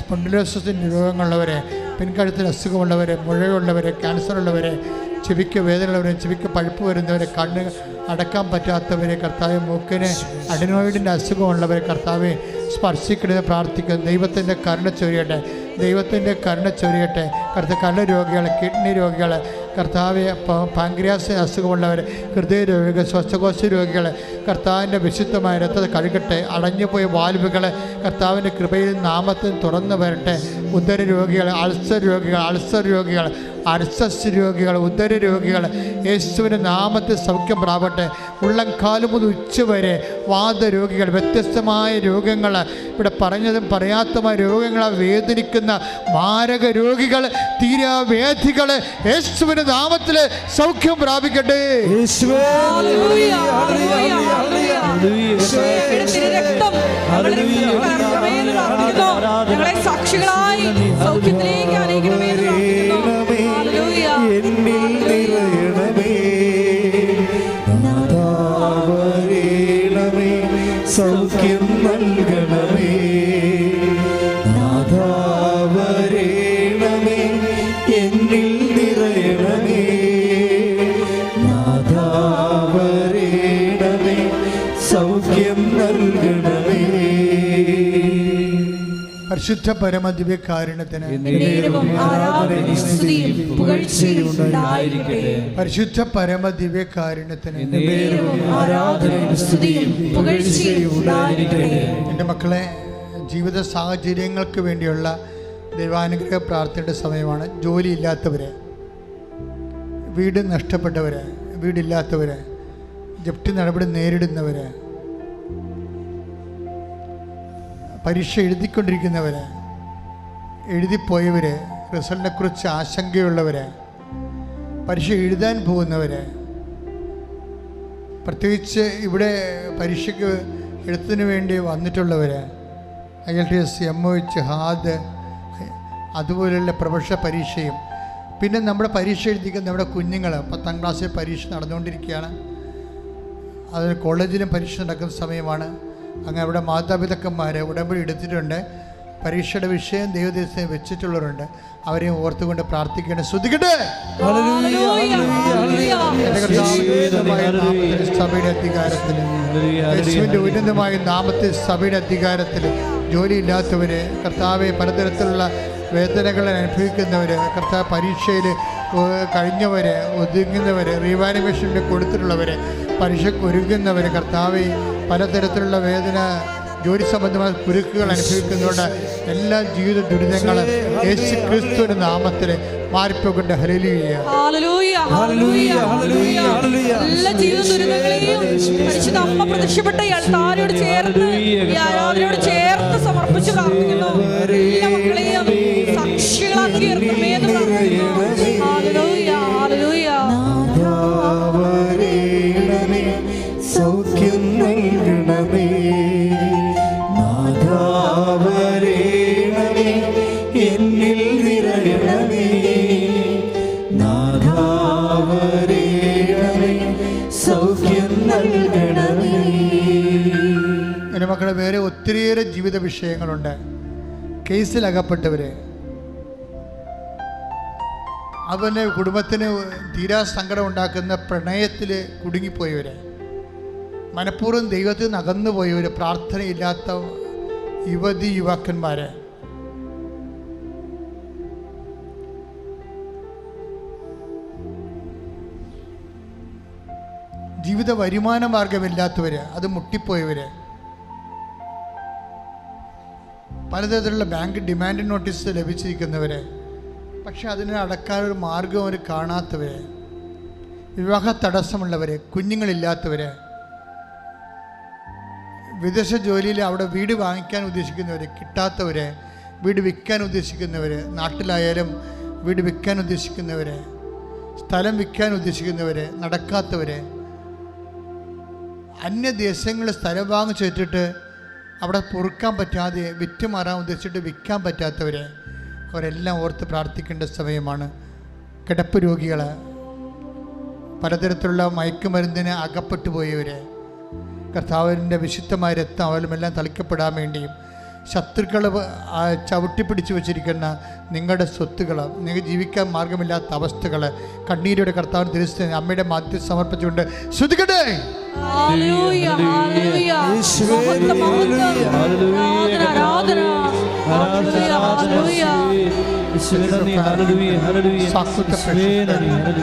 സ്പോണ്ടിലോസിസിൻ്റെ രോഗങ്ങളുള്ളവരെ, പിൻകഴുത്തിൽ അസുഖമുള്ളവരെ, മുഴയുള്ളവരെ, ക്യാൻസറുള്ളവരെ, ചെവിക്ക് വേദനയുള്ളവരെ, ചെവിക്ക് പഴുപ്പ് വരുന്നവരെ, കണ്ണ് അടക്കാൻ പറ്റാത്തവരെ കർത്താവെ, മൂക്കിന് അഡിനോയിഡിൻ്റെ അസുഖമുള്ളവരെ കർത്താവെ സ്പർശിക്കണമെന്ന് പ്രാർത്ഥിക്കുന്നു. ദൈവത്തിൻ്റെ കരുണ ചൊരിയട്ടെ, ദൈവത്തിൻ്റെ കരുണ ചൊരിയട്ടെ കർത്താവ്. കണ്ണ് രോഗികൾ, കിഡ്നി രോഗികൾ കർത്താവെ, പാങ്ക്രിയാസ് അസുഖമുള്ളവർ, ഹൃദയ രോഗികൾ, ശ്വാസകോശ രോഗികൾ കർത്താവിൻ്റെ വിശുദ്ധമായ രക്തത്തെ കഴുകട്ടെ. അടഞ്ഞുപോയ വാൽവുകൾ കർത്താവിൻ്റെ കൃപയിൽ നാമത്തിൽ തുറന്നു വരട്ടെ. ഉദര രോഗികൾ, അൾസർ രോഗികൾ, അർസസ് രോഗികൾ, ഉദര രോഗികൾ യേശുവിൻ്റെ നാമത്തിൽ സൗഖ്യം പ്രാപട്ടെ. ഉള്ളംകാലം മുതൽ ഉച്ചവരെ വാദരോഗികൾ, വ്യത്യസ്തമായ രോഗങ്ങൾ, ഇവിടെ പറഞ്ഞതും പറയാത്തമായ രോഗങ്ങളെ വേദനിക്കുന്ന മാരക രോഗികൾ, തീരാവേദികൾ യേശുവിന്റെ നാമത്തിൽ സൗഖ്യം പ്രാപിക്കട്ടെ. സാക്ഷികളായി സൗഖ്യത്തിലേക്ക് സൗഖ്യം നൽകണമേ, നാഥാവരേണമേ, എന്നിൽ നിറയണമേ, നാഥാവരേണമേ, സൗഖ്യം നൽകണമേ. പരിശുദ്ധ പരമദിവ്യകാരുണ്യത്തിന് പരിശുദ്ധ പരമദിവ്യകാരുണ്യത്തിന് എൻ്റെ മക്കളെ, ജീവിത സാഹചര്യങ്ങൾക്ക് വേണ്ടിയുള്ള ദൈവാനുഗ്രഹ പ്രാർത്ഥനയുടെ സമയമാണ്. ജോലിയില്ലാത്തവര്, വീട് നഷ്ടപ്പെട്ടവര്, വീടില്ലാത്തവര്, ജപ്തി നടപടി നേരിടുന്നവര്, പരീക്ഷ എഴുതിക്കൊണ്ടിരിക്കുന്നവർ, എഴുതിപ്പോയവർ, റിസൾട്ടിനെക്കുറിച്ച് ആശങ്കയുള്ളവർ, പരീക്ഷ എഴുതാൻ പോകുന്നവർ, പ്രത്യേകിച്ച് ഇവിടെ പരീക്ഷയ്ക്ക് എഴുത്തിന് വേണ്ടി വന്നിട്ടുള്ളവർ, IELTS, MOH, ഹാദ്, അതുപോലെയുള്ള പ്രൊഫഷണൽ പരീക്ഷയും, പിന്നെ നമ്മുടെ പരീക്ഷ എഴുതിക്കുന്ന നമ്മുടെ കുഞ്ഞുങ്ങൾ 10ാം ക്ലാസ്സിൽ പരീക്ഷ നടന്നുകൊണ്ടിരിക്കുകയാണ്. അതിന് കോളേജിലും പരീക്ഷ നടക്കുന്ന സമയമാണ്. അങ്ങനെ അവിടെ മാതാപിതാക്കന്മാർ ഉടമ്പടി എടുത്തിട്ടുണ്ട്. പരീക്ഷയുടെ വിഷയം ദൈവദേശം വെച്ചിട്ടുള്ളവരുണ്ട്. അവരെ ഓർത്തുകൊണ്ട് പ്രാർത്ഥിക്കേണ്ട. ശ്രദ്ധിക്കട്ടെ. സഭയുടെ അധികാരത്തിൽ, യേശുവിൻ്റെ ഉന്നതമായ നാമത്തിൽ സഭയുടെ അധികാരത്തിൽ ജോലിയില്ലാത്തവര്, കർത്താവെ പലതരത്തിലുള്ള വേദനകൾ അനുഭവിക്കുന്നവർ, കർത്താവ് പരീക്ഷയിൽ കഴിഞ്ഞവർ, ഒതുങ്ങുന്നവർ, റീവാലുവേഷനിൽ കൊടുത്തിട്ടുള്ളവർ, പരീക്ഷയ്ക്ക് ഒരുങ്ങുന്നവർ, കർത്താവെ പലതരത്തിലുള്ള വേദന, ജോലി സംബന്ധമായ കുരുക്കുകൾ അനുഭവിക്കുന്നതുകൊണ്ട് എല്ലാ ജീവിത ദുരിതങ്ങളും യേശു ക്രിസ്തുവിന്റെ നാമത്തിൽ മാറിപ്പോകട്ടെ. Hallelujah, hallelujah, hallelujah, hallelujah. എല്ലാ ജീവിത ദുരിതങ്ങളെയും പരിശുദ്ധ അമ്മ പ്രത്യക്ഷപ്പെട്ട ഈ അൾത്താരയോട് ചേർത്ത്, ഈ ആരാധനയോട് ചേർത്ത് സമർപ്പിച്ച് പ്രാർത്ഥിക്കുന്നു. എല്ലാ മക്കളെയും സാക്ഷികളാക്കി തീർക്കണമേ എന്ന് പ്രാർത്ഥിക്കുന്നു. Hallelujah, hallelujah. സൗഖ്യം നൽകണമേ, നാഥാവരേണമേ, എന്നിൽ നിറയണമേ, നാഥാവരേണമേ, സൗഖ്യം നൽകണമേ. എൻ്റെ മക്കളെ, വേറെ ഒത്തിരിയേറെ ജീവിത വിഷയങ്ങളുണ്ട്. കേസിലകപ്പെട്ടവര്, അവൻ്റെ കുടുംബത്തിന് തീരാ സങ്കടം ഉണ്ടാക്കുന്ന പ്രണയത്തിൽ കുടുങ്ങിപ്പോയവർ, മനഃപൂർവ്വം ദൈവത്തിൽ നിന്ന് അകന്നുപോയവർ, പ്രാർത്ഥനയില്ലാത്ത യുവതി യുവാക്കന്മാർ, ജീവിത വരുമാന മാർഗമില്ലാത്തവർ, അത് മുട്ടിപ്പോയവർ, പലതരത്തിലുള്ള ബാങ്ക് ഡിമാൻഡ് നോട്ടീസ് ലഭിച്ചിരിക്കുന്നവർ, പക്ഷെ അതിനെ അടക്കാനൊരു മാർഗം അവർ കാണാത്തവർ, വിവാഹ തടസ്സമുള്ളവർ, കുഞ്ഞുങ്ങളില്ലാത്തവർ, വിദേശ ജോലിയിൽ അവിടെ വീട് വാങ്ങിക്കാൻ ഉദ്ദേശിക്കുന്നവർ, കിട്ടാത്തവർ, വീട് വിൽക്കാൻ ഉദ്ദേശിക്കുന്നവർ, നാട്ടിലായാലും വീട് വിൽക്കാൻ ഉദ്ദേശിക്കുന്നവർ, സ്ഥലം വിൽക്കാൻ ഉദ്ദേശിക്കുന്നവർ, നടക്കാത്തവർ, അന്യദേശങ്ങളിൽ സ്ഥലം വാങ്ങിച്ചു വെച്ചിട്ട് അവിടെ പൊറുക്കാൻ പറ്റാതെ വിറ്റ് മാറാൻ ഉദ്ദേശിച്ചിട്ട് വിൽക്കാൻ പറ്റാത്തവർ, അവരെല്ലാം ഓർത്ത് പ്രാർത്ഥിക്കേണ്ട സമയമാണ്. കിടപ്പ് രോഗികൾ, പലതരത്തിലുള്ള മയക്കുമരുന്നിന് അകപ്പെട്ടു പോയവർ, കർത്താവിൻ്റെ വിശുദ്ധമായ രക്തം അവരുമെല്ലാം തളിക്കപ്പെടാൻ വേണ്ടിയും, ശത്രുക്കൾ ചവിട്ടിപ്പിടിച്ചു വച്ചിരിക്കുന്ന നിങ്ങളുടെ സ്വത്തുകൾ, നിങ്ങൾക്ക് ജീവിക്കാൻ മാർഗമില്ലാത്ത അവസ്ഥകൾ, കണ്ണീരോടെ കർത്താവിന് തിരിച്ച് അമ്മയുടെ മധ്യ സമർപ്പിച്ചുകൊണ്ട് ശ്രദ്ധിക്കട്ടെ.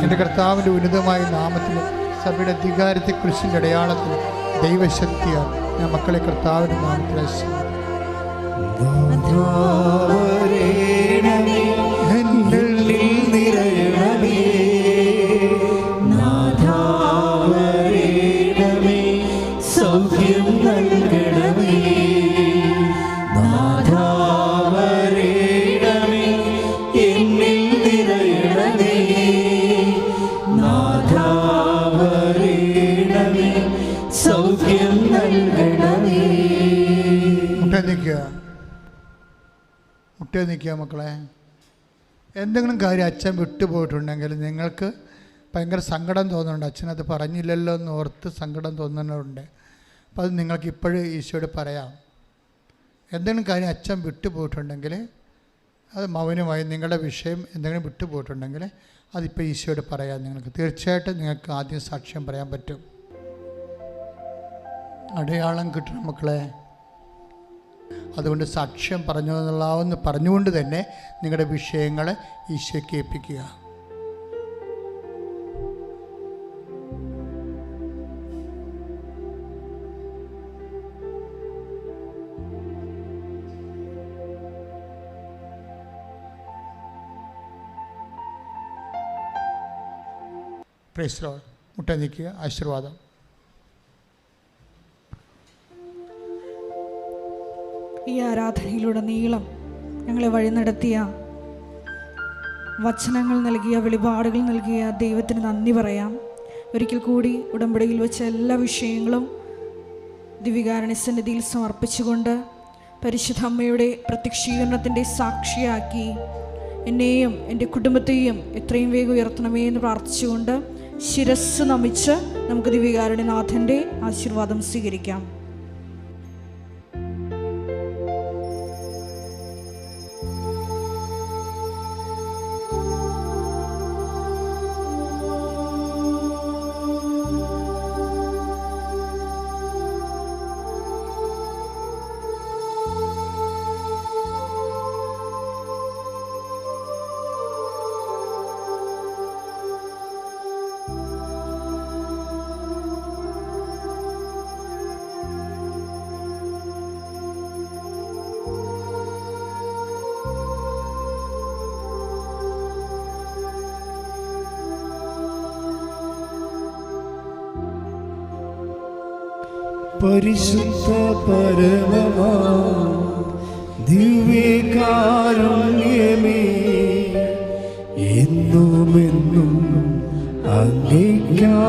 എൻ്റെ കർത്താവിൻ്റെ ഉന്നതമായ നാമത്തിൽ സഭയുടെ അധികാരത്തെ കുരിശിൻ്റെ അടയാളത്തിൽ ദൈവശക്തിയാണ് ഞാൻ മക്കളെ കർത്താവിൻ്റെ നാമത്തിൽ നിറയണമേ, നാഥാവരേണമേ, മുട്ടേ നിൽക്കുക മക്കളെ. എന്തെങ്കിലും കാര്യം അച്ഛൻ വിട്ടുപോയിട്ടുണ്ടെങ്കിൽ നിങ്ങൾക്ക് ഭയങ്കര സങ്കടം തോന്നുന്നുണ്ട്, അച്ഛനത് പറഞ്ഞില്ലല്ലോ എന്ന് ഓർത്ത് സങ്കടം തോന്നുന്നുണ്ട്. അപ്പോൾ അത് നിങ്ങൾക്ക് ഇപ്പോഴും ഈശോയോട് പറയാം. എന്തെങ്കിലും കാര്യം അച്ഛൻ വിട്ടുപോയിട്ടുണ്ടെങ്കിൽ, അത് മൗനമായി നിങ്ങളുടെ വിഷയം എന്തെങ്കിലും വിട്ടുപോയിട്ടുണ്ടെങ്കിൽ അതിപ്പോൾ ഈശോയോട് പറയാം. നിങ്ങൾക്ക് തീർച്ചയായിട്ടും നിങ്ങൾക്ക് ആദ്യം സാക്ഷ്യം പറയാൻ പറ്റും. അടയാളം കിട്ടണം മക്കളെ. അതുകൊണ്ട് സാക്ഷ്യം പറഞ്ഞെന്നുള്ളതെന്ന് പറഞ്ഞുകൊണ്ട് തന്നെ നിങ്ങളുടെ വിഷയങ്ങളെ ഈശോയ്ക്ക് ഏൽപ്പിക്കുക. Praise the lord. മുട്ട നിൽക്കുക. ആശീർവാദം. ഈ ആരാധനയിലുടനീളം ഞങ്ങളെ വഴി നടത്തിയ, വചനങ്ങൾ നൽകിയ, വെളിപാടുകൾ നൽകിയ ദൈവത്തിന് നന്ദി പറയാം. ഒരിക്കൽ കൂടി ഉടമ്പടിയിൽ വെച്ച എല്ലാ വിഷയങ്ങളും ദിവ്യകാരുണ്യ സന്നിധിയിൽ സമർപ്പിച്ചുകൊണ്ട് പരിശുദ്ധ അമ്മയുടെ പ്രത്യക്ഷീകരണത്തിൻ്റെ സാക്ഷിയാക്കി എന്നെയും എൻ്റെ കുടുംബത്തെയും എത്രയും വേഗം ഉയർത്തണമേ എന്ന് പ്രാർത്ഥിച്ചുകൊണ്ട് ശിരസ് നമിച്ച് നമുക്ക് ദിവ്യകാരുണ്യനാഥൻ്റെ ആശീർവാദം സ്വീകരിക്കാം. പരിശുദ്ധ പരമമാ ദിവ്യകാരുണ്യമേ, എന്നുമെന്നും അങ്ങേയ്ക്കാ